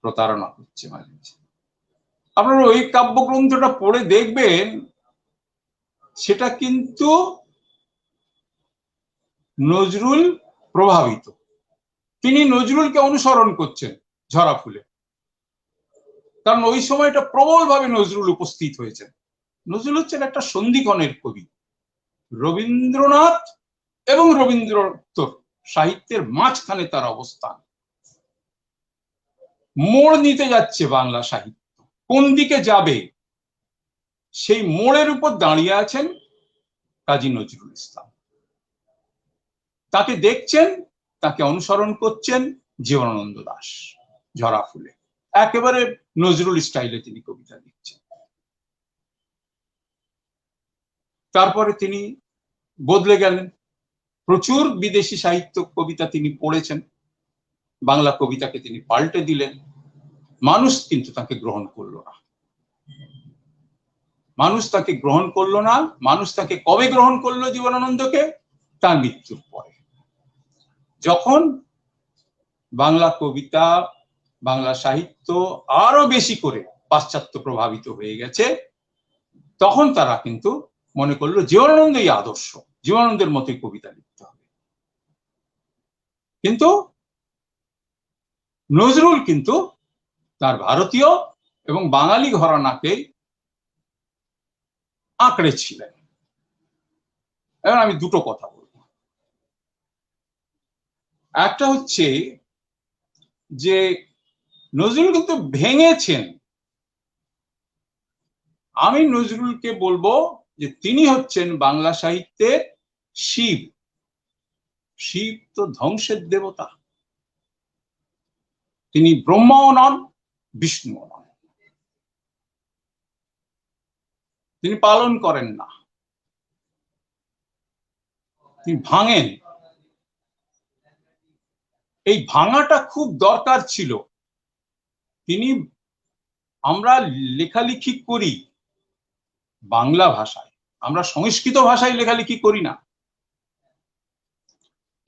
[SPEAKER 3] প্রতারণা করছে মাঝে মাঝে, আপনারা ওই কাব্যগ্রন্থটা পড়ে দেখবেন সেটা কিন্তু নজরুল প্রভাবিত। তিনি নজরুলকে অনুসরণ করছেন ঝরা ফুলে, কারণ ওই সময়টা প্রবলভাবে নজরুল উপস্থিত হয়েছেন। নজরুল হচ্ছেন একটা সন্ধিক্ষণের কবি। রবীন্দ্রনাথ এবং রবীন্দ্রোত্তর সাহিত্যের মাঝখানে তার অবস্থান। মোড় নিতে যাচ্ছে বাংলা সাহিত্য, কোন দিকে যাবে সেই মোড়ের উপর দাঁড়িয়ে আছেন কাজী নজরুল ইসলাম। তাকে দেখছেন, তাকে অনুসরণ করছেন জীবনানন্দ দাশ ঝরা ফুলে। একেবারে নজরুল স্টাইলে তিনি কবিতা লিখছেন। তারপরে তিনি বদলে গেলেন, প্রচুর বিদেশি সাহিত্য কবিতা তিনি পড়েছেন, বাংলা কবিতাকে তিনি পাল্টে দিলেন। মানুষ কিন্তু তাকে গ্রহণ করলো না। মানুষ তাকে গ্রহণ করলো না। মানুষ তাকে কবে গ্রহণ করলো জীবনানন্দকে? তার মৃত্যুর পরে, যখন বাংলা কবিতা, বাংলা সাহিত্য আরো বেশি করে পাশ্চাত্য প্রভাবিত হয়ে গেছে, তখন তারা কিন্তু মনে করলো জীবনানন্দই আদর্শ, জীবনানন্দের মতোই কবিতা লিখতে হবে। কিন্তু নজরুল কিন্তু তার ভারতীয় এবং বাঙালি ঘরানাকে আঁকড়ে ছিলেন। এখন আমি দুটো কথা বলবো। একটা হচ্ছে যে নজরুল কিন্তু ভেঙেছেন। আমি নজরুলকে বলবো যে তিনি হচ্ছেন বাংলা সাহিত্যের শিব। শিব তো ধ্বংসের দেবতা, তিনি ব্রহ্মাও নন, বিষ্ণুও নন, তিনি পালন করেন না, তিনি ভাঙেন। এই ভাঙাটা খুব দরকার ছিল। আমরা লেখালেখি করি বাংলা ভাষায়, আমরা সংস্কৃত ভাষায় লেখালেখি করি না।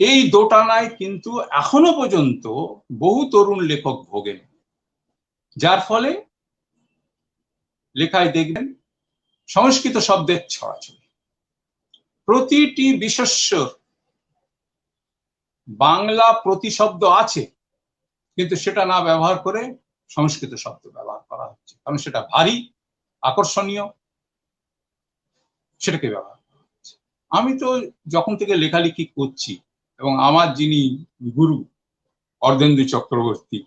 [SPEAKER 3] এই দোটানায় কিন্তু এখনো পর্যন্ত বহু তরুণ লেখক ভোগেন, যার ফলে লেখায় দেখবেন সংস্কৃত শব্দের ছড়াছড়ি। প্রতিটি বিশেষ্য বাংলা প্রতিশব্দ আছে, কিন্তু সেটা না ব্যবহার করে সংস্কৃত শব্দ ব্যবহার করা হচ্ছে, কারণ সেটা ভারী আকর্ষণীয়, সেটাকে ব্যবহার করা হচ্ছে। আমি তো যখন থেকে লেখালেখি করছি, এবং আমার যিনি গুরু অর্ধেন্দু চক্রবর্তী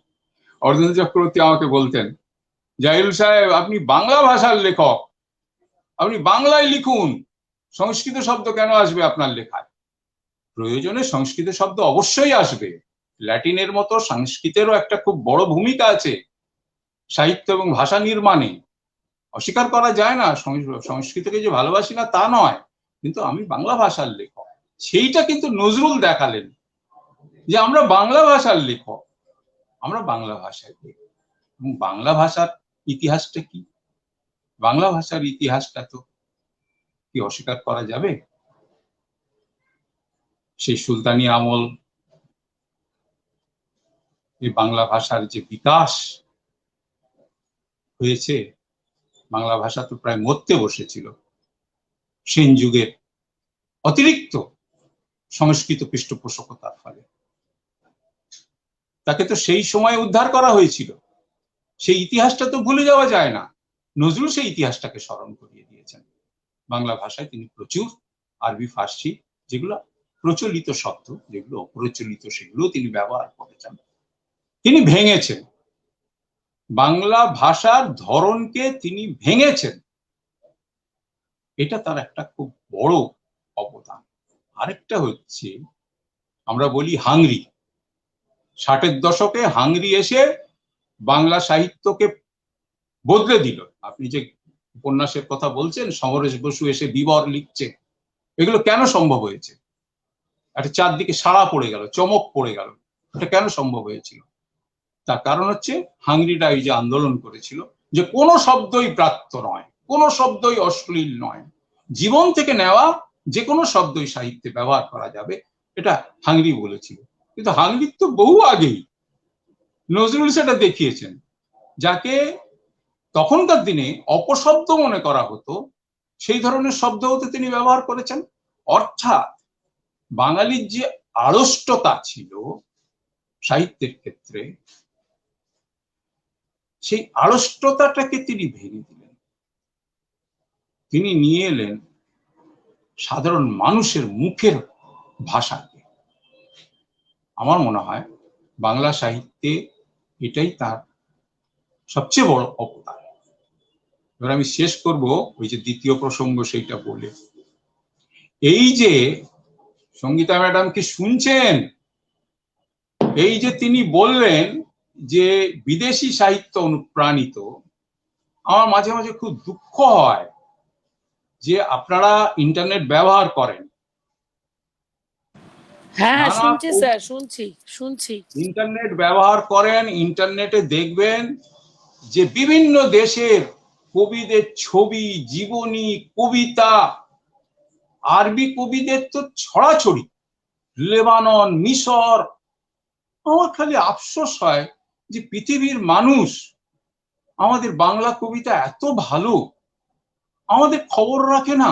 [SPEAKER 3] আমাকে বলতেন, জাহিরুল সাহেব আপনি বাংলা ভাষার লেখক, আপনি বাংলায় লিখুন, সংস্কৃত শব্দ কেন আসবে আপনার লেখায়? প্রয়োজনে সংস্কৃত শব্দ অবশ্যই আসবে। ল্যাটিনের মতো সংস্কৃতেরও একটা খুব বড় ভূমিকা আছে সাহিত্য এবং ভাষা নির্মাণে, অস্বীকার করা যায় না। সংস্কৃতকে যে ভালোবাসি না তা নয়, কিন্তু আমি বাংলা ভাষার লেখক। সেইটা কিন্তু নজরুল দেখালেন যে আমরা বাংলা ভাষার লেখক, আমরা বাংলা ভাষায় লেখক। এবং বাংলা ভাষার ইতিহাসটা কি? বাংলা ভাষার ইতিহাসটা তো কি অস্বীকার করা যাবে? সেই সুলতানি আমল, এই বাংলা ভাষার যে বিকাশ হয়েছে, বাংলা ভাষা তো প্রায় মরতে বসেছিল সেন যুগের অতিরিক্ত সংস্কৃত পৃষ্ঠপোষকতার ফলে। তাকে তো সেই সময় উদ্ধার করা হয়েছিল, সেই ইতিহাসটা তো ভুলে যাওয়া যায় না। নজরুল সেই ইতিহাসটাকে স্মরণ করিয়ে দিয়েছেন। বাংলা ভাষায় তিনি প্রচুর আরবি, ফার্সি, যেগুলো প্রচলিত শব্দ, যেগুলো অপ্রচলিত, সেগুলো তিনি ব্যবহার করেছেন। তিনি ভেঙেছেন বাংলা ভাষার ধরনকে, তিনি ভেঙেছেন। এটা তার একটা খুব বড় অবদান। আরেকটা হচ্ছে, আমরা বলি হাংরি। 60-এর দশকে হাংরি এসে বাংলা সাহিত্যকে বদলে দিল। আপনি যে উপন্যাসের কথা বলছেন, সমরেশ বসু এসে বিবর লিখছে, এগুলো কেন সম্ভব হয়েছে? একটা চারদিকে সাড়া পড়ে গেল, চমক পড়ে গেল। এটা কেন সম্ভব হয়েছিল? তার কারণ হচ্ছে হাংরিরা এই যে আন্দোলন করেছিল যে কোনো শব্দই ব্রাত্য নয়, কোনো শব্দই অশ্লীল নয়, জীবন থেকে নেওয়া যে কোনো শব্দই সাহিত্যে ব্যবহার করা যাবে, এটা হাংরি বলেছিল। কিন্তু হাংরির তো বহু আগেই নজরুল সেটা দেখিয়েছেন। যাকে তখনকার দিনে অপশব্দ মনে করা হতো, সেই ধরনের শব্দও তো তিনি ব্যবহার করেছেন। অর্থাৎ বাঙালির যে আড়ষ্টতা ছিল সাহিত্যের ক্ষেত্রে, সেই আড়ষ্টতাটাকে তিনি ভেঙে দিলেন। তিনি নিয়ে এলেন সাধারণ মানুষের মুখের ভাষাকে। আমার মনে হয় বাংলা সাহিত্যে এটাই তার সবচেয়ে বড় অবদান। এবার আমি শেষ করব ওই যে দ্বিতীয় প্রসঙ্গ, সেইটা বলে, এই যে সঙ্গীতা ম্যাডাম কি শুনছেন? এই যে তিনি বললেন যে বিদেশি সাহিত্য অনুপ্রাণিত, আমার মাঝে মাঝে খুব দুঃখ হয় যে আপনারা ইন্টারনেট ব্যবহার করেন,
[SPEAKER 4] হ্যাঁ
[SPEAKER 3] নানা
[SPEAKER 4] শুনছি স্যার, শুনছি।
[SPEAKER 3] ইন্টারনেট ব্যবহার করেন, ইন্টারনেটে দেখবেন যে বিভিন্ন দেশের কবিদের ছবি, জীবনী, কবিতা, আরবি কবিদের তো ছড়াছড়ি, লেবানন, মিশর। আমার খালি আফসোস হয় যে পৃথিবীর মানুষ আমাদের বাংলা কবিতা এত ভালো, আমাদের খবর রাখে না।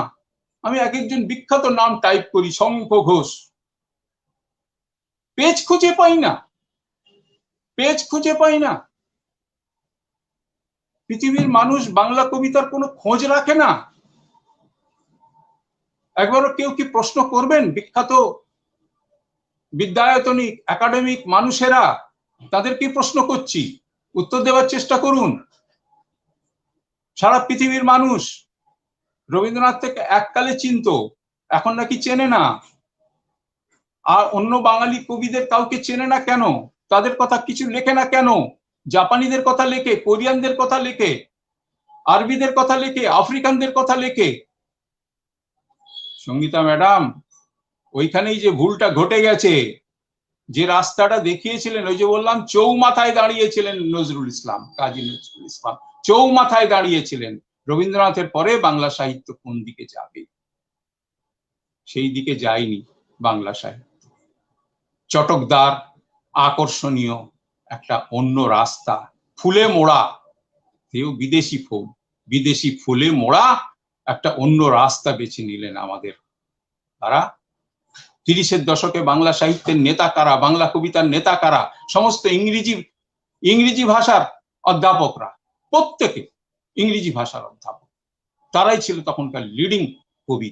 [SPEAKER 3] আমি এক একজন বিখ্যাত নাম টাইপ করি, শঙ্খ ঘোষ, পেজ খুঁজে পাই না। পৃথিবীর মানুষ বাংলা কবিতার কোনো খোঁজ রাখে না। একবারও কেউ কি প্রশ্ন করবেন? বিখ্যাত বিদ্যায়তনিক একাডেমিক মানুষেরা, তাদের কি প্রশ্ন করছি, উত্তর দেওয়ার চেষ্টা করুন। সারা পৃথিবীর মানুষ রবীন্দ্রনাথকে এককালে চিনত, এখন নাকি চেনে না। আর অন্য বাঙালি কবিদের কাউকে চেনে না কেন? তাদের কথা কিছু লেখে না কেন? জাপানিদের কথা লেখে, কোরিয়ানদের কথা লেখে, আরবিদের কথা লেখে, আফ্রিকানদের কথা লেখে। সঙ্গীতা ম্যাডাম, ওইখানেই যে ভুলটা ঘটে গেছে। যে রাস্তাটা দেখিয়েছিলেন, ওই যে বললাম চৌমাথায় দাঁড়িয়েছিলেন নজরুল ইসলাম, কাজী নজরুল ইসলাম চৌমাথায় দাঁড়িয়েছিলেন। রবীন্দ্রনাথের পরে বাংলা সাহিত্য কোন দিকে যাবে, সেই দিকে যায়নি বাংলা সাহিত্য। চটকদার, আকর্ষণীয় একটা অন্য রাস্তা, ফুলে মোড়া, কেউ বিদেশি ফুলে মোড়া একটা অন্য রাস্তা বেছে নিলেন আমাদের। তারা 30-এর দশকে বাংলা সাহিত্যের নেতা কারা, বাংলা কবিতার নেতা কারা? সমস্ত ইংরেজি ভাষার অধ্যাপকরা, প্রত্যেকে ইংরেজি ভাষার অধ্যাপক। তারাই ছিল তখনকার লিডিং কবি।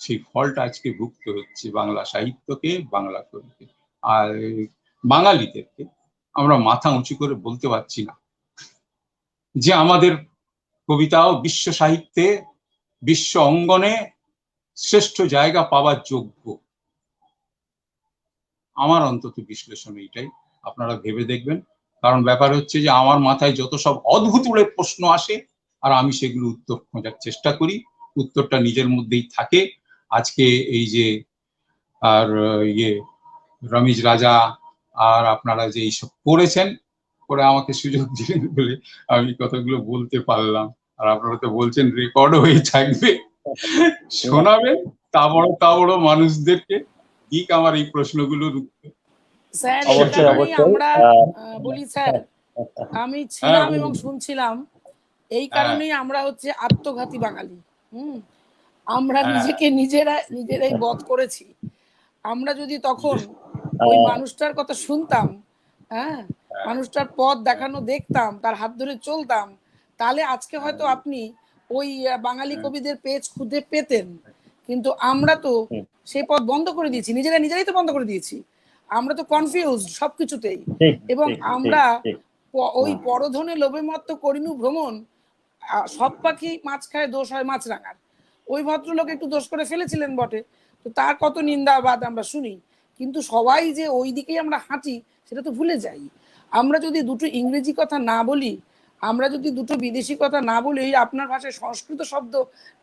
[SPEAKER 3] সেই ফলটা আজকে ভুগতে হচ্ছে বাংলা সাহিত্যকে, বাংলা কবিকে। আর বাঙালিদেরকে আমরা মাথা উঁচু করে বলতে পারছি না যে আমাদের কবিতাও বিশ্ব সাহিত্যে, বিশ্ব অঙ্গনে শ্রেষ্ঠ জায়গা পাওয়ার যোগ্য। আমার অন্তত বিশ্লেষণ এইটাই, আপনারা ভেবে দেখবেন। কারণ ব্যাপার হচ্ছে যে আমার মাথায় যত সব অদ্ভুত প্রশ্ন আসে, আর আমি সেগুলো উত্তর খোঁজার চেষ্টা করি, উত্তরটা নিজের মধ্যেই থাকে। আজকে এই যে আর রমিজ রাজা আর আপনারা যে এইসব করেছেন, করে আমাকে সুযোগ দিলেন বলে আমি কথাগুলো বলতে পারলাম। আর আপনারা তো বলছেন রেকর্ড হয়ে থাকবে, শোনাবেন তা বড় মানুষদেরকে। ঠিক আমার এই প্রশ্নগুলোর উত্তর
[SPEAKER 4] স্যার এই
[SPEAKER 2] অবশ্যই,
[SPEAKER 4] কারণেই
[SPEAKER 2] অবশ্যই।
[SPEAKER 4] আমরা বলি স্যার, আমি ছিলাম এবং শুনছিলাম, এই কারণেই আমরা হচ্ছে আত্মঘাতী বাঙালি। আমরা নিজেরাই বধ করেছি। আমরা যদি তখন ওই মানুষটার কথা শুনতাম, হ্যাঁ, মানুষটার পথ দেখানো দেখতাম, তার হাত ধরে চলতাম, তাহলে আজকে হয়তো আপনি ওই বাঙালি কবিদের পেজ খুঁজে পেতেন। কিন্তু আমরা তো সেই পথ বন্ধ করে দিয়েছি, নিজেরাই তো বন্ধ করে দিয়েছি। আমরা তো কনফিউজড সবকিছুতেই। এবং আমরা ওই পরধনে লোভে মত্ত করিনু ভ্রমণ, সব পাখি মাছ খায় দোষ হয় মাছরাঙার। ওই ভদ্রলোক একটু দোষ করে ফেলেছিলেন বটে, তো তার কত নিন্দাবাদ আমরা শুনি, কিন্তু সবাই যে ওই দিকেই আমরা হাঁটি সেটা তো ভুলে যাই। আমরা যদি দুটো ইংরেজি কথা না বলি, আমরা যদি দুটো বিদেশি কথা না বলি, আপনার ভাষায় সংস্কৃত শব্দ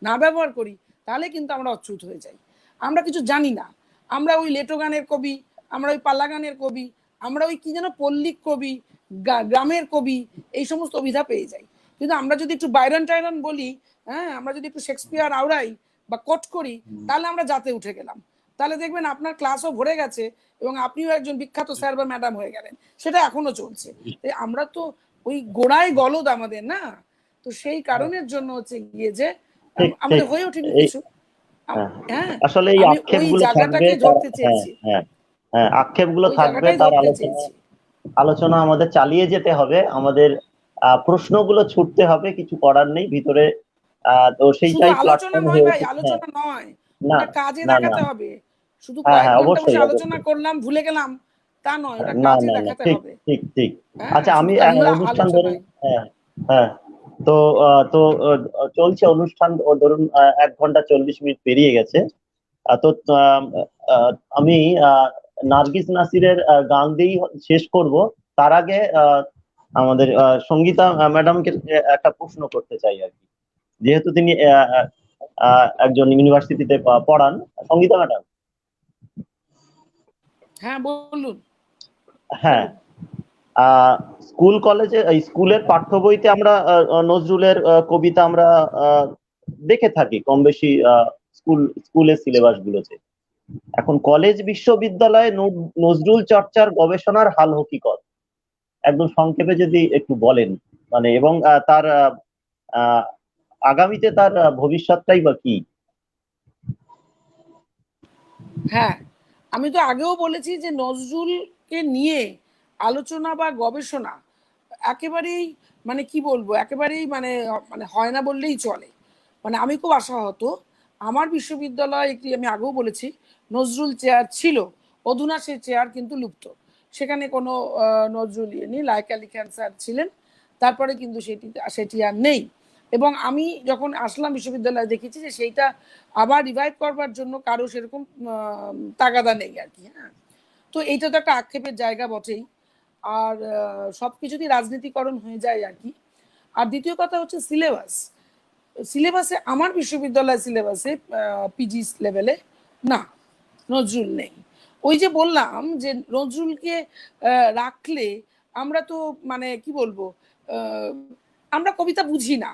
[SPEAKER 4] না ব্যবহার করি, তাহলে কিন্তু আমরা অচ্যুত হয়ে যাই। আমরা কিছু জানি না, আমরা ওই লেটো গানের কবি, আমরা ওই পাল্লা গানের কবি, আমরা ওই কি যেন পল্লিক কবি, গ্রামের কবি, এই সমস্ত অভিধা পেয়ে যাই। কিন্তু আমরা যদি একটু বাইরন টাইরন বলি, হ্যাঁ, আমরা যদি একটু শেক্সপিয়ার আওড়াই বা কোট করি, তাহলে আমরা যাতে উঠে গেলাম। তাহলে দেখবেন আপনার ক্লাসও ভরে গেছে এবং আপনিও একজন বিখ্যাত স্যার বা ম্যাডাম হয়ে গেলেন, সেটা এখনো চলছে। আমরা তো ওই গোড়ায় গলদ আমাদের না, তো সেই কারণের জন্য হচ্ছে গিয়ে যে আমাদের হয়ে ওঠেনি কিছু। হ্যাঁ,
[SPEAKER 2] আসলে এই আক্ষেপগুলো থাকবে,
[SPEAKER 4] ধরতে চেয়েছি,
[SPEAKER 2] আক্ষেপগুলো থাকবে, তার আলোচনা আমাদের চালিয়ে যেতে হবে। আমাদের প্রশ্নগুলো ছুটতে হবে, কিছু করার নেই ভিতরে। তো সেইটাই প্ল্যাটফর্ম হয়ে ওঠে।
[SPEAKER 4] আলোচনা নয়,
[SPEAKER 2] না,
[SPEAKER 4] কাজে দেখাতে হবে। শুধু
[SPEAKER 2] অবশ্যই
[SPEAKER 4] আলোচনা করলাম, ভুলে গেলাম, তা নয়, এটা
[SPEAKER 2] না,
[SPEAKER 4] কাজে
[SPEAKER 2] না,
[SPEAKER 4] দেখাতে হবে।
[SPEAKER 2] ঠিক। আচ্ছা, আমি অনুষ্ঠান ধরুন, তো তো চলছে অনুষ্ঠান ধরুন 1 ঘন্টা 40 মিনিট পেরিয়ে গেছে। তো আমি নার্গিস নাসিরের গান দিয়েই শেষ করব। তার আগে আমাদের সঙ্গীতা ম্যাডামকে একটা প্রশ্ন করতে চাই আর কি, যেহেতু তিনি একজন ইউনিভার্সিটিতে পড়ান। সঙ্গীতা ম্যাডাম।
[SPEAKER 4] হ্যাঁ বলুন।
[SPEAKER 2] হ্যাঁ, স্কুল কলেজে স্কুলের পাঠ্য বইতে আমরা নজরুলের কবিতা আমরা দেখে থাকি কম বেশি স্কুলের সিলেবাস গুলোতে। এখন কলেজ বিশ্ববিদ্যালয়ে নজরুল চর্চার গবেষণার হাল হকিকত একদম সংক্ষেপে যদি একটু বলেন, মানে এবং তার আগামীতে তার ভবিষ্যৎটাই বা কি?
[SPEAKER 4] হ্যাঁ, আমি তো আগেও বলেছি যে নজরুলকে নিয়ে আলোচনা বা গবেষণা একেবারেই মানে কি বলবো, একেবারেই মানে মানে হয় না বললেই চলে। মানে আমি খুব আশাহত। আমার বিশ্ববিদ্যালয় একটি, আমি আগেও বলেছি, নজরুল চেয়ার ছিল, অধুনা সে চেয়ার কিন্তু লুপ্ত। সেখানে কোনো নজরুল ইয়ে নেই, লায়ক আলী খান স্যার ছিলেন, তারপরে কিন্তু সেটি আর নেই। এবং আমি যখন আসলাম বিশ্ববিদ্যালয়ে দেখেছি যে সেইটা আবার রিভাইভ করবার জন্য কারো সেরকম তাগাদা নেই আর কি। হ্যাঁ, তো এইটা তো একটা আক্ষেপের জায়গা বটেই। আর সবকিছুতেই রাজনীতিকরণ হয়ে যায় আর কি। আর দ্বিতীয় কথা হচ্ছে সিলেবাসে আমার বিশ্ববিদ্যালয় সিলেবাসে পিজি লেভেলে না, নজরুল নেই। ওই যে বললাম যে নজরুলকে রাখলে আমরা তো মানে কি বলবো, আমরা কবিতা বুঝি না,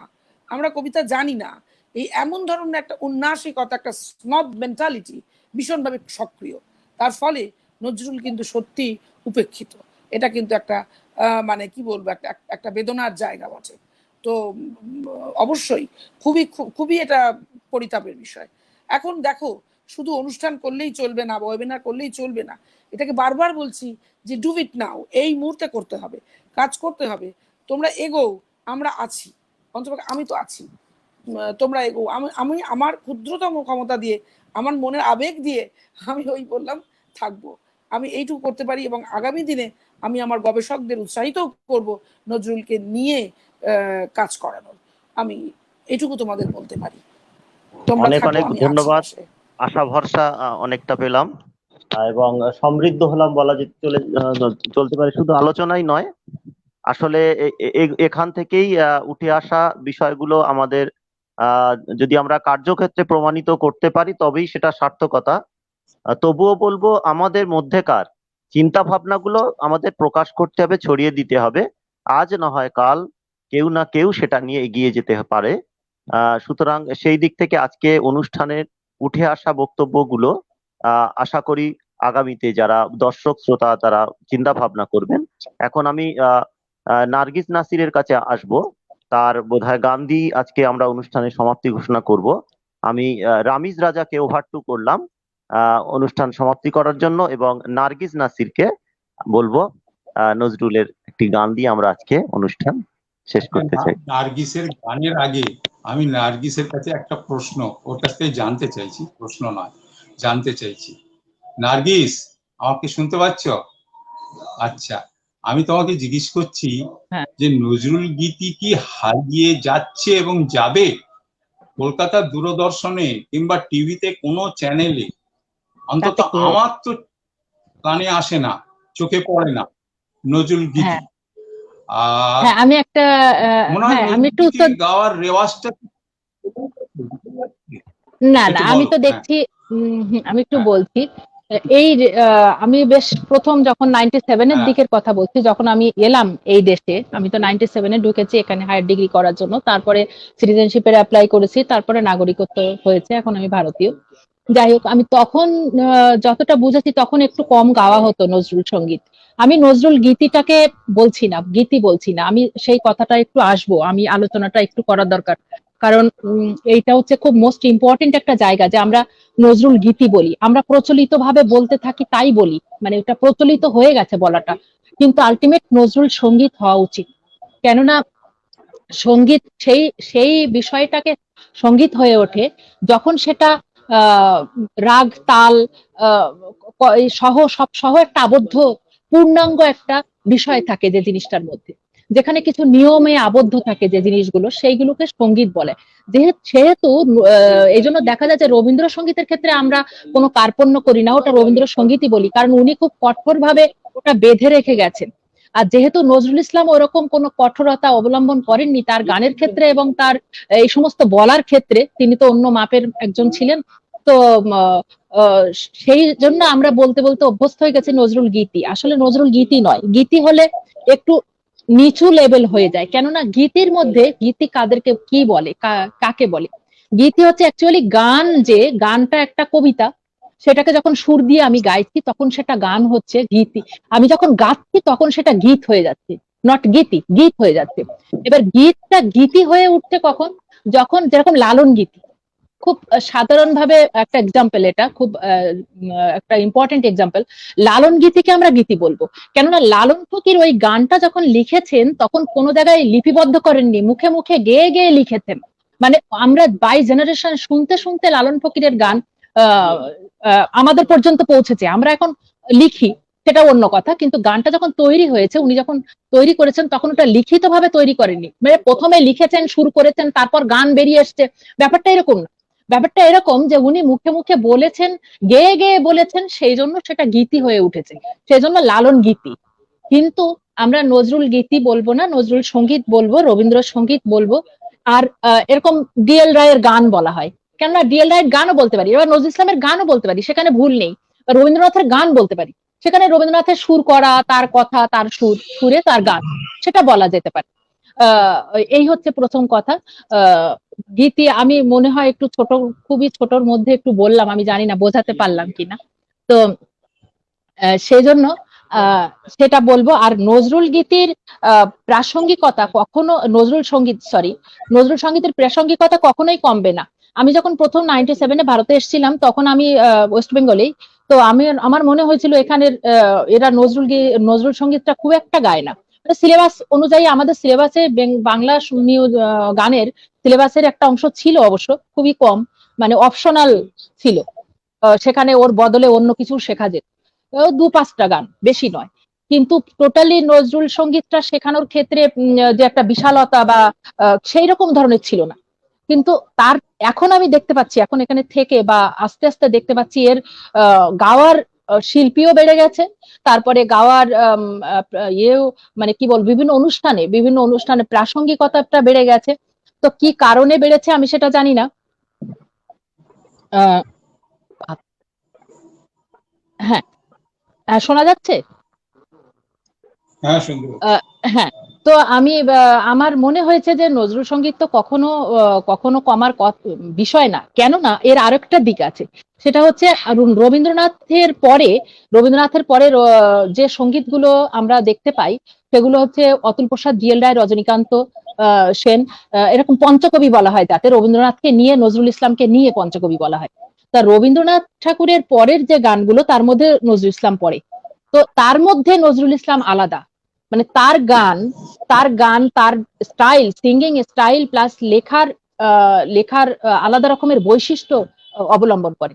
[SPEAKER 4] আমরা কবিতা জানি না, এই এমন ধরনের একটা উন্নাসিকতা, একটা স্নব মেন্টালিটি ভীষণভাবে সক্রিয়। তার ফলে নজরুল কিন্তু সত্যি উপেক্ষিত। এটা কিন্তু একটা মানে কি বলবো, একটা বেদনার জায়গা বটে। তো অবশ্যই খুবই খুবই এটা পরিতাপের বিষয়। এখন দেখো, শুধু অনুষ্ঠান করলেই চলবে না, ওয়েবিনার করলেই চলবে না। এটাকে বারবার বলছি যে ডু ইট নাও, এই মুহূর্তে করতে হবে, কাজ করতে হবে। তোমরা এগো, আমরা আছি, অন্তত আমি তো আছি, তোমরা এগো। আমি আমার ক্ষুদ্রতম ক্ষমতা দিয়ে, আমার মনের আবেগ দিয়ে আমি ওই বললাম থাকবো। আমি এইটুকু করতে পারি এবং আগামী দিনে আমি আমার গবেষকদের উৎসাহিত করব নজরুলকে নিয়ে কাজ করানোর। আমি এটুকু তোমাদের বলতে পারি। তোমরা
[SPEAKER 2] অনেক
[SPEAKER 4] থাকো,
[SPEAKER 2] অনেক
[SPEAKER 4] আমি
[SPEAKER 2] ধন্যবাদ।
[SPEAKER 4] আছি।
[SPEAKER 2] আশা ভরসা অনেকটা পেলাম এবং সমৃদ্ধ হলাম বলা যেতে চলতে পারে। শুধু আলোচনাই নয়, আসলে এখান থেকেই উঠে আসা বিষয়গুলো আমাদের যদি আমরা কার্যক্ষেত্রে প্রমাণিত করতে পারি তবেই সেটা সার্থকতা। তবুও বলবো আমাদের মধ্যেকার চিন্তা ভাবনাগুলো আমাদের প্রকাশ করতে হবে, ছড়িয়ে দিতে হবে। আজ না হয় কাল কেউ না কেউ সেটা নিয়ে এগিয়ে যেতে পারে। সুতরাং সেই দিক থেকে আজকে অনুষ্ঠানের উঠে আসা বক্তব্যগুলো আশা করি আগামীতে যারা দর্শক শ্রোতা তারা চিন্তা ভাবনা করবেন। এখন আমি নার্গিস নাসিরের কাছে আসব। তার বোধহয় গান দিয়ে আজকে আমরা অনুষ্ঠানের সমাপ্তি ঘোষণা করব। আমি রামিজ রাজাকে ওভারটু করলাম অনুষ্ঠান সমাপ্তি করার জন্য এবং নার্গিস নাসিরকে বলবো নজরুলের একটি গান দিয়ে আমরা আজকে অনুষ্ঠান শেষ করতে চাই।
[SPEAKER 3] নার্গিসের গানের আগে আমি নার্গিসের কাছে একটা প্রশ্ন ওর কাছ থেকে জানতে চাইছি, প্রশ্ন নয়, জানতে চাইছি। নার্গিস, আমাকে শুনতে পাচ্ছ? আচ্ছা, আমি তোমাকে জিজ্ঞেস করছি
[SPEAKER 5] হ্যাঁ।
[SPEAKER 3] যে নজরুল গীতি কি হারিয়ে যাচ্ছে এবং যাবে? কলকাতার দূরদর্শনে কিংবা টিভিতে কোনো চ্যানেলে অন্তত
[SPEAKER 5] তাতে কি হয়েছে?
[SPEAKER 3] আমার তো কানে আসে না, চোখে পড়ে না নজরুল গীতি।
[SPEAKER 5] হ্যাঁ
[SPEAKER 3] আর
[SPEAKER 5] হ্যাঁ, আমি একটা
[SPEAKER 3] মনে হয়
[SPEAKER 5] হ্যাঁ আমি
[SPEAKER 3] নজরুল
[SPEAKER 5] একটু
[SPEAKER 3] গীতি
[SPEAKER 5] উত্তর,
[SPEAKER 3] গাওয়ার রেওয়াজটা
[SPEAKER 5] না না
[SPEAKER 3] একটু
[SPEAKER 5] আমি
[SPEAKER 3] বলো।
[SPEAKER 5] তো
[SPEAKER 3] হ্যাঁ
[SPEAKER 5] দেখছি, আমি একটু
[SPEAKER 3] হ্যাঁ
[SPEAKER 5] বলছি। এই আমি বেশ প্রথম যখন 97-এর
[SPEAKER 3] হ্যাঁ
[SPEAKER 5] দিকের কথা বলছি, যখন আমি এলাম এই দেশে, আমি তো 97-এ ঢুকেছি এখানে হায়ার ডিগ্রি করার জন্য, তারপরে সিটিজেনশিপের অ্যাপ্লাই করেছি, তারপরে নাগরিকত্ব হয়েছে, এখন আমি ভারতীয়। যাই হোক, আমি তখন যতটা বুঝেছি তখন একটু কম গাওয়া হতো নজরুল সঙ্গীত। আমি নজরুল গীতিটাকে বলছি না, গীতি বলছি না, আমি সেই কথাটা একটু আসবো, আমি আলোচনাটা একটু করার দরকার। কারণ এইটা হচ্ছে খুব মোস্ট ইম্পর্টেন্ট একটা জায়গা যে আমরা নজরুল গীতি বলি, আমরা প্রচলিত ভাবে বলতে থাকি তাই বলি, মানে এটা প্রচলিত হয়ে গেছে বলাটা, কিন্তু আলটিমেট নজরুল সঙ্গীত হওয়া উচিত। কেননা সঙ্গীত সেই সেই বিষয়টাকে সঙ্গীত হয়ে ওঠে যখন সেটা রাগ তাল সহ সব সহ একটা আবদ্ধ পূর্ণাঙ্গ একটা বিষয় থাকে যে জিনিসটার মধ্যে। যেখানে কিছু নিয়মে আবদ্ধ থাকে যে জিনিসগুলো, সেইগুলোকে সঙ্গীত বলে। সেহেতু এই জন্য দেখা যায় যে রবীন্দ্রসঙ্গীতের ক্ষেত্রে আমরা কোনো কার্পণ্য করি না, ওটা রবীন্দ্রসঙ্গীতই বলি, কারণ উনি খুব কঠোরভাবে ওটা বেঁধে রেখে গেছেন। আর যেহেতু নজরুল ইসলাম ওরকম কোনো কঠোরতা অবলম্বন করেননি তার গানের ক্ষেত্রে এবং তার এই সমস্ত বলার ক্ষেত্রে, তিনি তো অন্য মাপের একজন ছিলেন। তো সেই জন্য আমরা বলতে বলতে অভ্যস্ত হয়ে গেছি নজরুল গীতি। আসলে নজরুল গীতি নয়, গীতি হলে একটু নিচু লেভেল হয়ে যায়। কেননা গীতির মধ্যে, গীতি কাদেরকে কি বলে, কাকে বলে? গীতি হচ্ছে অ্যাকচুয়ালি গান, যে গানটা একটা কবিতা, সেটাকে যখন সুর দিয়ে আমি গাইছি তখন সেটা গান হচ্ছে গীতি। আমি যখন গাচ্ছি তখন সেটা গীত হয়ে যাচ্ছে, নট গীতি, গীত হয়ে যাচ্ছে। এবার গীতটা গীতি হয়ে উঠছে কখন? যখন, যেরকম লালন গীতি, খুব সাধারণভাবে একটা এক্সাম্পল, এটা খুব একটা ইম্পর্টেন্ট এক্সাম্পল। লালন গীতিকে আমরা গীতি বলবো, কেননা লালন ফকির ওই গানটা যখন লিখেছেন তখন কোনো জায়গায় লিপিবদ্ধ করেননি, মুখে মুখে গেয়ে গেয়ে লিখেছেন। মানে আমরা বাই জেনারেশন শুনতে শুনতে লালন ফকিরের গান আমাদের পর্যন্ত পৌঁছেছে। আমরা এখন লিখি, সেটা অন্য কথা, কিন্তু গানটা যখন তৈরি হয়েছে, উনি যখন তৈরি করেছেন তখন ওটা লিখিত ভাবে তৈরি করেননি, মানে প্রথমে লিখেছেন, সুর করেছেন, তারপর গান বেরিয়ে এসছে। ব্যাপারটা এরকম না, ব্যাপারটা এরকম যে উনি মুখে মুখে বলেছেন, গেয়ে গেয়ে বলেছেন, সেই জন্য সেটা গীতি হয়ে উঠেছে, সেই জন্য লালন গীতি। কিন্তু আমরা নজরুল গীতি বলবো না, নজরুল সঙ্গীত বলবো, রবীন্দ্রসঙ্গীত বলবো। আর এরকম ডিএল রায়ের গান বলা হয়, কেননা ডিএল রায়ের গানও বলতে পারি, এবার নজরুল ইসলামের গানও বলতে পারি, সেখানে ভুল নেই। রবীন্দ্রনাথের গান বলতে পারি, সেখানে রবীন্দ্রনাথের সুর করা, তার কথা, তার সুরে তার গান, সেটা বলা যেতে পারে। এই হচ্ছে প্রথম কথা। গীতি আমি মনে হয় একটু ছোট, খুবই ছোটর মধ্যে একটু বললাম, আমি জানি না বোঝাতে পারলাম কিনা। তো সেই জন্য সেটা বলবো। আর নজরুল গীতির প্রাসঙ্গিকতা কখনো, নজরুল সঙ্গীতের প্রাসঙ্গিকতা কখনোই কমবে না। আমি যখন প্রথম 97-এ ভারতে এসেছিলাম, তখন আমি ওয়েস্ট বেঙ্গলেই, তো আমার মনে হয়েছিল এখানের এরা নজরুল সঙ্গীতটা খুব একটা গায় না। সিলেবাস অনুযায়ী আমাদের সিলেবাসে বাংলা গানের সিলেবাসের একটা অংশ ছিল, অবশ্য খুবই কম, মানে অপশনাল ছিল। সেখানে ওর বদলে অন্য কিছু শেখা যেত, 2-5টা গান, বেশি নয়। কিন্তু টোটালি নজরুল সঙ্গীতটা শেখানোর ক্ষেত্রে যে একটা বিশালতা বা সেই রকম ধরনের ছিল না। কিন্তু তার এখন আমি দেখতে পাচ্ছি, এখন এখানে থেকে বা আস্তে আস্তে দেখতে পাচ্ছি এর গাওয়ার শিল্পীও বেড়ে গেছে, তারপরে গাওয়ার ইয়েও, মানে কি বল, বিভিন্ন অনুষ্ঠানে প্রাসঙ্গিকতাটা বেড়ে গেছে। তো কি কারণে বেড়েছে আমি সেটা জানি না। আহ হ্যাঁ, শোনা যাচ্ছে?
[SPEAKER 3] হ্যাঁ, শুনতে পাচ্ছি।
[SPEAKER 5] হ্যাঁ, তো আমি আমার মনে হয়েছে যে নজরুল সঙ্গীত তো কখনো কমার বিষয় না, কেননা এর আরেকটা দিক আছে। সেটা হচ্ছে রবীন্দ্রনাথের পরে যে সঙ্গীতগুলো আমরা দেখতে পাই, সেগুলো হচ্ছে অতুল প্রসাদ, জিএল রায়, রজনীকান্ত সেন, এরকম পঞ্চকবি বলা হয়, যাতে রবীন্দ্রনাথকে নিয়ে, নজরুল ইসলামকে নিয়ে পঞ্চকবি বলা হয়। তা রবীন্দ্রনাথ ঠাকুরের পরের যে গানগুলো, তার মধ্যে নজরুল ইসলাম পড়ে। তো তার মধ্যে নজরুল ইসলাম আলাদা, মানে তার গান, তার স্টাইল, সিঙ্গিং স্টাইল প্লাস লেখার আলাদা রকমের বৈশিষ্ট্য অবলম্বন করে।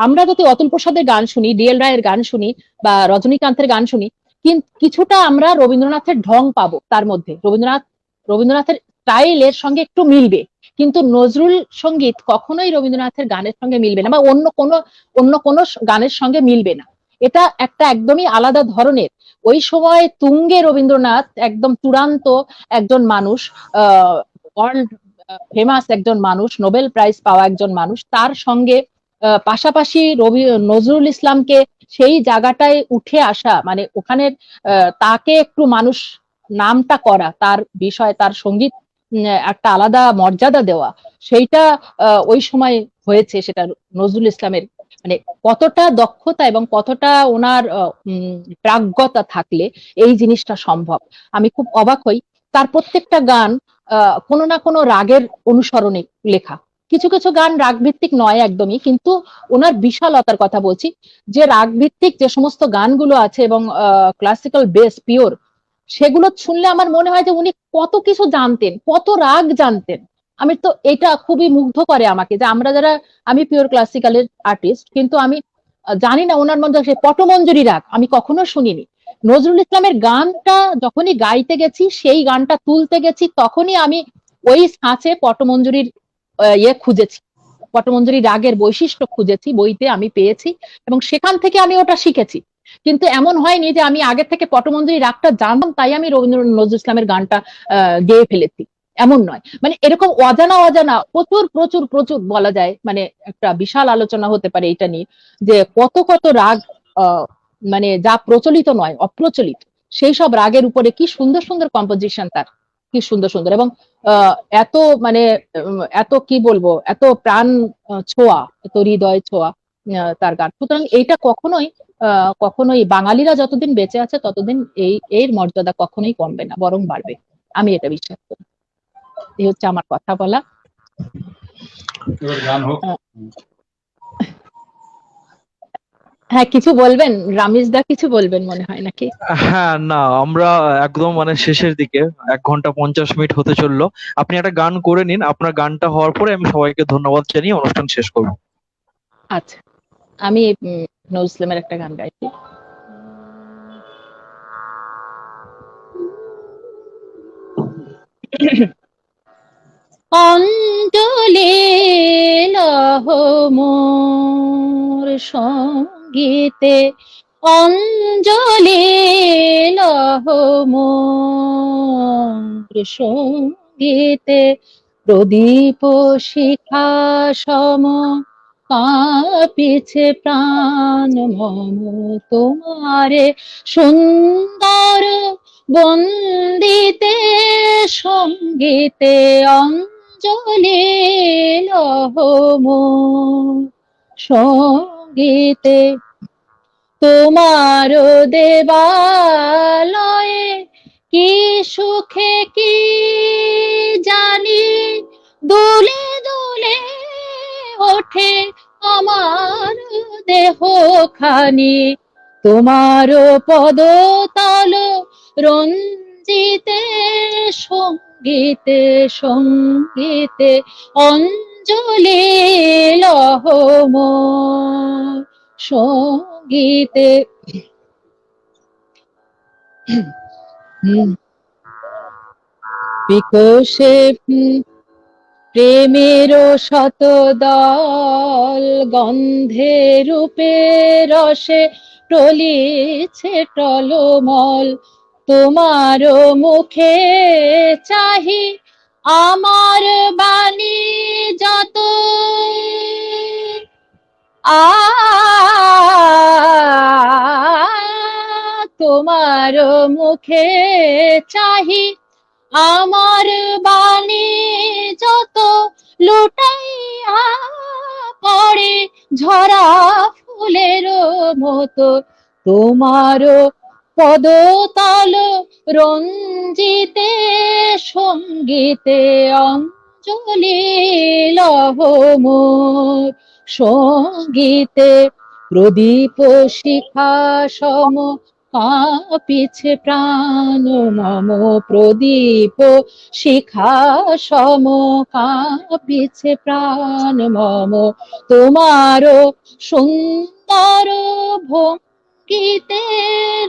[SPEAKER 5] আমরা যদি অতুল প্রসাদের গান শুনি, ডিএল রায়ের গান শুনি বা রজনীকান্তের গান শুনি, কিছুটা আমরা রবীন্দ্রনাথের ঢং পাবো তার মধ্যে, রবীন্দ্রনাথের স্টাইল এর সঙ্গে একটু মিলবে। কিন্তু নজরুল সঙ্গীত কখনোই রবীন্দ্রনাথের গানের সঙ্গে মিলবে না, বা অন্য কোনো গানের সঙ্গে মিলবে না। এটা একটা একদমই আলাদা ধরনের। ওই সময় তুঙ্গে রবীন্দ্রনাথ, একদম চূড়ান্ত একজন মানুষ, ওয়ার্ল্ড ফেমাস একজন মানুষ, নোবেল প্রাইজ পাওয়া একজন মানুষ, তার সঙ্গে পাশাপাশি নজরুল ইসলামকে সেই জায়গাটায় উঠে আসা, মানে ওখানে তাকে একটু মানুষ নামটা করা, তার বিষয়, তার সঙ্গীত একটা আলাদা মর্যাদা দেওয়া, সেইটা ওই সময় হয়েছে। সেটা নজরুল ইসলামের, মানে কতটা দক্ষতা এবং কতটা ওনার প্রাজ্ঞতা থাকলে এই জিনিসটা সম্ভব। আমি খুব অবাক হই। তার প্রত্যেকটা গান কোনো না কোনো রাগের অনুসরণে লেখা। কিছু কিছু গান রাগ ভিত্তিক নয় একদমই, কিন্তু ওনার বিশালতার কথা বলছি, যে রাগ ভিত্তিক যে সমস্ত গানগুলো আছে এবং ক্লাসিক্যাল বেস পিওর, সেগুলো শুনলে আমার মনে হয় যে উনি কত কিছু জানতেন, কত রাগ জানতেন। আমি তো এটা খুবই মুগ্ধ করে আমাকে, যে আমি পিওর ক্লাসিক্যালের আর্টিস্ট, কিন্তু আমি জানি না ওনার মধ্যে সেই পটমঞ্জরি রাগ আমি কখনো শুনিনি। নজরুল ইসলামের গানটা যখনই গাইতে গেছি, সেই গানটা তুলতে গেছি, তখনই আমি ওই ছাঁচে পটমঞ্জুরির খুঁজেছি, পটমঞ্জুরি রাগের বৈশিষ্ট্য খুঁজেছি, বইতে আমি পেয়েছি, এবং সেখান থেকে আমি ওটা শিখেছি। কিন্তু এমন হয়নি যে আমি আগে থেকে পটমঞ্জুরি রাগটা জানতাম তাই আমি নজরুল ইসলামের গানটা গেয়ে ফেলেছি, এমন নয়। মানে এরকম অজানা অজানা প্রচুর প্রচুর প্রচুর বলা যায়, মানে একটা বিশাল আলোচনা হতে পারে এটা নিয়ে, যে কত কত রাগ মানে যা প্রচলিত নয়, অপ্রচলিত, সেই সব রাগের উপরে কি সুন্দর সুন্দর কম্পোজিশন তার, কি সুন্দর সুন্দর, এবং এত মানে এত কি বলবো, এত প্রাণ ছোঁয়া, এত হৃদয় ছোঁয়া তার গান। সুতরাং এইটা কখনোই বাঙালিরা যতদিন বেঁচে আছে ততদিন এর মর্যাদা কখনোই কমবে না, বরং বাড়বে, আমি এটা বিশ্বাস করি। এই হচ্ছে আমার কথা বলা।
[SPEAKER 3] এবার গান হোক।
[SPEAKER 5] হ্যাঁ, কিছু বলবেন রামিজ দা, কিছু বলবেন মনে হয় নাকি?
[SPEAKER 1] হ্যাঁ, না, আমরা একদম মানে শেষের দিকে, 1 ঘন্টা 50 মিনিট হতে চললো। আপনি একটা গান করে নিন, আপনার গানটা হওয়ার পরে আমি সবাইকে ধন্যবাদ জানিয়ে অনুষ্ঠান শেষ করবো।
[SPEAKER 5] আচ্ছা, আমি নজরুল ইসলামের একটা গান গাইছি। অঞ্জলি লহ মোর সঙ্গীতে, অঞ্জলি লহ মোর সঙ্গীতে, প্রদীপ শিখা সম কাঁপিছে প্রাণ মম তোমারে সুন্দর বন্দিতে, সঙ্গীতে অঞ্জলি লহ মোর সঙ্গীতে। তোমার দেবালয়ে কি সুখে কি জানি দুলে দুলে ওঠে আমার দেহ খানি, তোমার পদতল রঞ্জিতে, সঙ্গীতে সঙ্গীতে অঞ্জলি লহ মোর সঙ্গীতে। বিকশে প্রেমের শতদল, গন্ধে রূপে রসে টলিছে টলমল, তোমার মুখে চাহি আমার বাণী যত, তোমার মুখে চাহি আমার বাণী যত, লুটাইয়া পড়ে ঝরা ফুলের মতো, তোমার পদতল রঞ্জিতে, সঙ্গীতে অঞ্জলি লহ মোর সঙ্গীতে। প্রদীপ শিখা সম কাঁপিছে প্রাণ মম, প্রদীপ শিখা সম কাঁপিছে প্রাণ মম, তোমার সুন্দর ভঙ্গিতে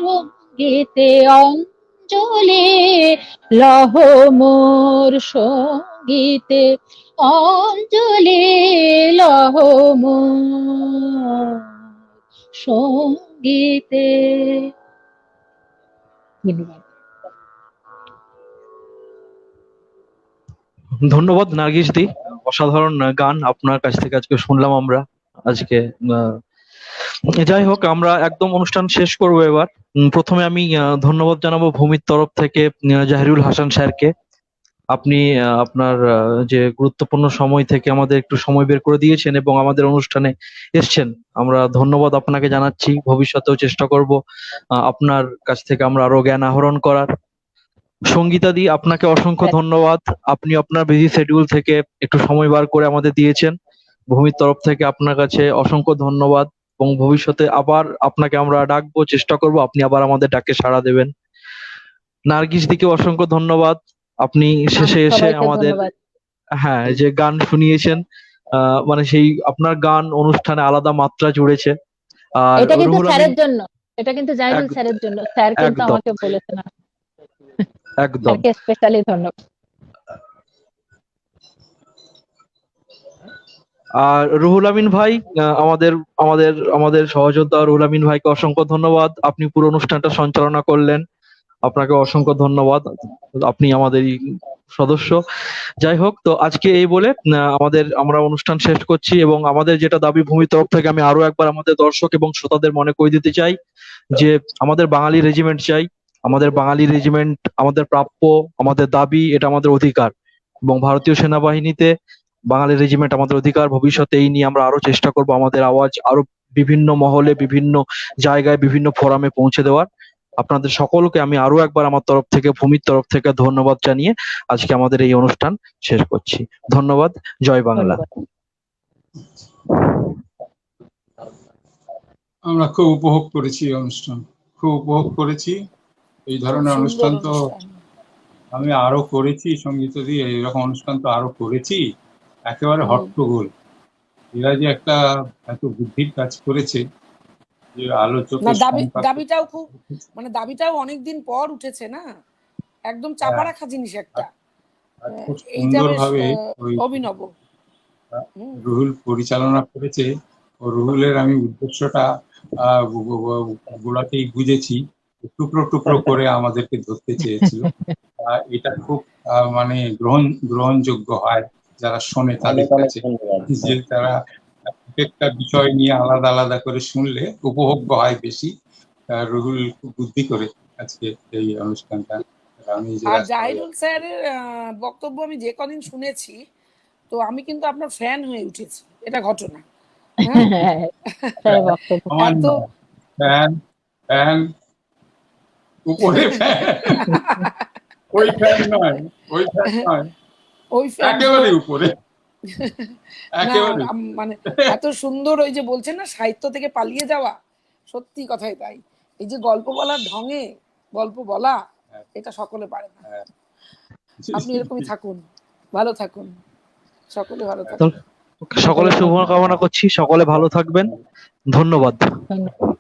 [SPEAKER 5] রঙ্গিতে অঞ্জলি লহ মোর সঙ্গীতে, অঞ্জলি লহ মোর সঙ্গীতে। ধন্যবাদ।
[SPEAKER 1] ধন্যবাদ নার্গিস দি, অসাধারণ গান আপনার কাছ থেকে আজকে শুনলাম আমরা আজকে। যাই হোক, আমরা একদম অনুষ্ঠান শেষ করব এবার। প্রথমে আমি ধন্যবাদ জানাবো ভূমির তরফ থেকে জাহিরুল হাসান স্যারকে। আপনি আপনার যে গুরুত্বপূর্ণ সময় থেকে আমাদের একটু সময় বের করে দিয়েছেন এবং আমাদের অনুষ্ঠানে এসছেন, আমরা ধন্যবাদ আপনাকে জানাচ্ছি। ভবিষ্যতেও চেষ্টা করব আপনার কাছ থেকে আমরা আরো জ্ঞান আহরণ করার। সঙ্গীতাদি, আপনাকে অসংখ্য ধন্যবাদ। আপনি আপনার বিজি শিডিউল থেকে একটু সময় বার করে আমাদের দিয়েছেন। ভূমির তরফ থেকে আপনার কাছে অসংখ্য ধন্যবাদ, এবং ভবিষ্যতে আবার আপনাকে আমরা ডাকবো, চেষ্টা করব আপনি আবার আমাদের ডাকে সাড়া দেবেন। নার্গিস দিকে অসংখ্য ধন্যবাদ, আপনি শেষে এসে
[SPEAKER 5] সবাইকে
[SPEAKER 1] আমাদের
[SPEAKER 5] ধন্যবাদ।
[SPEAKER 1] যে গান শুনিয়েছেন, মানে সেই আপনার গান অনুষ্ঠানে আলাদা মাত্রা জুড়েছে। আর
[SPEAKER 5] এটা কিন্তু
[SPEAKER 1] রুহুল
[SPEAKER 5] স্যারের
[SPEAKER 1] আমিন,
[SPEAKER 5] জন্য, এটা কিন্তু জাহিরুল
[SPEAKER 1] এক-
[SPEAKER 5] স্যারের জন্য, স্যার কিন্তু
[SPEAKER 1] একদম
[SPEAKER 5] আমাকে বলেছেন,
[SPEAKER 1] একদম।
[SPEAKER 5] স্যারকে স্পেশালি ধন্যবাদ।
[SPEAKER 1] আর রুহুল আমিন ভাই, আমাদের আমাদের আমাদের সহযোদ্ধা রুহুল আমিন ভাইকে অসংখ্য ধন্যবাদ। আপনি পুরো অনুষ্ঠানটা সঞ্চালনা করলেন, আপনাকে অসংখ্য ধন্যবাদ। আপনি আমাদেরই সদস্য। যাই হোক, তো আজকে এই বলে আমরা অনুষ্ঠান শেষ করছি, এবং আমাদের যেটা দাবি ভূমির তরফ থেকে, আমি আরো একবার আমাদের দর্শক এবং শ্রোতাদের মনে করে দিতে চাই যে আমাদের বাঙালি রেজিমেন্ট চাই। আমাদের বাঙালি রেজিমেন্ট আমাদের প্রাপ্য, আমাদের দাবি, এটা আমাদের অধিকার। এবং ভারতীয় সেনাবাহিনীতে বাঙালি রেজিমেন্ট আমাদের অধিকার। ভবিষ্যতে এই নিয়ে আমরা আরো চেষ্টা করব আমাদের আওয়াজ আরো বিভিন্ন মহলে, বিভিন্ন জায়গায়, বিভিন্ন ফোরামে পৌঁছে দেওয়ার। আপনাদের সকলকে আমি আরো একবার আমার তরফ থেকে, ভূমির তরফ থেকে ধন্যবাদ জানিয়ে আজকে আমাদের এই অনুষ্ঠান শেষ করছি। ধন্যবাদ। জয় বাংলা।
[SPEAKER 5] ধন্যবাদ।
[SPEAKER 3] আমরা খুব উপভোগ করেছি এই অনুষ্ঠান, খুব উপভোগ করেছি। এই
[SPEAKER 4] খুব
[SPEAKER 3] ধরনের
[SPEAKER 4] সুন্দর
[SPEAKER 3] অনুষ্ঠান তো
[SPEAKER 4] অনুষ্ঠান।
[SPEAKER 3] আমি আরো করেছি, সঙ্গীত দিয়ে এরকম অনুষ্ঠান তো আরো করেছি, একেবারে
[SPEAKER 4] হুম।
[SPEAKER 3] হট্টগোল। এরা যে একটা এত বুদ্ধির কাজ করেছে যে
[SPEAKER 4] না,
[SPEAKER 3] আলোচকের সংখ্যা
[SPEAKER 4] দাবিটাও খুব, মানে দাবিটাও অনেকদিন পর উঠেছে না, একদম চাপা রাখা জিনিস একটা।
[SPEAKER 3] আর খুব
[SPEAKER 4] এইটা বেশ
[SPEAKER 3] সুন্দরভাবে ওই
[SPEAKER 4] অভিনব। হুম।
[SPEAKER 3] রুহুল পরিচালনা করেছে। ও রুহুলের আমি উদ্দেশ্যটা গোড়াতেই বুঝেছি, টুকরো টুকরো করে আমাদেরকে ধরতে চেয়েছিল। এটা খুব মানে গ্রহণযোগ্য হয় যারা শোনে তাদের
[SPEAKER 2] অনেক
[SPEAKER 3] কাছে,
[SPEAKER 2] ধন্যবাদ।
[SPEAKER 3] যে তারা একটা বিষয় নিয়ে আলাদা আলাদা করে শুনলে উপভোগ্য হয় বেশি। রুহুল খুব বুদ্ধি করে আজকে এই অনুষ্ঠানটা। আমি যে
[SPEAKER 4] আর জাহিরুল স্যারের বক্তব্য আমি যে কদিন শুনেছি, তো আমি কিন্তু আপনার ফ্যান হয়ে উঠেছি, এটা ঘটনা। হ্যাঁ,
[SPEAKER 5] হ্যাঁ, স্যারের বক্তব্য
[SPEAKER 3] আমার
[SPEAKER 4] এত
[SPEAKER 3] ফ্যান ফ্যান উপরে ফ্যান, ওই ফ্যান নয়, ওই ফ্যান নয়,
[SPEAKER 4] ওই ফ্যান
[SPEAKER 3] একেবারে উপরে,
[SPEAKER 4] না,
[SPEAKER 3] একেবারে।
[SPEAKER 4] মানে এত সুন্দর, ওই যে বলছেন না সাহিত্য থেকে পালিয়ে যাওয়া, সত্যি কথাই তাই। এই যে গল্প বলার ঢঙে গল্প বলা, এটা সকলে পারে না। আপনি এরকমই থাকুন, ভালো থাকুন, সকলে ভালো থাকুন।
[SPEAKER 1] সকলে শুভকামনা করছি, সকলে ভালো থাকবেন। ধন্যবাদ।
[SPEAKER 5] ধন্যবাদ।